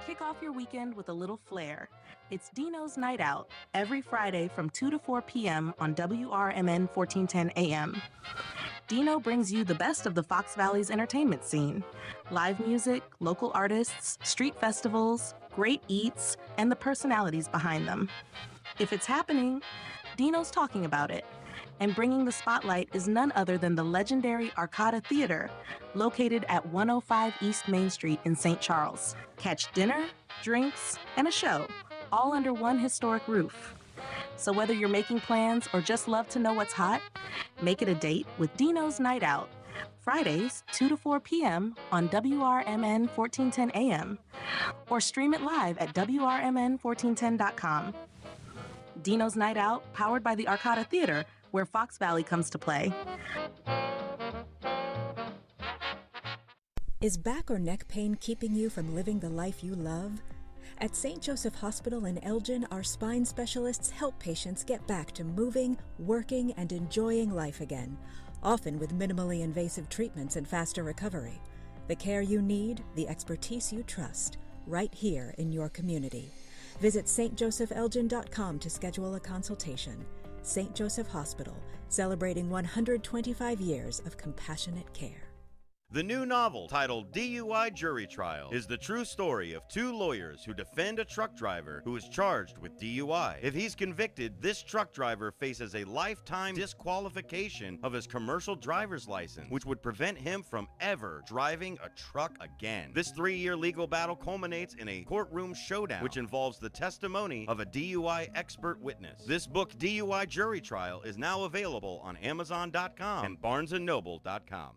Kick off your weekend with a little flair. It's Dino's Night Out, every Friday from 2 to 4 p.m. on WRMN 1410 AM. Dino brings you the best of the Fox Valley's entertainment scene. Live music, local artists, street festivals, great eats, and the personalities behind them. If it's happening, Dino's talking about it. And bringing the spotlight is none other than the legendary Arcada Theater, located at 105 East Main Street in St. Charles. Catch dinner, drinks, and a show, all under one historic roof. So whether you're making plans or just love to know what's hot, make it a date with Dino's Night Out, Fridays, 2 to 4 p.m. on WRMN 1410 AM, or stream it live at WRMN1410.com. Dino's Night Out, powered by the Arcada Theater, where Fox Valley comes to play. Is back or neck pain keeping you from living the life you love? At St. Joseph Hospital in Elgin, our spine specialists help patients get back to moving, working, and enjoying life again, often with minimally invasive treatments and faster recovery. The care you need, the expertise you trust, right here in your community. Visit stjosephelgin.com to schedule a consultation. St. Joseph Hospital, celebrating 125 years of compassionate care. The new novel, titled DUI Jury Trial, is the true story of two lawyers who defend a truck driver who is charged with DUI. If he's convicted, this truck driver faces a lifetime disqualification of his commercial driver's license, which would prevent him from ever driving a truck again. This 3-year legal battle culminates in a courtroom showdown, which involves the testimony of a DUI expert witness. This book, DUI Jury Trial, is now available on Amazon.com and BarnesandNoble.com.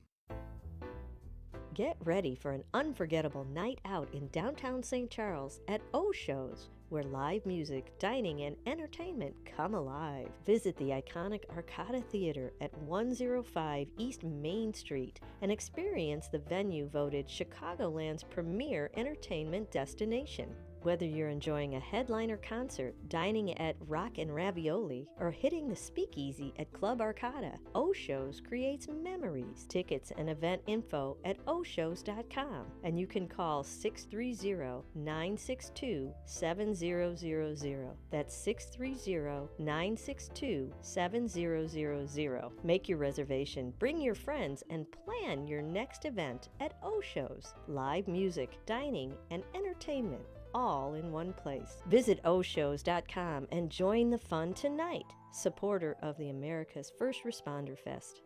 Get ready for an unforgettable night out in downtown St. Charles at O-Shows, where live music, dining, and entertainment come alive. Visit the iconic Arcada Theater at 105 East Main Street and experience the venue voted Chicagoland's premier entertainment destination. Whether you're enjoying a headliner concert, dining at Rock and Ravioli, or hitting the speakeasy at Club Arcada, O-Shows creates memories. Tickets and event info at oshows.com, and you can call 630-962-7000. That's 630-962-7000. Make your reservation, bring your friends, and plan your next event at O-Shows. Live music, dining, and entertainment, all in one place. Visit oshows.com and join the fun tonight. Supporter of the America's First Responder Fest.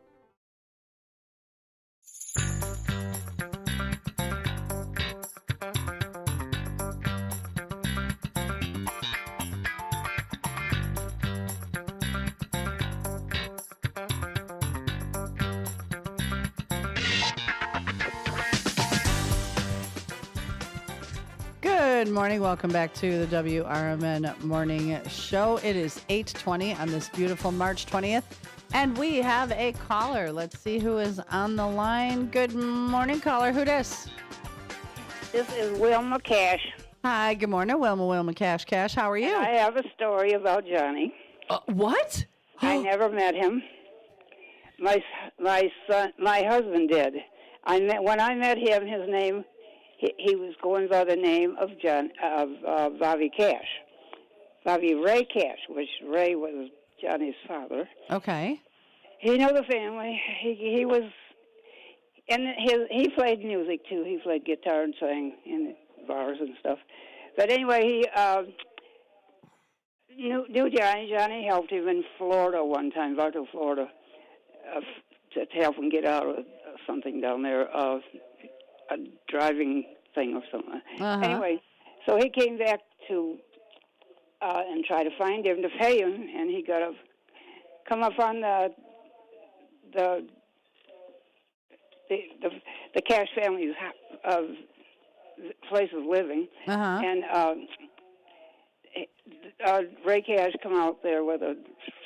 Good morning. Welcome back to the WRMN Morning Show. It is 8:20 on this beautiful March 20th, and we have a caller. Let's see who is on the line. Good morning, caller. Who this? This is Wilma Cash. Hi, good morning, Wilma Cash. How are you? And I have a story about Johnny. What? I never met him. My husband did. When I met him, his name, he was going by the name of Bobby Cash, Bobby Ray Cash, which Ray was Johnny's father. Okay. He knew the family. He was, and he played music too. He played guitar and sang in bars and stuff. But anyway, he knew Johnny. Johnny helped him in Florida one time, Bartow, Florida, to help him get out of something down there, a driving thing or something. Uh-huh. Anyway, so he came back to and tried to find him to pay him, and he got to come up on the Cash family's place of living, and Ray Cash come out there with a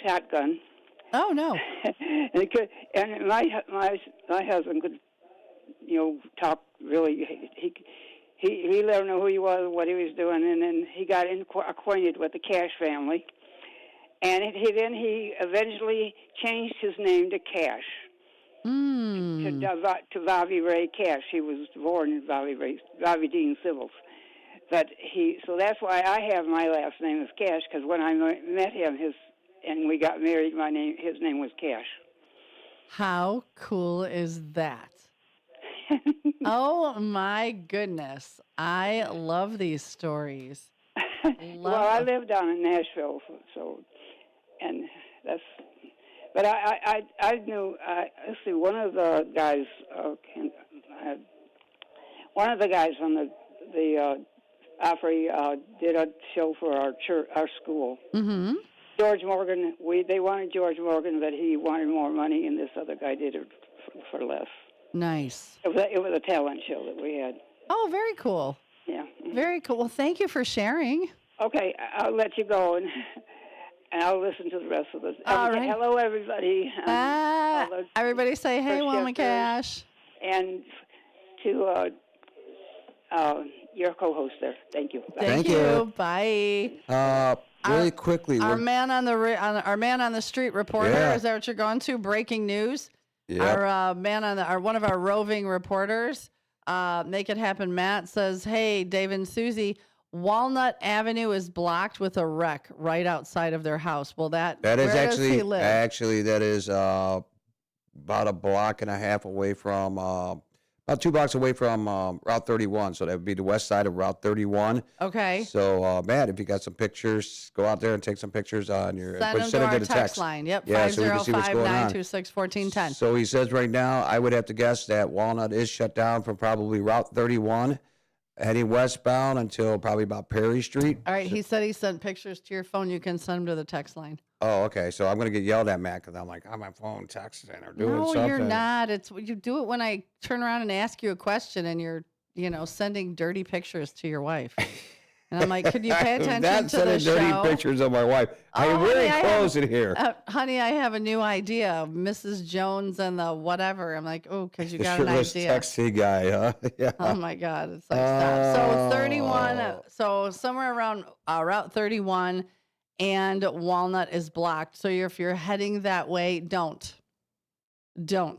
shotgun. Oh no! and my husband could, talk really. He let him know who he was, what he was doing, and then he got acquainted with the Cash family, and he eventually changed his name to Cash. To Bobby Ray Cash. He was born in Bobby Dean Civils. But so that's why I have my last name as Cash, because when I met him, and we got married, his name was Cash. How cool is that? Oh my goodness. I love these stories. Well, I live down in Nashville, and that's. But I knew. Let's see. One of the guys from the Opry did a show for our church, our school. Mm-hmm. George Morgan. They wanted George Morgan, but he wanted more money, and this other guy did it for less. Nice. It was a talent show that we had. Oh, very cool. Yeah. Very cool. Well, thank you for sharing. Okay, I'll let you go and I'll listen to the rest of this. All right. Hello, everybody. Everybody say, hey, Wilma Cash. And to your co-host there. Thank you. Bye. Thank you. Bye. Really quickly. Our man on the street reporter. Yeah. Is that what you're going to? Breaking news. Yep. Our one of our roving reporters, Make It Happen Matt, says, hey, Dave and Susie, Walnut Avenue is blocked with a wreck right outside of their house. Well, that is where does he live? That is about a block and a half away from, about 2 blocks away from Route 31. So that would be the west side of Route 31. Okay. So, Matt, if you got some pictures, go out there and take some pictures on your. Send them to our text line. Yep, yeah, 505-926-1410. So he says right now, I would have to guess that Walnut is shut down from probably Route 31, heading westbound until probably about Perry Street. All right, he said he sent pictures to your phone. You can send them to the text line. Oh, okay. So I'm going to get yelled at, Matt, because I'm like, on my phone texting or doing something. No, you're not. You do it when I turn around and ask you a question and you're, sending dirty pictures to your wife. And I'm like, could you pay attention Not to the show? sending dirty pictures of my wife. I'm really close in here. Honey, I have a new idea. Mrs. Jones and the whatever. I'm like, oh, because you got an shirtless idea. Sexy guy, huh? Yeah. Oh, my God. It's like, stop. So 31, so somewhere around Route 31 and Walnut is blocked. So if you're heading that way, don't.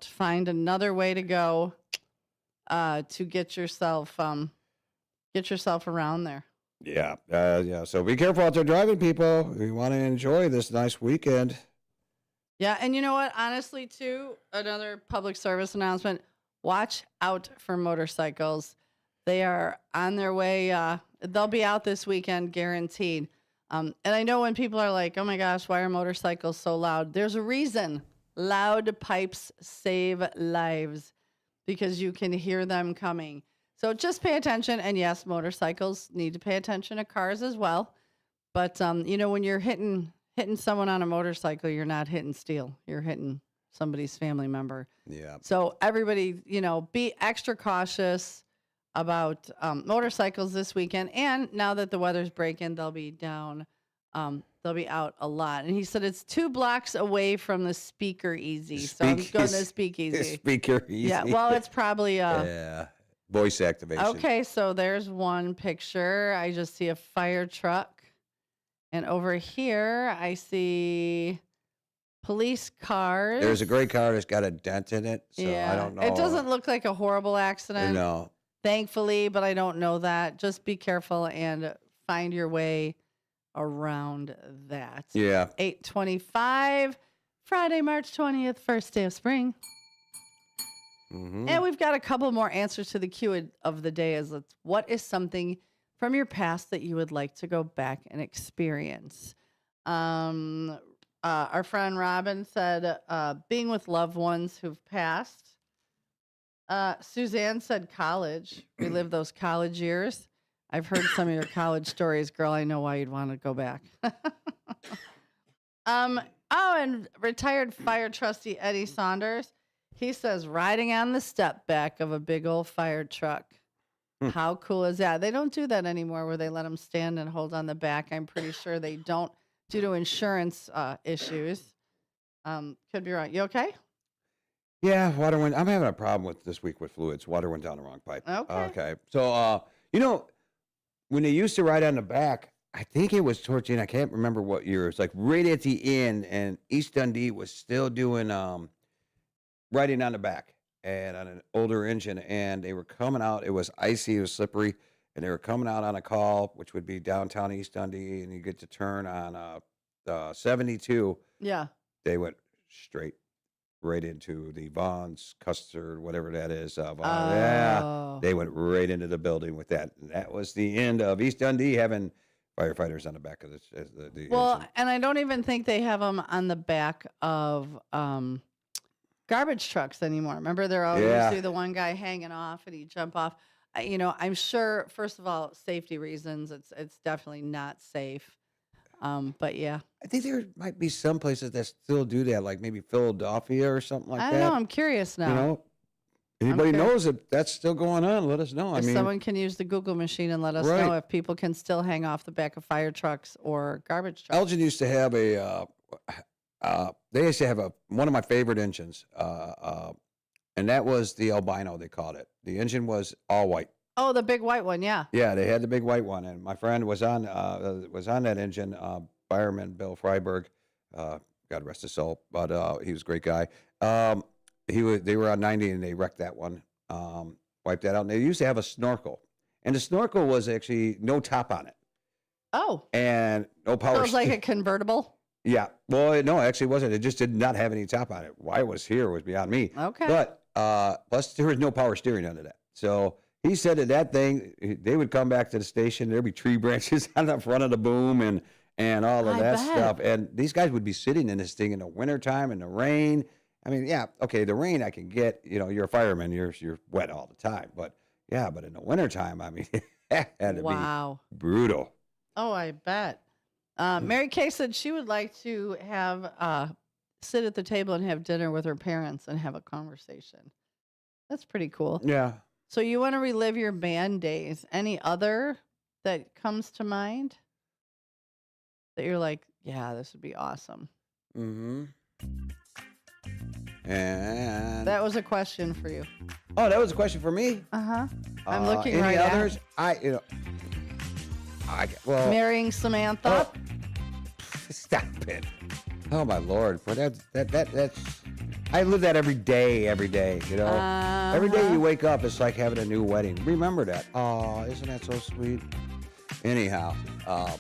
Find another way to go to get yourself around there. Yeah. So be careful out there driving, people. We want to enjoy this nice weekend. Yeah. And you know what? Honestly, too, another public service announcement. Watch out for motorcycles. They are on their way. They'll be out this weekend, guaranteed. And I know when people are like, oh my gosh, why are motorcycles so loud? There's a reason. Loud pipes save lives because you can hear them coming. So just pay attention. And yes, motorcycles need to pay attention to cars as well. But, when you're hitting someone on a motorcycle, you're not hitting steel. You're hitting somebody's family member. Yeah. So everybody, be extra cautious about motorcycles this weekend. And now that the weather's breaking, they'll be down. They'll be out a lot. And he said it's 2 blocks away from the Speaker Easy. So I'm going to Speakeasy. Speaker Easy. Yeah, well, it's probably... voice activation. Okay, so there's one picture. I just see a fire truck. And over here, I see police cars. There's a gray car that's got a dent in it. So I don't know. It doesn't look like a horrible accident. No. Thankfully, but I don't know that. Just be careful and find your way around that. Yeah. 8:25, Friday, March 20th, first day of spring. Mm-hmm. And we've got a couple more answers to the Q of the day. What is something from your past that you would like to go back and experience. Our friend Robin said, being with loved ones who've passed. Suzanne said college. Relive those college years. I've heard some of your college stories, girl. I know why you'd want to go back. And retired fire trustee Eddie Saunders, he says riding on the step back of a big old fire truck. How cool is that? They don't do that anymore where they let them stand and hold on the back. I'm pretty sure they don't due to insurance issues. Could be wrong. You okay? Yeah, water went. I'm having a problem with this week with fluids. Water went down the wrong pipe. Okay. So, when they used to ride on the back, I think it was towards the end. I can't remember what year. It's like right at the end, and East Dundee was still doing riding on the back and on an older engine, and they were coming out. It was icy, it was slippery, and they were coming out on a call, which would be downtown East Dundee, and you get to turn on 72. Yeah. They went straight right into the Vaughn's, Custard, whatever that is. Oh. Yeah, they went right into the building with that. And that was the end of East Dundee having firefighters on the back of the engine. And I don't even think they have them on the back of garbage trucks anymore. Remember, there always used to be the one guy hanging off and he'd jump off. I'm sure, first of all, safety reasons, it's definitely not safe. But yeah. I think there might be some places that still do that, like maybe Philadelphia or something like that. I don't know. I'm curious now. Anybody knows if that's still going on, let us know. If someone can use the Google machine and let us know if people can still hang off the back of fire trucks or garbage trucks. Elgin used to have one of my favorite engines, and that was the Albino, they called it. The engine was all white. Oh, the big white one, yeah. Yeah, they had the big white one, and my friend was on that engine. Fireman Bill Freiberg, God rest his soul, but he was a great guy. They were on 90 and they wrecked that one, wiped that out. And they used to have a snorkel, and the snorkel was actually no top on it. Oh, and no power. So it was like a convertible. Yeah, well, no, actually it wasn't. It just did not have any top on it. Why it was here was beyond me. Okay, but plus there was no power steering under that, so. He said that thing, they would come back to the station, there'd be tree branches on the front of the boom and all of that stuff. And these guys would be sitting in this thing in the wintertime, in the rain. I mean, yeah, okay, the rain I can get, you're a fireman, you're wet all the time. But in the wintertime, I mean, that had to be brutal. Oh, I bet. Mary Kay said she would like to have sit at the table and have dinner with her parents and have a conversation. That's pretty cool. Yeah. So you want to relive your band days. Any other that comes to mind that you're like, yeah, this would be awesome? Mm-hmm. And that was a question for you. Oh, that was a question for me? Uh-huh. I'm looking right at others? Marrying Samantha? Stop it. Oh, my Lord. But that's... I live that every day, Every day you wake up, it's like having a new wedding. Remember that. Oh, isn't that so sweet? Anyhow. Oh,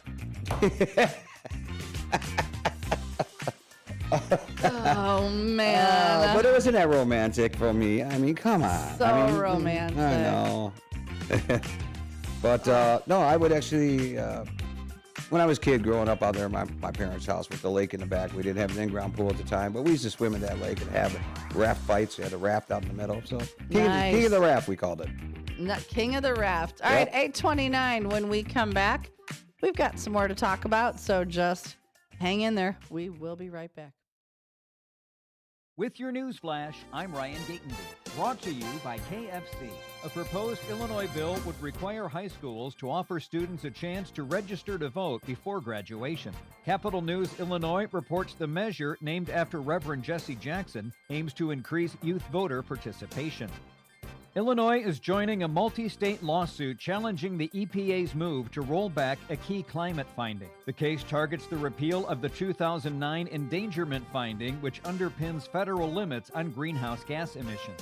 man. But it wasn't that romantic for me. I mean, come on. So romantic. I know. But, no, I would actually... when I was a kid growing up out there at my parents' house with the lake in the back, we didn't have an in-ground pool at the time, but we used to swim in that lake and have raft fights. We had a raft out in the middle. So King of the Raft, we called it. King of the Raft. All right, 8:29. When we come back, we've got some more to talk about, so just hang in there. We will be right back. With your news flash, I'm Ryan Gatenby. Brought to you by KFC. A proposed Illinois bill would require high schools to offer students a chance to register to vote before graduation. Capital News Illinois reports the measure, named after Reverend Jesse Jackson, aims to increase youth voter participation. Illinois is joining a multi-state lawsuit challenging the EPA's move to roll back a key climate finding. The case targets the repeal of the 2009 endangerment finding, which underpins federal limits on greenhouse gas emissions.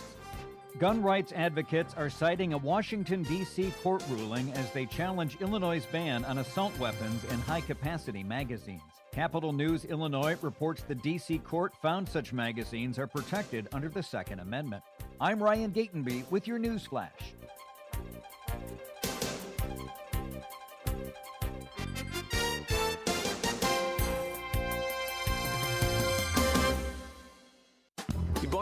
Gun rights advocates are citing a Washington, D.C. court ruling as they challenge Illinois' ban on assault weapons and high-capacity magazines. Capital News Illinois reports the D.C. court found such magazines are protected under the Second Amendment. I'm Ryan Gatenby with your news flash.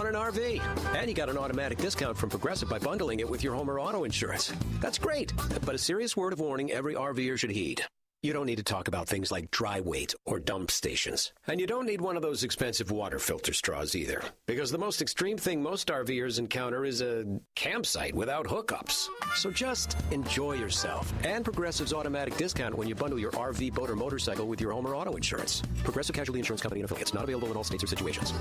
on an RV. And you got an automatic discount from Progressive by bundling it with your home or auto insurance. That's great, but a serious word of warning every RVer should heed. You don't need to talk about things like dry weight or dump stations. And you don't need one of those expensive water filter straws either. Because the most extreme thing most RVers encounter is a campsite without hookups. So just enjoy yourself. And Progressive's automatic discount when you bundle your RV, boat, or motorcycle with your home or auto insurance. Progressive Casualty Insurance Company and affiliates. Not available in all states or situations.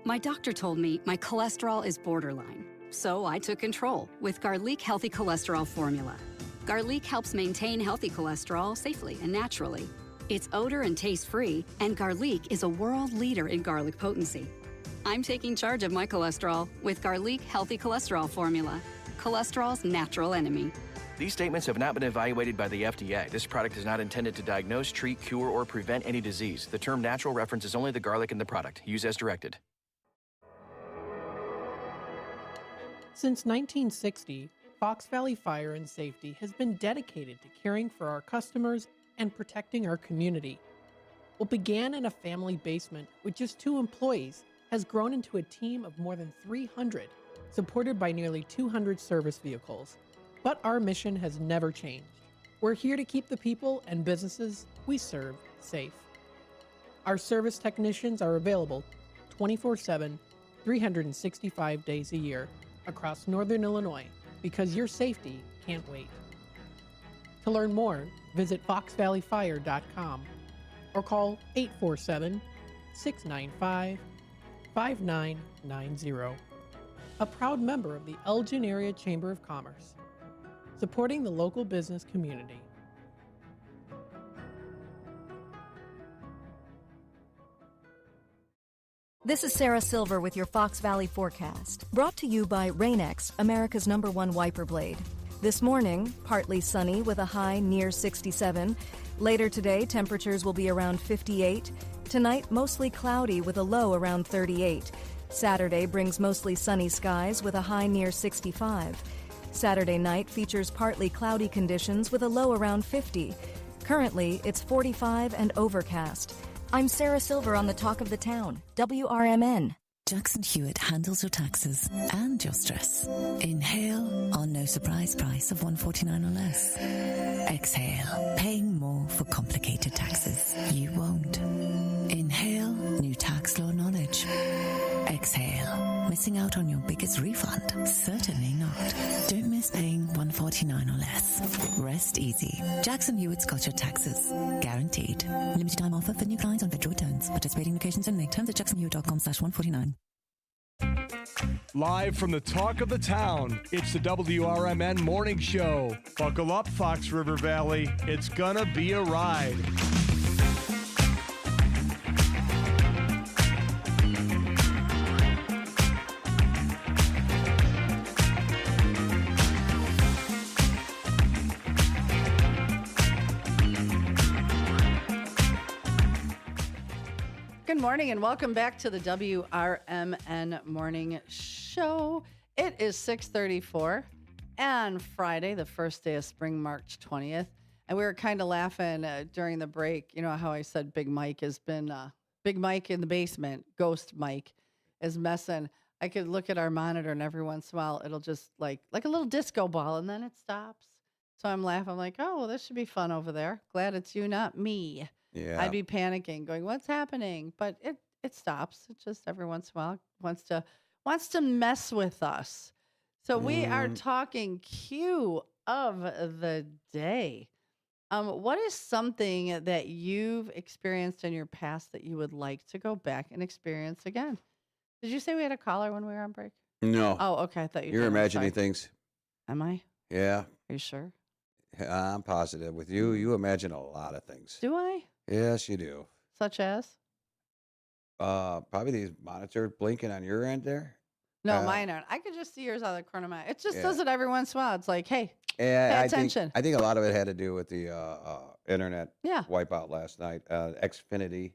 My doctor told me my cholesterol is borderline. So I took control with Garlic Healthy Cholesterol Formula. Garlic helps maintain healthy cholesterol safely and naturally. It's odor and taste-free, and Garlic is a world leader in garlic potency. I'm taking charge of my cholesterol with Garlic Healthy Cholesterol Formula, cholesterol's natural enemy. These statements have not been evaluated by the FDA. This product is not intended to diagnose, treat, cure, or prevent any disease. The term natural references only the garlic in the product. Use as directed. Since 1960, Fox Valley Fire and Safety has been dedicated to caring for our customers and protecting our community. What began in a family basement with just 2 employees has grown into a team of more than 300, supported by nearly 200 service vehicles. But our mission has never changed. We're here to keep the people and businesses we serve safe. Our service technicians are available 24/7, 365 days a year across Northern Illinois, because your safety can't wait. To learn more, visit foxvalleyfire.com or call 847-695-5990. A proud member of the Elgin Area Chamber of Commerce, supporting the local business community. This is Sarah Silver with your Fox Valley forecast, brought to you by Rain-X, America's #1 wiper blade. This morning, partly sunny with a high near 67. Later today, temperatures will be around 58. Tonight, mostly cloudy with a low around 38. Saturday brings mostly sunny skies with a high near 65. Saturday night features partly cloudy conditions with a low around 50. Currently, it's 45 and overcast. I'm Sarah Silver on the Talk of the Town, WRMN. Jackson Hewitt handles your taxes and your stress. Inhale on no surprise price of $149 or less. Exhale, paying more for complicated taxes. You won't. Inhale, new tax law knowledge. Exhale, missing out on your biggest refund? Certainly not. Don't miss paying $149 or less. Rest easy. Jackson Hewitt's got your taxes. Guaranteed. Limited time offer for new clients on federal returns. Participating locations only. Terms at jacksonhewitt.com/149. Live from the Talk of the Town, it's the WRMN Morning Show. Buckle up, Fox River Valley. It's gonna be a ride. Good morning and welcome back to the WRMN Morning Show. It is 6:34 and Friday, the first day of spring, March 20th. And we were kind of laughing during the break. You know how I said Big Mike has been, Big Mike in the basement, Ghost Mike is messing. I could look at our monitor and every once in a while it'll just like a little disco ball and then it stops. So I'm laughing. I'm like, oh, well, this should be fun over there. Glad it's you, not me. Yeah. I'd be panicking, going, "What's happening?" But it stops. It just every once in a while wants to mess with us. So we are talking Q of the day. What is something that you've experienced in your past that you would like to go back and experience again? Did you say we had a caller when we were on break? No. Oh, okay. I thought you. You're did. I'm imagining sorry. things. Am I? Yeah. Are you sure? I'm positive. With you, you imagine a lot of things. Do I? Yes, you do. Such as? Probably these monitors blinking on your end there. No, mine aren't. I could just see yours out of the corner of my eye. It just Yeah. does it every once in a while. It's like, hey, Yeah, pay attention. I think a lot of it had to do with the internet Yeah. wipeout last night. Xfinity.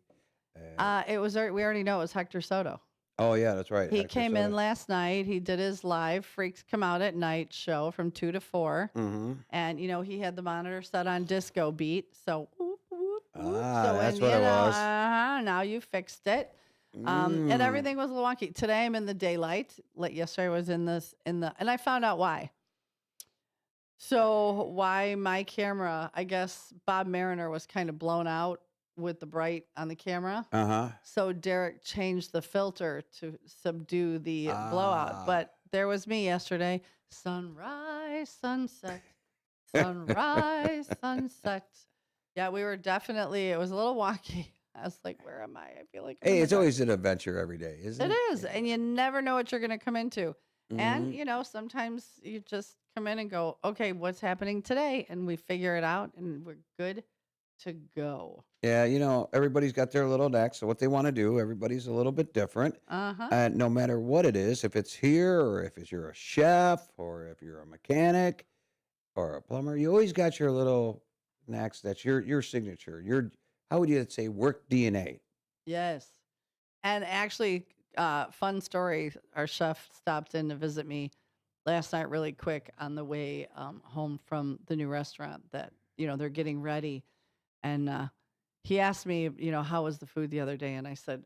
It was. We already know it was Hector Soto. Oh yeah, that's right. He Hector came in Soto. last night. He did his live Freaks Come Out at Night show from 2 to 4. Mm-hmm. And, he had the monitor set on disco beat. So, whoop, whoop, whoop. Ah, So that's when, what it was. now you fixed it. And everything was a little wonky. Today I'm in the daylight. Like yesterday I was in and I found out why. So why my camera, I guess Bob Mariner was kind of blown out with the bright on the camera. So Derek changed the filter to subdue the blowout. But there was me yesterday. Sunrise, sunset, sunrise, sunset. Yeah, we were definitely, it was a little wonky. I was like, where am I? I feel like Hey, it's always an adventure every day, isn't it? It is. And you never know what you're going to come into. And, sometimes you just come in and go, okay, what's happening today? And we figure it out and we're good to go. Yeah, everybody's got their little knack. So what they want to do, everybody's a little bit different. And no matter what it is, if it's here or if you're a chef or if you're a mechanic or a plumber, you always got your little knacks. That's your signature. How would you say, work DNA? Yes. And actually, fun story, our chef stopped in to visit me last night really quick on the way home from the new restaurant that, they're getting ready. And he asked me, how was the food the other day? And I said,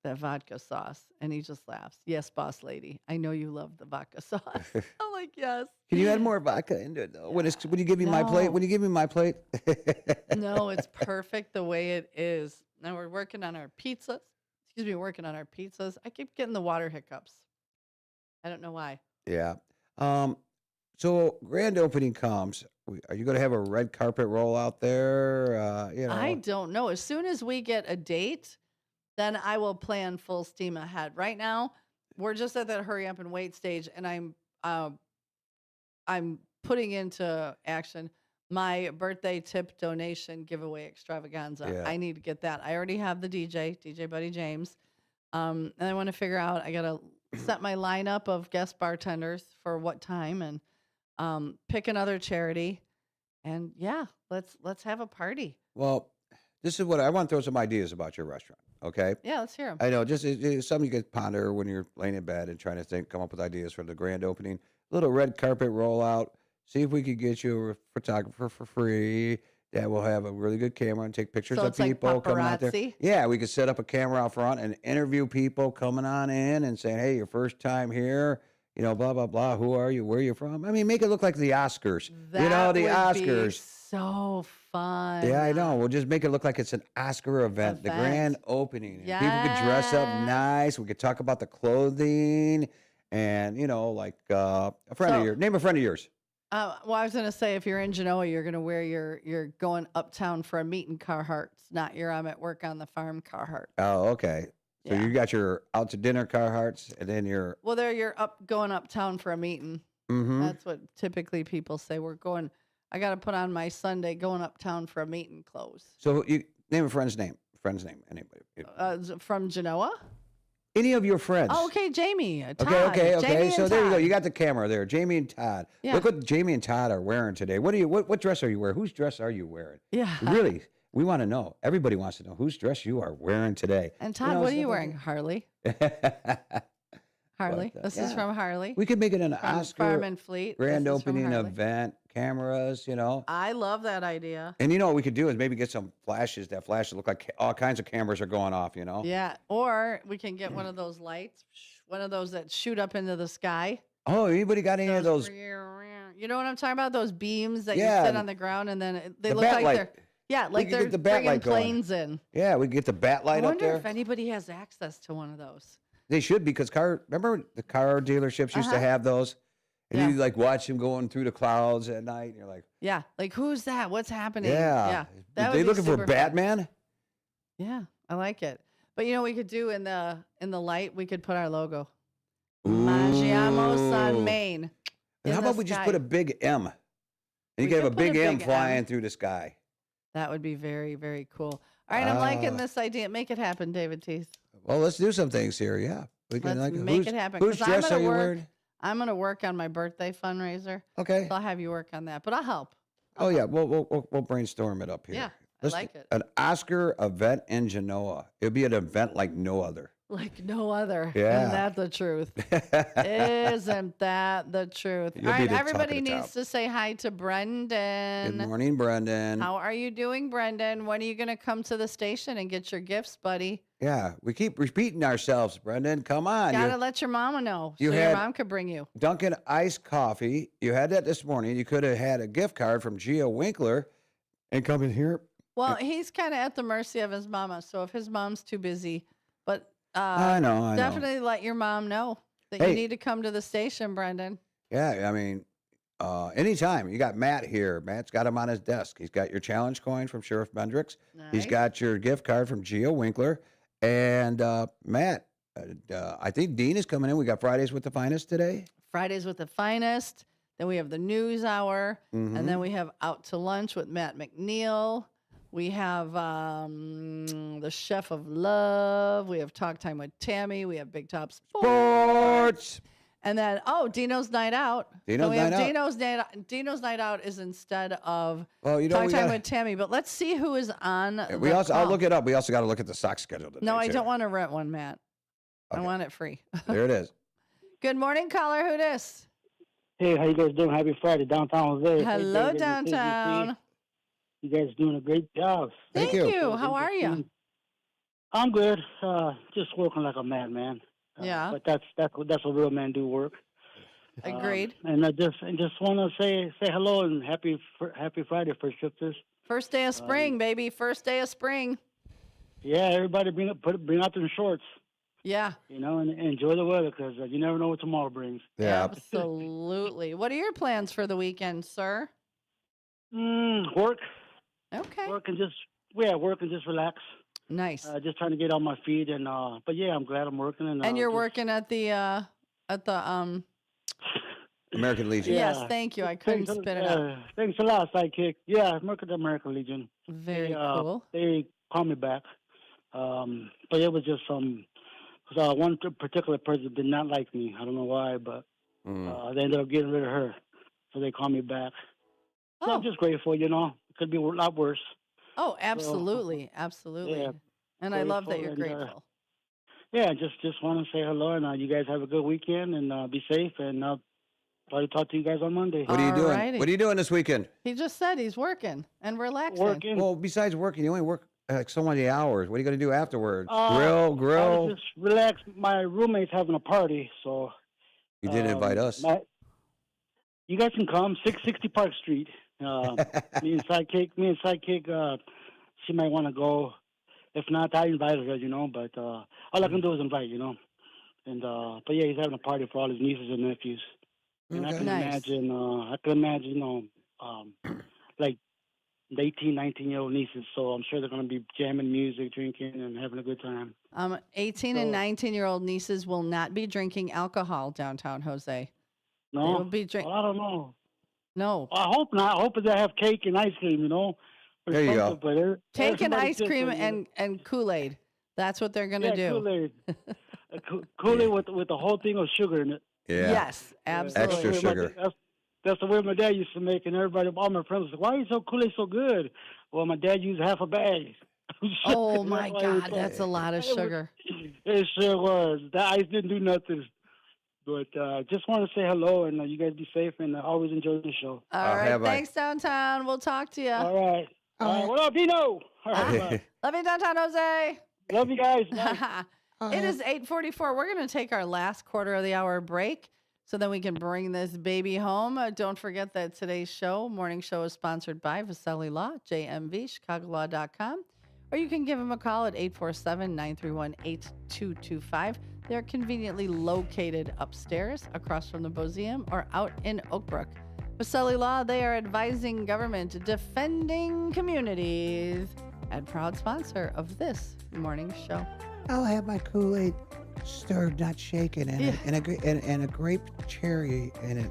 that vodka sauce. And he just laughs. Yes, boss lady. I know you love the vodka sauce. I'm like, yes. Can you add more vodka into it, though? When you give me my plate? When you give me my plate? No, it's perfect the way it is. Now we're working on our pizzas. Working on our pizzas. I keep getting the water hiccups. I don't know why. Yeah. So grand opening comes. Are you going to have a red carpet roll out there? I don't know. As soon as we get a date, then I will plan full steam ahead. Right now, we're just at that hurry up and wait stage, and I'm putting into action my birthday tip donation giveaway extravaganza. Yeah. I need to get that. I already have the DJ Buddy James. And I want to figure out, I got to set my lineup of guest bartenders for what time and pick another charity. And yeah, let's have a party. Well, this is what I want to throw some ideas about your restaurant. Okay. Yeah, let's hear them. I know, just it's something you could ponder when you're laying in bed and trying to come up with ideas for the grand opening. Little red carpet rollout. See if we could get you a photographer for free that will have a really good camera and take pictures of people coming out there. Yeah, we could set up a camera out front and interview people coming on in and saying, hey, your first time here, blah, blah, blah. Who are you? Where are you from? I mean, make it look like the Oscars. The Oscars. Be so fun. Yeah, I know. We'll just make it look like it's an Oscar event. The grand opening. Yes. People could dress up nice. We could talk about the clothing and, name a friend of yours. Well, I was going to say, if you're in Genoa, you're going to wear you're going uptown for a meeting Carhartts, not your I'm at work on the farm Carhartt. Oh, okay. So you got your out to dinner Carhartts, and then you're... Well, you're going uptown for a meeting. Mm-hmm. That's what typically people say. I got to put on my Sunday going uptown for a meeting clothes. So you name a friend's name. Anybody. From Genoa? Any of your friends. Oh, okay, Jamie. Todd. Okay. Jamie so and there you Todd. go. You got the camera there. Jamie and Todd. Yeah. Look what Jamie and Todd are wearing today. What dress are you wearing? Whose dress are you wearing? Yeah. Really, we want to know. Everybody wants to know whose dress you are wearing today. And Todd, what are you wearing? Harley. Harley. This is from Harley. We could make it an from Oscar Farm and Fleet. grand opening event. Cameras, I love that idea. And what we could do is maybe get some flashes that look like all kinds of cameras are going off, Yeah, or we can get one of those lights, one of those that shoot up into the sky. Oh, anybody got any of those? You know what I'm talking about? Those beams that you sit on the ground and then they look like light. they're the bat bringing light planes in. Yeah, we get the bat light up there. I wonder if anybody has access to one of those. They should, because remember the car dealerships used to have those? And you watch them going through the clouds at night, and you're like, yeah, who's that? What's happening? Yeah. That they looking for Batman? Fun. Yeah, I like it. But we could do in the light, we could put our logo. Mangiamo San Main. And how about we just put a big M? And you can have a big M flying through the sky. That would be very, very cool. All right, I'm liking this idea. Make it happen, David Teeth. Well, let's do some things here. Yeah. Let's make it happen. Whose dress are you wearing? I'm going to work on my birthday fundraiser. Okay. So I'll have you work on that, but I'll help. Yeah. We'll brainstorm it up here. Yeah, I like it. An Oscar event in Genoa. It'll be an event like no other. like no other. Yeah. Isn't that the truth? Isn't that the truth? You'll All be right, the talk everybody of the needs town. to say hi to Brendan. Good morning, Brendan. How are you doing, Brendan? When are you going to come to the station and get your gifts, buddy? Yeah, we keep repeating ourselves, Brendan. Come on. Gotta let your mama know so you your had- mom could bring you. Dunkin' iced coffee. You had that this morning. You could have had a gift card from Gio Winkler and come in here. Well, he's kind of at the mercy of his mama. So if his mom's too busy, but I know. definitely let your mom know that Hey. you need to come to the station, Brendan. Yeah, I mean, anytime. You got Matt here. Matt's got him on his desk. He's got your challenge coin from Sheriff Bendricks. He's Nice. got your gift card from Gio Winkler. And Matt, I think Dean is coming in. We got Fridays with the Finest today. Fridays with the Finest. Then we have the News Hour. Mhm. And then we have Out to Lunch with Matt McNeil. We have the Chef of Love. We have Talk Time with Tammy. We have Big Top Sports. And then, Dino's Night Out. Dino's And we have Night Out. Dino's Night Out is instead of Oh, you know, Talk we Time gotta- with Tammy. But let's see who is on. We the also, I'll call. look it up. We also got to look at the sock schedule today. No, I too. don't want to rent one, Matt. I Okay. want it free. There it is. Good morning, caller. Who dis? Hey, how you guys doing? Happy Friday, downtown Jose. Hello, Hey, guys, downtown. You guys doing a great job. Thank you. How are you? I'm good. Just working like a madman. Yeah. But that's what real men do, work. Agreed. And I just want to say hello and happy Friday, first shifters. First day of spring, baby. First day of spring. Yeah, everybody bring out them shorts. Yeah. And enjoy the weather because you never know what tomorrow brings. Absolutely. What are your plans for the weekend, sir? Work. Okay. Work and just relax. Nice. Just trying to get on my feet but yeah, I'm glad I'm working And you're working at the American Legion. Yes, thank you. I couldn't spit it out. Thanks a lot, sidekick. Yeah, I'm working at the American Legion. Very cool. They called me back. But it was just one particular person did not like me. I don't know why, but they ended up getting rid of her. So they called me back. So I'm just grateful, It could be a lot worse. Oh, absolutely. Absolutely. Yeah, and I love that grateful you're and, grateful. Yeah, just want to say hello, and you guys have a good weekend, and be safe, and I'll probably talk to you guys on Monday. What are you doing? Alrighty. What are you doing this weekend? He just said he's working and relaxing. Working. Well, besides working, you only work like so many hours. What are you going to do afterwards? I'll Grill. just relax. My roommate's having a party, so You didn't invite us. you guys can come. 660 Park Street. Me and Sidekick. She might want to go. If not, I invited her. But all I can do is invite. And but yeah, he's having a party for all his nieces and nephews. And I Okay. can Nice. imagine, like the 18, 19-year-old nieces. So I'm sure they're going to be jamming music, drinking, and having a good time. 18 and 19-year-old nieces will not be drinking alcohol downtown, Jose. No, They will be well, I don't know. No. I hope not. I hope they have cake and ice cream. Or There you go. something, but Cake and everybody's ice cream different, and Kool-Aid. That's what they're going to do. Kool-Aid. Kool-Aid with the whole thing of sugar in it. Yeah. Yes, absolutely. Extra sugar. That's the way my dad used to make, and everybody, all my friends, was like, "Why is Kool-Aid so good?" Well, my dad used half a bag. Oh my That's why it was God, so- that's a lot of sugar. It sure was. The ice didn't do nothing. But just want to say hello, and you guys be safe, and I always enjoy the show. All right, thanks downtown. We'll talk to you. All right. What up, Dino? All right, bye. Love you downtown, Jose. Love you guys. Bye. It is 8:44. We're going to take our last quarter of the hour break so then we can bring this baby home. Don't forget that today's morning show, is sponsored by Vaselli Law, JMV, ChicagoLaw.com. Or you can give them a call at 847-931-8225. They're conveniently located upstairs across from the Boseum or out in Oakbrook. Vaselli Law, they are advising government, defending communities, and proud sponsor of this morning show. I'll have my Kool-Aid stirred, not shaken, and a grape cherry in it.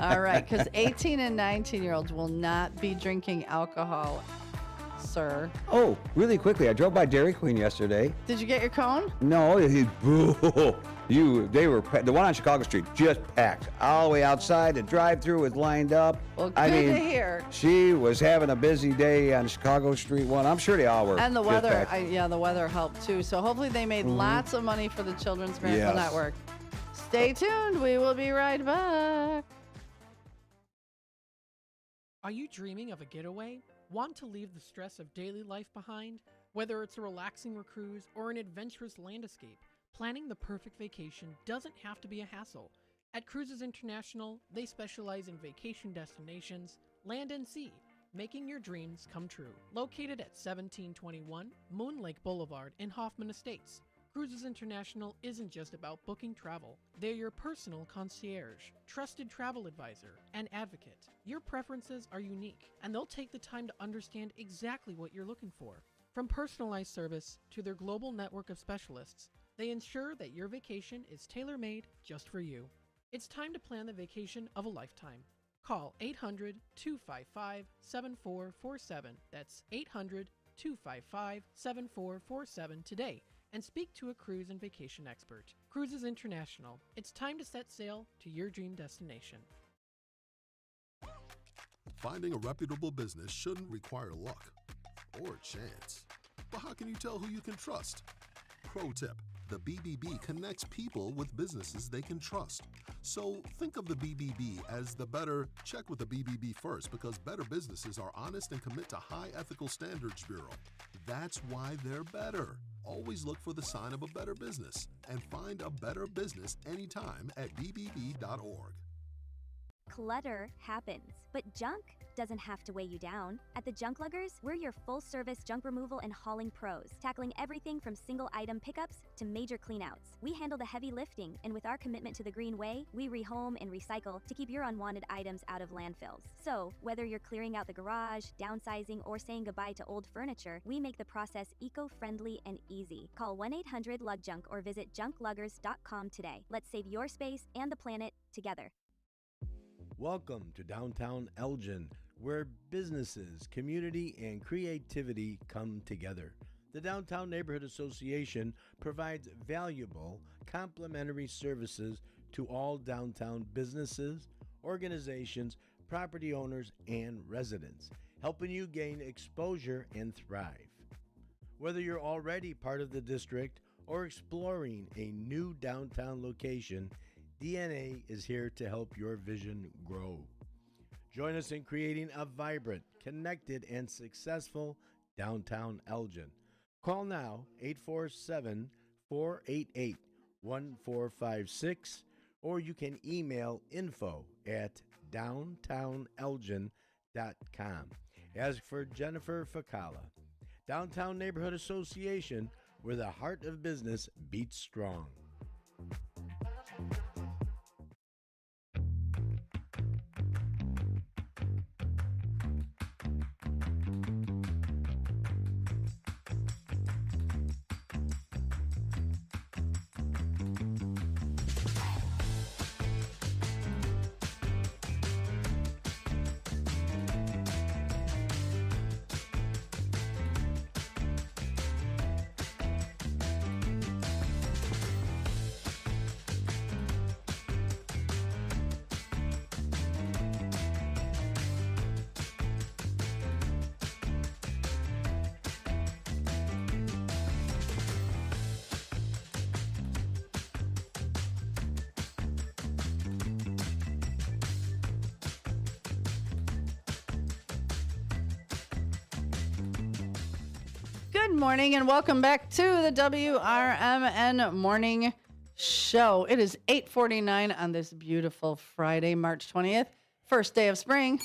All right, because 18 and 19-year-olds will not be drinking alcohol sir. Oh, really quickly, I drove by Dairy Queen yesterday. Did you get your cone? No, they were the one on Chicago Street just packed all the way outside. The drive-through was lined up. Well, good to hear. She was having a busy day on Chicago Street one. I'm sure they all were. And the just weather, packed. the weather helped too. So hopefully they made lots of money for the Children's Miracle Network. Stay tuned. We will be right back. Are you dreaming of a getaway? Want to leave the stress of daily life behind? Whether it's a relaxing cruise or an adventurous land escape, planning the perfect vacation doesn't have to be a hassle. At Cruises International, they specialize in vacation destinations, land and sea, making your dreams come true. Located at 1721 Moon Lake Boulevard in Hoffman Estates, Cruises International isn't just about booking travel. They're your personal concierge, trusted travel advisor, and advocate. Your preferences are unique, and they'll take the time to understand exactly what you're looking for. From personalized service to their global network of specialists, they ensure that your vacation is tailor-made just for you. It's time to plan the vacation of a lifetime. Call 800-255-7447. That's 800-255-7447 today and speak to a cruise and vacation expert. Cruises International. It's time to set sail to your dream destination. Finding a reputable business shouldn't require luck or chance. But how can you tell who you can trust? Pro tip: the BBB connects people with businesses they can trust. So think of the BBB as the better. Check with the BBB first, because better businesses are honest and commit to High Ethical Standards Bureau. That's why they're better. Always look for the sign of a better business and find a better business anytime at bbb.org. Clutter happens, but junk doesn't have to weigh you down. At the Junk Luggers, we're your full-service junk removal and hauling pros, tackling everything from single-item pickups to major cleanouts. We handle the heavy lifting, and with our commitment to the Green Way, we rehome and recycle to keep your unwanted items out of landfills. So, whether you're clearing out the garage, downsizing, or saying goodbye to old furniture, we make the process eco-friendly and easy. Call 1-800-LUGJUNK or visit junkluggers.com today. Let's save your space and the planet together. Welcome to downtown Elgin, where businesses, community, and creativity come together. The Downtown Neighborhood Association provides valuable, complimentary services to all downtown businesses, organizations, property owners, and residents, helping you gain exposure and thrive. Whether you're already part of the district or exploring a new downtown location, DNA is here to help your vision grow. Join us in creating a vibrant, connected, and successful downtown Elgin. Call now 847-488-1456, or you can email info@downtownelgin.com. Ask for Jennifer Facala. Downtown Neighborhood Association, where the heart of business beats strong. Good morning and welcome back to the WRMN Morning Show. It is 8:49 on this beautiful Friday, March 20th, first day of spring.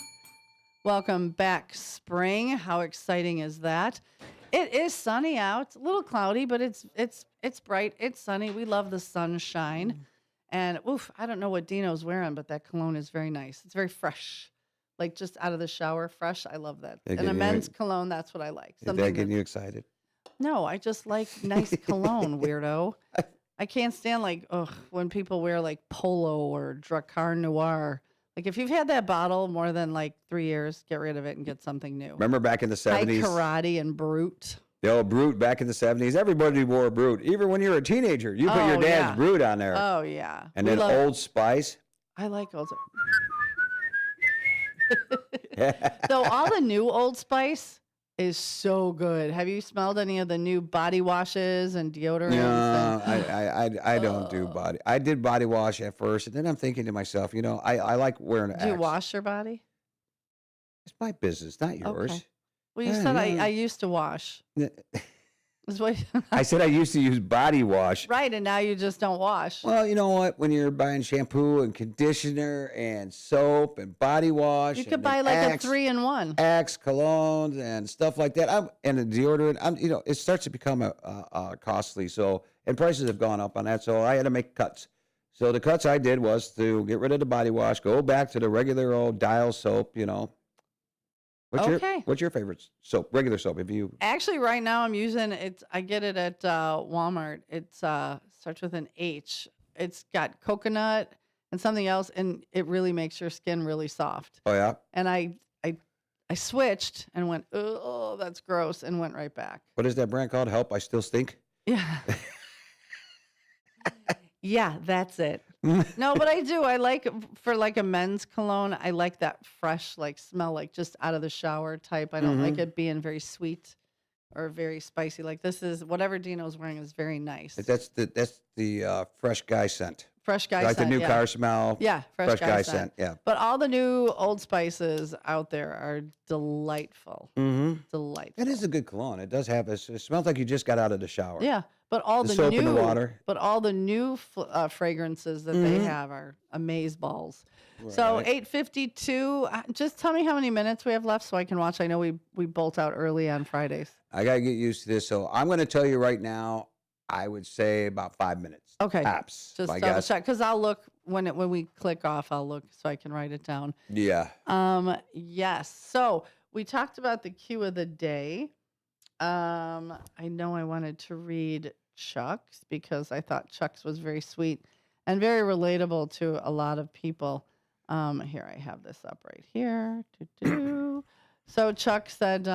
Welcome back, spring. How exciting is that? It is sunny out, a little cloudy, but it's bright. It's sunny. We love the sunshine. And I don't know what Dino's wearing, but that cologne is very nice. It's very fresh, like just out of the shower, fresh. I love that. And a men's cologne, that's what I like. Is that getting you excited? No, I just like nice cologne, weirdo. I can't stand when people wear like Polo or Dracar Noir. Like if you've had that bottle more than like 3 years, get rid of it and get something new. Remember back in the 70s? High Karate and Brute. The old Brute back in the 70s. Everybody wore a Brute. Even when you were a teenager, you put your dad's Brute on there. Oh, yeah. And then Old Spice. I like Old Spice. So all the new Old Spice is so good. Have you smelled any of the new body washes and deodorants? No, I don't do body. I did body wash at first, and then I'm thinking to myself, I like wearing an Do you Axe. wash your body? It's my business, not yours. Okay. Well, you said I used to wash. That's what I said I used to use body wash. right, and now you just don't wash. Well, you know what? When you're buying shampoo and conditioner and soap and body wash, You and could then buy like Axe, a 3-in-1. Axe colognes and stuff like that. And the deodorant. It starts to become costly. So, and prices have gone up on that. So I had to make cuts. So the cuts I did was to get rid of the body wash, go back to the regular old Dial soap. What's your favorite soap? Regular soap, if you. Actually, right now I'm using it. I get it at Walmart. It starts with an H. It's got coconut and something else, and it really makes your skin really soft. Oh yeah. And I switched and went, oh, that's gross, and went right back. What is that brand called? Help! I Still Stink. Yeah. Yeah, that's it. No, but I do. I like for like a men's cologne. I like that fresh, like smell, like just out of the shower type. I don't like it being very sweet or very spicy. Like this is whatever Dino's wearing is very nice. That's the fresh guy scent. Fresh guy like scent. the new yeah. car smell. Yeah, fresh guy scent. Yeah. But all the new Old Spices out there are delightful. Mm-hmm. Delightful. It is a good cologne. It does have. It smells like you just got out of the shower. Yeah, but all the soap new in the water. But all the new fragrances that they have are amaze balls. So 8:52. Just tell me how many minutes we have left so I can watch. I know we bolt out early on Fridays. I gotta get used to this. So I'm going to tell you right now. I would say about 5 minutes. Okay. Apps. Just double check because I'll look when we click off. I'll look so I can write it down. Yeah. Yes. So we talked about the cue of the day. I know I wanted to read Chuck's because I thought Chuck's was very sweet and very relatable to a lot of people. Here I have this up right here. So Chuck said,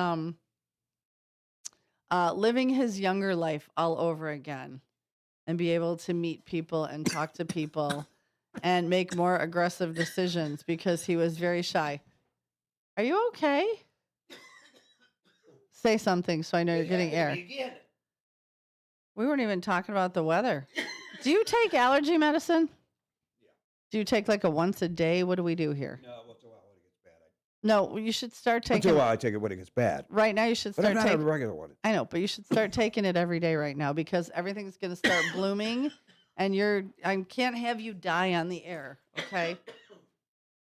living his younger life all over again and be able to meet people and talk to people and make more aggressive decisions because he was very shy. Are you okay? Say something so I know you're getting air. We weren't even talking about the weather. Do you take allergy medicine? Yeah. Do you take like a once a day? What do we do here? No, once in a while when it gets bad. No, you should start taking. Once in a while I take it when it gets bad. Right now, you should But start I'm not taking a regular one. I know, but you should start taking it every day right now because everything's going to start blooming, and I can't have you die on the air. Okay.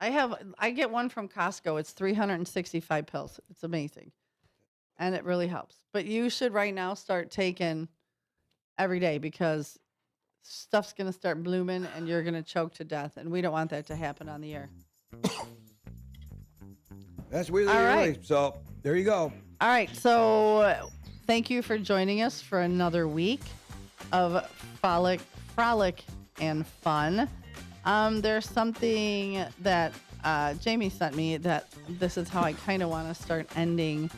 I get one from Costco. It's 365 pills. It's amazing, and it really helps. But you should right now start taking every day because stuff's going to start blooming, and you're going to choke to death, and we don't want that to happen on the air. That's really All right. early. So there you go. All right. So thank you for joining us for another week of frolic and fun. There's something that Jamie sent me that this is how I kind of want to start ending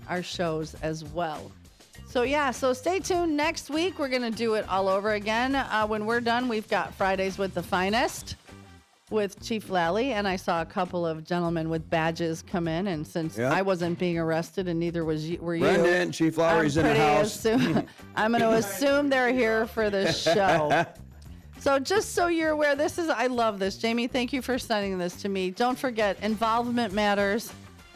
our shows as well. So stay tuned. Next week, we're going to do it all over again. When we're done, we've got Fridays with the Finest with Chief Lally, and I saw a couple of gentlemen with badges come in, and since I wasn't being arrested and neither were you. Brendan, Chief Lowry's in the house. I'm going to assume they're here for the show. So just so you're aware, I love this. Jamie, thank you for sending this to me. Don't forget, involvement matters,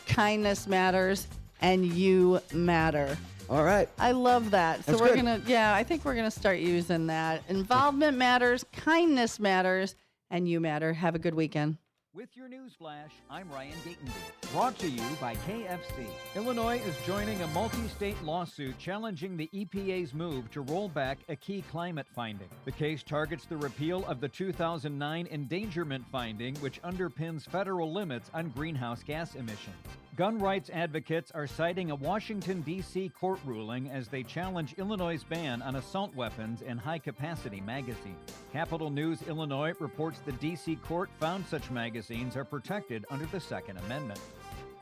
kindness matters, and you matter. All right. I love that. So we're going to, I think we're going to start using that. Involvement matters, kindness matters, and you matter. Have a good weekend. With your news flash, I'm Ryan Gatenby. Brought to you by KFC. Illinois is joining a multi-state lawsuit challenging the EPA's move to roll back a key climate finding. The case targets the repeal of the 2009 endangerment finding, which underpins federal limits on greenhouse gas emissions. Gun rights advocates are citing a Washington, D.C. court ruling as they challenge Illinois' ban on assault weapons and high-capacity magazines. Capital News Illinois reports the D.C. court found such magazines are protected under the Second Amendment.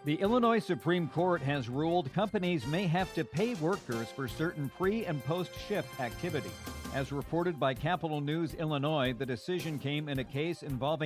The Illinois Supreme Court has ruled companies may have to pay workers for certain pre- and post-shift activity. As reported by Capital News Illinois, the decision came in a case involving